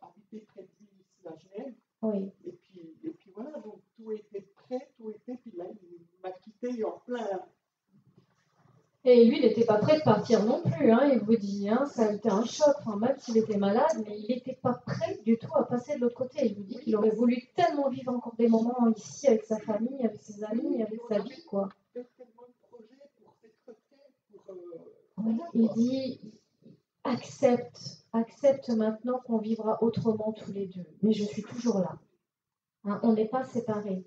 habiter près de lui ici à Genève. Oui. Et puis voilà, donc tout était prêt, puis là il m'a quitté en plein. Et lui, il n'était pas prêt de partir non plus, hein, il vous dit, hein, ça a été un choc, enfin, même s'il était malade, mais il n'était pas prêt du tout à passer de l'autre côté. Il vous dit qu'il aurait voulu tellement vivre encore des moments ici avec sa famille, avec ses amis, avec sa vie, quoi. Il dit, accepte maintenant qu'on vivra autrement tous les deux, mais je suis toujours là. Hein, on n'est pas séparés.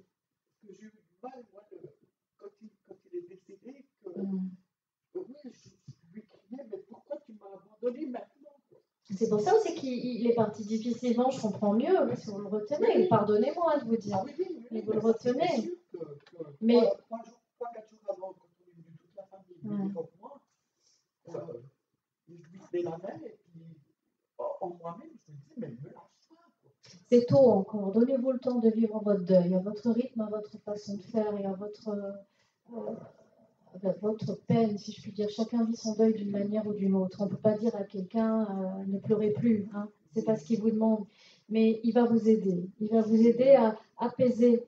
J'ai eu du mal, moi, quand il est décédé, que oui, je lui criais, mais pourquoi tu m'as abandonné maintenant? C'est pour ça aussi qu'il est parti difficilement, je comprends mieux, mais si vous le retenez, pardonnez-moi de vous dire, mais vous le retenez. Mais 3-4 jours avant, quand on est venu toute la famille venir au moi, je lui tenais la main et puis en moi-même, je me disais, mais me lâche pas. C'est tôt encore, donnez-vous le temps de vivre votre deuil, à votre rythme, à votre façon de faire et à votre peine, si je puis dire. Chacun vit son deuil d'une manière ou d'une autre. On ne peut pas dire à quelqu'un ne pleurez plus, hein. C'est pas ce qu'il vous demande. Mais il va vous aider. Il va vous aider à apaiser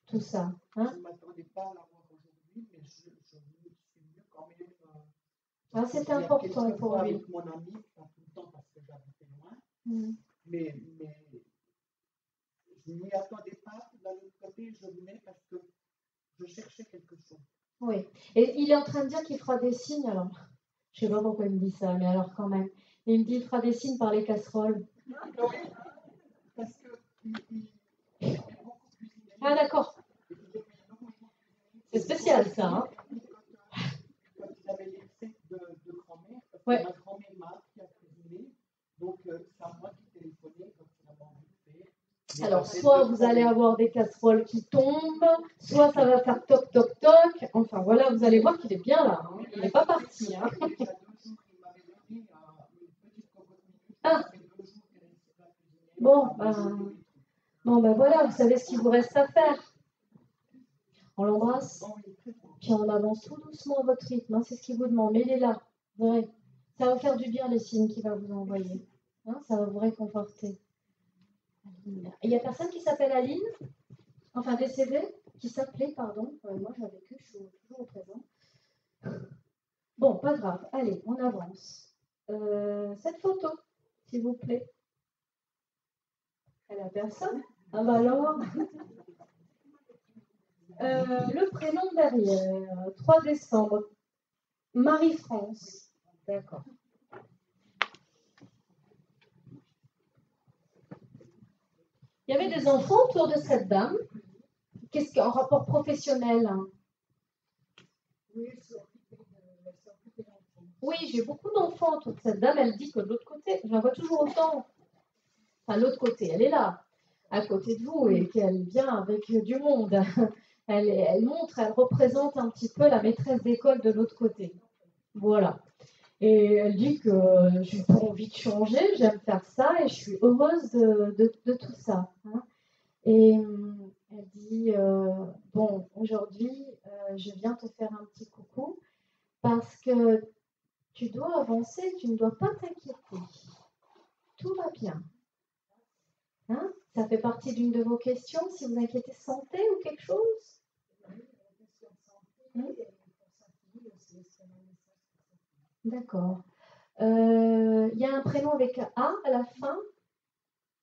tout ça. Hein. Je ne m'attendais pas à l'avoir aujourd'hui, mais je suis mieux quand même. C'est important pour lui. Avec mon ami, pas tout le temps parce que j'habitais loin. mais je n'y attendais pas. D'un autre côté, je venais parce que je cherchais quelque chose. Oui. Et il est en train de dire qu'il fera des signes, alors. Je ne sais pas pourquoi il me dit ça, mais alors quand même. Il me dit qu'il fera des signes par les casseroles. Oui, parce qu'il aimait beaucoup cuisiner. Ah, d'accord. C'est spécial, ça. Hein. Quand il avait les recettes de grand-mère, parce que ouais. ma grand-mère m'a appris à cuisiner, donc c'est à moi qui téléphonais quand il a envie de faire. Alors, soit vous allez avoir des casseroles qui tombent, soit ça va faire toc, toc, toc. Enfin, voilà, vous allez voir qu'il est bien là. Hein. Il n'est pas parti. Hein. Il y a 2 jours, il m'avait donné une petite cocotte minute. Ah. Ça fait 2 jours qu'elle est sur la cuisinière. Bon, ben voilà, vous savez ce qu'il vous reste à faire. On l'embrasse, puis on avance tout doucement à votre rythme. Hein. C'est ce qu'il vous demande. Mais il est là. Vrai. Ça va faire du bien les signes qu'il va vous envoyer. Hein. Ça va vous réconforter. Il n'y a personne qui s'appelle Aline, enfin décédée, qui s'appelait, pardon. Moi, j'ai vécu, je suis toujours au présent. Bon, pas grave. Allez, on avance. Cette photo, s'il vous plaît. Elle a personne. Ah bah alors. Le prénom derrière. 3 décembre. Marie-France. D'accord. Il y avait des enfants autour de cette dame. Qu'est-ce qu'en rapport professionnel? Hein? Oui, j'ai beaucoup d'enfants autour de cette dame. Elle dit que de l'autre côté, je la vois toujours autant. Enfin, l'autre côté, elle est là, à côté de vous, et qu'elle vient avec du monde. Elle montre, elle représente un petit peu la maîtresse d'école de l'autre côté. Voilà. Et elle dit que j'ai pas envie de changer, j'aime faire ça et je suis heureuse de tout ça. Hein. Et elle dit, bon, aujourd'hui, je viens te faire un petit coucou parce que tu dois avancer, tu ne dois pas t'inquiéter. Tout va bien. Hein? Ça fait partie d'une de vos questions, si vous inquiétez santé ou quelque chose? D'accord. Il y a un prénom avec A à la fin,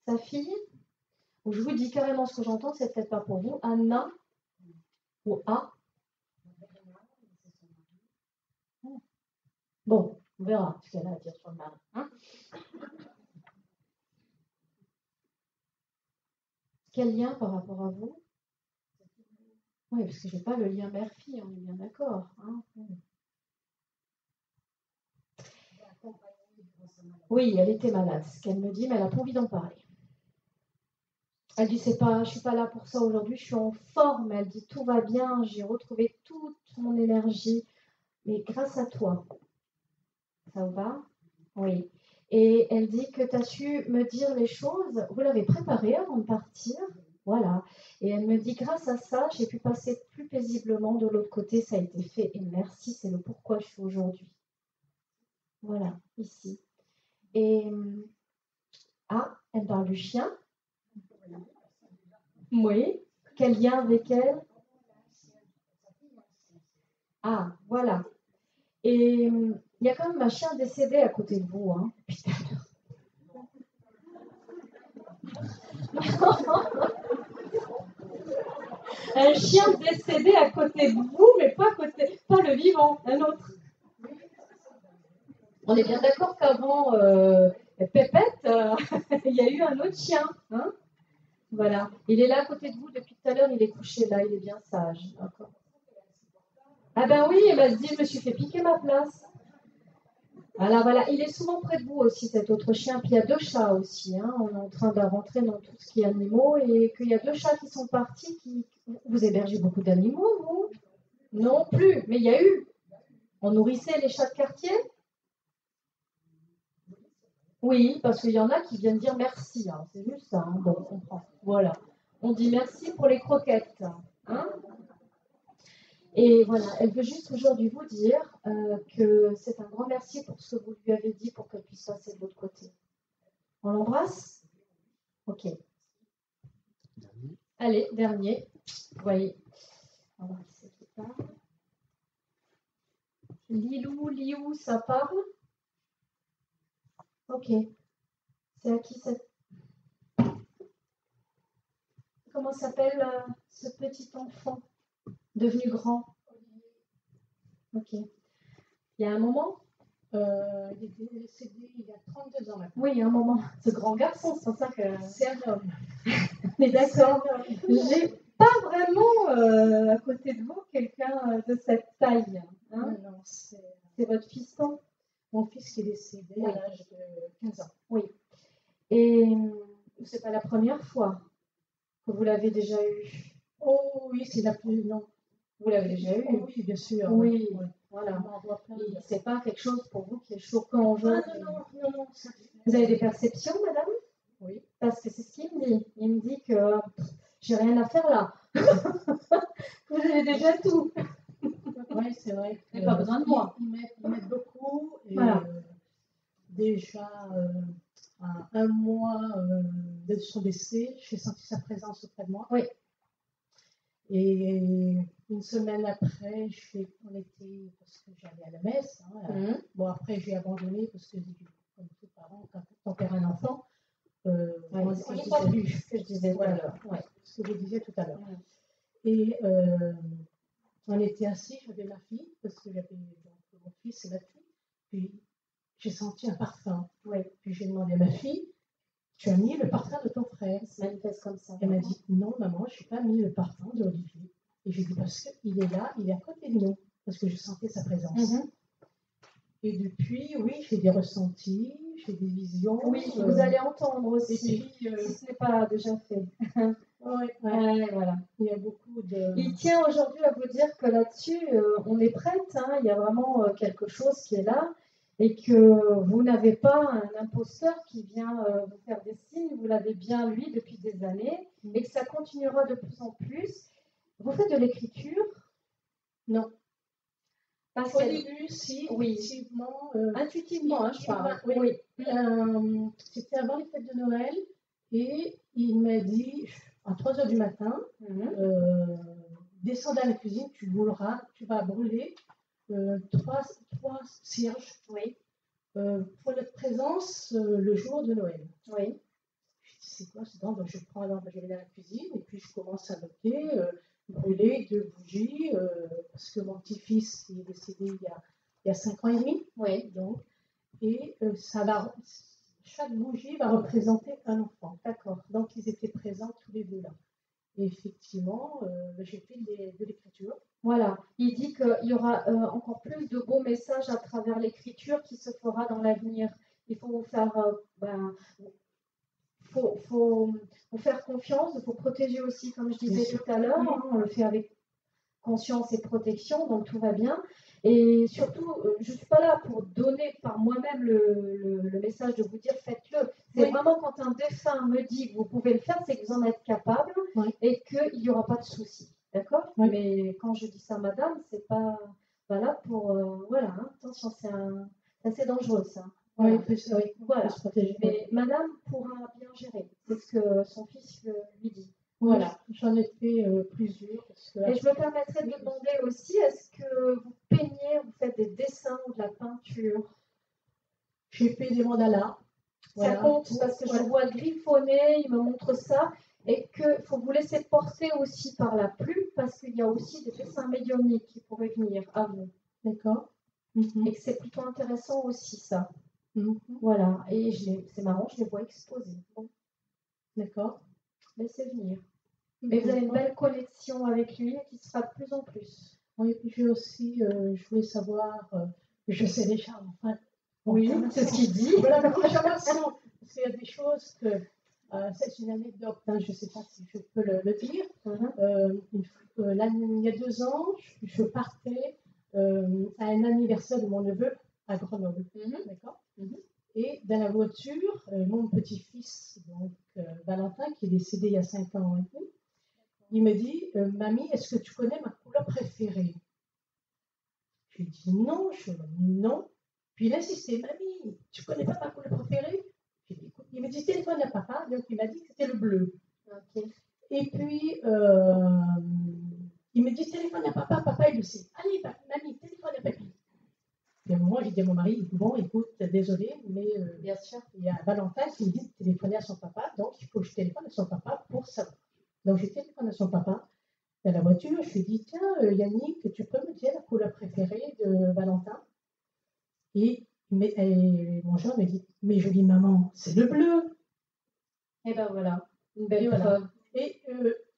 sa fille. Je vous dis carrément ce que j'entends, c'est peut-être pas pour vous. Anna ou A. Bon, on verra ce qu'elle a à dire sur le mari. Hein? Quel lien par rapport à vous? Oui, parce que je n'ai pas le lien mère-fille, on est bien d'accord. Hein? Oui, elle était malade, ce qu'elle me dit, mais elle n'a pas envie d'en parler. Elle dit, je ne suis pas là pour ça aujourd'hui, je suis en forme. Elle dit, tout va bien, j'ai retrouvé toute mon énergie, mais grâce à toi. Ça vous va? Oui. Et elle dit que tu as su me dire les choses, vous l'avez préparé avant de partir. Voilà. Et elle me dit, grâce à ça, j'ai pu passer plus paisiblement de l'autre côté, ça a été fait. Et merci, c'est le pourquoi je suis aujourd'hui. Voilà, ici. Et elle parle du chien. Oui. Quel lien avec elle? Ah, voilà. Et il y a quand même un chien décédé à côté de vous. Hein. Putain. Un chien décédé à côté de vous, mais pas le vivant, un autre. On est bien d'accord qu'avant Pépette, il y a eu un autre chien. Hein? Voilà. Il est là à côté de vous depuis tout à l'heure, il est couché là, il est bien sage. D'accord. Ah ben oui, elle se dit, je me suis fait piquer ma place. Voilà. Il est souvent près de vous aussi, cet autre chien. Puis il y a 2 chats aussi. Hein. On est en train de rentrer dans tout ce qui est animaux et qu'il y a 2 chats qui sont partis. Vous hébergez beaucoup d'animaux, vous? Non plus, mais il y a eu. On nourrissait les chats de quartier? Oui, parce qu'il y en a qui viennent dire merci. Hein. C'est juste ça. Hein. Bon, on comprend. Voilà. On dit merci pour les croquettes. Hein? Et voilà, elle veut juste aujourd'hui vous dire que c'est un grand merci pour ce que vous lui avez dit pour qu'elle puisse passer de l'autre côté. On l'embrasse? Ok. Allez, dernier. Vous voyez. On va voir qui c'est qui parle. Liou, ça parle? Ok. C'est à qui cette... comment s'appelle ce petit enfant devenu grand? Ok. Il y a un moment? Il est décédé il y a 32 ans maintenant. Oui, il y a un moment. Ce grand garçon, c'est pour ça que... C'est un homme. Mais d'accord. J'ai pas vraiment à côté de vous quelqu'un de cette taille. Hein? Non, c'est votre fiston? Mon fils qui est décédé à l'âge de 15 ans. Oui. Et c'est pas la première fois que vous l'avez déjà eu? Oh oui, c'est la plus... Non. Vous l'avez déjà eu? Oui, bien sûr. Oui, ouais. Voilà. Et c'est pas quelque chose pour vous qui est choquant aujourd'hui? Non. Vous avez des perceptions, madame? Oui. Parce que c'est ce qu'il me dit. Il me dit que j'ai rien à faire là. Vous avez déjà tout. Oui, c'est vrai. Vous n'avez pas besoin de moi. Ils m'aident beaucoup. Et Voilà. déjà, à un mois de son décès, j'ai senti sa présence auprès de moi. Oui. Et une semaine après, on était, parce que j'allais à la messe. Bon, après, j'ai abandonné parce que, comme tous parents, quand on perd un enfant, on n'est pas vu. Ce que je disais tout à l'heure. Ouais. Ce que je disais tout à l'heure. Et on était assis, j'avais ma fille, parce que j'avais mon fils et ma fille. Puis j'ai senti un parfum. Ouais. Puis j'ai demandé à ma fille, tu as mis le parfum de ton frère? Il se manifeste comme ça. Elle m'a dit, non maman, je n'ai pas mis le parfum de Olivier. Et j'ai dit, parce qu'il est là, il est à côté de nous, parce que je sentais sa présence. Et depuis, oui, j'ai des ressentis, j'ai des visions. Oui, vous allez entendre aussi, puis, si ce n'est pas déjà fait. Voilà. Il y a beaucoup de... Il tient aujourd'hui à vous dire que là-dessus, on est prête, hein, il y a vraiment quelque chose qui est là, et que vous n'avez pas un imposteur qui vient vous faire des signes, vous l'avez bien lui depuis des années, et que ça continuera de plus en plus. Vous faites de l'écriture? Non. Parce Au début, si, oui. Intuitivement, je parle. Oui. C'était avant les fêtes de Noël, et il m'a dit, à 3 h du matin, descends dans la cuisine, tu vas brûler 3 cierges pour notre présence le jour de Noël. Oui. Je dis, c'est quoi ce temps? Donc je vais dans la cuisine, et puis je commence à noter, brûler 2 bougies, parce que mon petit-fils est décédé il y a 5 ans et demi. Oui. Donc, et chaque bougie va représenter un enfant. D'accord. Donc ils étaient présents tous les deux là. Et effectivement, j'ai fait de l'écriture. Voilà. Il dit qu'il y aura encore plus de beaux messages à travers l'écriture qui se fera dans l'avenir. Il faut vous faire... faut faire confiance, il faut protéger aussi, comme je disais tout à l'heure, hein, on le fait avec conscience et protection, donc tout va bien. Et surtout, je ne suis pas là pour donner par moi-même le message de vous dire faites-le. C'est vraiment quand un défunt me dit que vous pouvez le faire, c'est que vous en êtes capable et qu'il n'y aura pas de souci. D'accord? Mais quand je dis ça, madame, c'est pas là pour... voilà, hein, attention, c'est assez dangereux ça. Voilà. Voilà. Mais madame pourra bien gérer. C'est ce que son fils lui dit. Voilà. J'en ai fait plusieurs. Et je me permettrais de vous demander aussi, est-ce que vous peignez, vous faites des dessins ou de la peinture? J'ai fait des mandalas. Ça compte parce que je vois griffonner, il me montre ça. Et qu'il faut vous laisser porter aussi par la plume parce qu'il y a aussi des dessins médiumniques qui pourraient venir à vous. D'accord. Et que c'est plutôt intéressant aussi ça. Voilà, et c'est marrant, je les vois exposés. Bon. D'accord. Laissez venir. Mais vous avez une belle connexion avec lui qui sera de plus en plus. Oui, et puis j'ai aussi, je voulais savoir, je sais déjà, enfin. Oui, c'est ce qu'il dit. Voilà, la confirmation. Parce qu'il y a des choses que, c'est une anecdote, hein, je ne sais pas si je peux le dire. Il y a 2 ans, je partais à un anniversaire de mon neveu à Grenoble. D'accord. Et dans la voiture, mon petit-fils, donc Valentin, qui est décédé il y a 5 ans et demi, il me dit, mamie, est-ce que tu connais ma couleur préférée? Je lui dis non. Puis il insistait, mamie, tu connais pas ma couleur préférée? J'ai dit, écoute, il me dit, téléphone à papa, donc il m'a dit que c'était le bleu. Et puis, il me dit, téléphone à papa, papa il le sait. Allez, mamie, téléphone à papy. Et moi, j'ai dit à mon mari, bon, écoute, désolé, mais bien sûr, il y a Valentin qui me dit de téléphoner à son papa, donc il faut que je téléphone à son papa pour savoir. Donc j'ai téléphoné à son papa dans la voiture, je lui ai dit, tiens Yannick, tu peux me dire la couleur préférée de Valentin? Et mon jeune me dit, mais je dis maman, c'est le bleu. Et ben voilà, une Et belle voilà. preuve. Et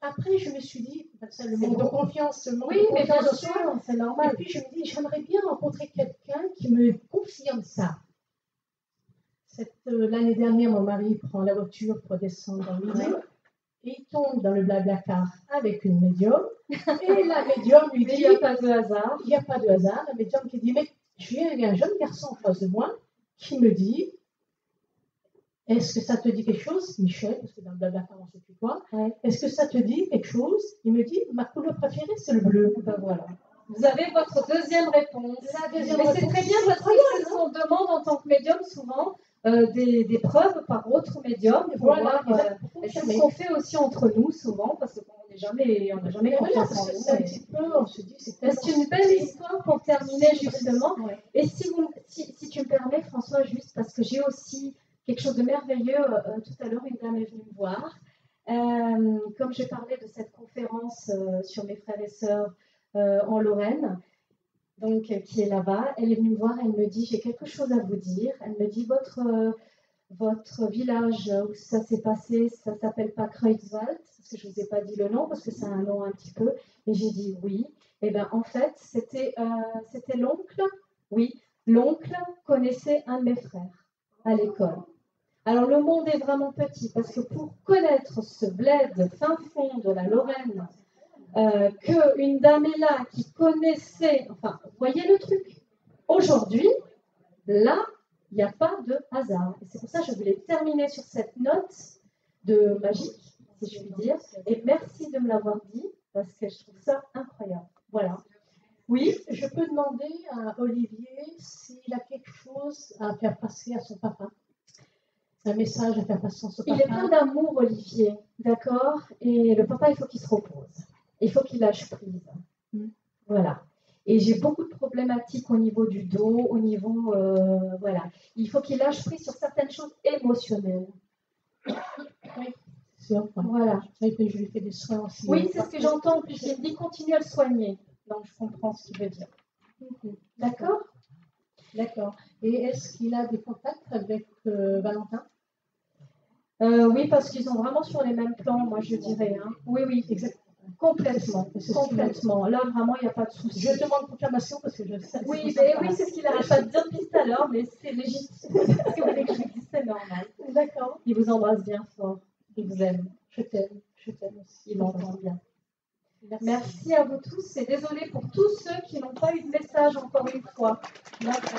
après, je me suis dit, ça, le C'est manque de bon. confiance, le manque Oui, de mais bien confiance en soi. sûr, c'est Et normal. puis je me dis, j'aimerais bien rencontrer quelqu'un qui me confirme ça. L'année dernière, mon mari prend la voiture pour descendre dans l'île et il tombe dans le Blablacar avec une médium. Et la médium lui Mais il dit, n'y a pas de hasard. il n'y a pas de hasard. La médium qui dit, mais il y a un jeune garçon en face de moi qui me dit, est-ce que ça te dit quelque chose, Michel, parce que dans le Blablacar, on ne sait plus quoi. Ouais. Est-ce que ça te dit quelque chose? Il me dit, ma couleur préférée, c'est le bleu. Ben voilà. Vous avez votre deuxième réponse. La deuxième Mais c'est réponse, très bien parce que c'est ce qu'on demande en tant que médium souvent, des preuves par autre médium pour Voilà, voir. Et c'est ce qu'on fait aussi entre nous souvent parce qu'on n'a jamais Mais voilà, confiance en parce que nous. c'est un Et- petit peu, on se dit, c'est C'est une belle histoire pour terminer justement. Ouais. Et si tu me permets, François, juste parce que j'ai aussi quelque chose de merveilleux. Tout à l'heure, une dame est venue me voir. Comme j'ai parlé de cette conférence sur mes frères et sœurs en Lorraine, donc qui est là-bas, elle est venue me voir, elle me dit, j'ai quelque chose à vous dire. Elle me dit, votre village où ça s'est passé, ça ne s'appelle pas Kreuzwald, parce que je ne vous ai pas dit le nom, parce que c'est un nom un petit peu. Et j'ai dit oui. Et bien en fait, c'était l'oncle. Oui, l'oncle connaissait un de mes frères à l'école. Alors le monde est vraiment petit, parce que pour connaître ce bled fin fond de la Lorraine, qu'une dame est là qui connaissait, enfin, vous voyez le truc. Aujourd'hui, là, il n'y a pas de hasard. Et c'est pour ça que je voulais terminer sur cette note de magique, si je puis dire. Et merci de me l'avoir dit, parce que je trouve ça incroyable. Voilà. Oui, je peux demander à Olivier s'il a quelque chose à faire passer à son papa. Un message à faire passer à son papa. Il est plein d'amour, Olivier, d'accord? Et le papa, il faut qu'il se repose. Il faut qu'il lâche prise. Voilà. Et j'ai beaucoup de problématiques au niveau du dos, au niveau... voilà. Il faut qu'il lâche prise sur certaines choses émotionnelles. Oui, c'est sûr. Voilà. Je lui fais des soins aussi. Oui, c'est ce que j'entends. En plus, il me dit continue à le soigner. Donc, je comprends ce qu'il veut dire. D'accord? D'accord. Et est-ce qu'il a des contacts avec Valentin? Oui, parce qu'ils sont vraiment sur les mêmes plans, moi, je dirais. Hein. Oui, oui, exactement. Complètement. Complètement. Là, vraiment, il n'y a pas de souci. Je demande confirmation parce que je sais. Oui, c'est ce qu'il n'arrête pas de dire depuis tout à l'heure, mais c'est légitime. Si vous voulez que je vous dise, c'est normal. D'accord. Il vous embrasse bien fort. Il vous aime. Je t'aime aussi. Il m'entend bien. Merci à vous tous et désolée pour tous ceux qui n'ont pas eu de message encore une fois. Merci.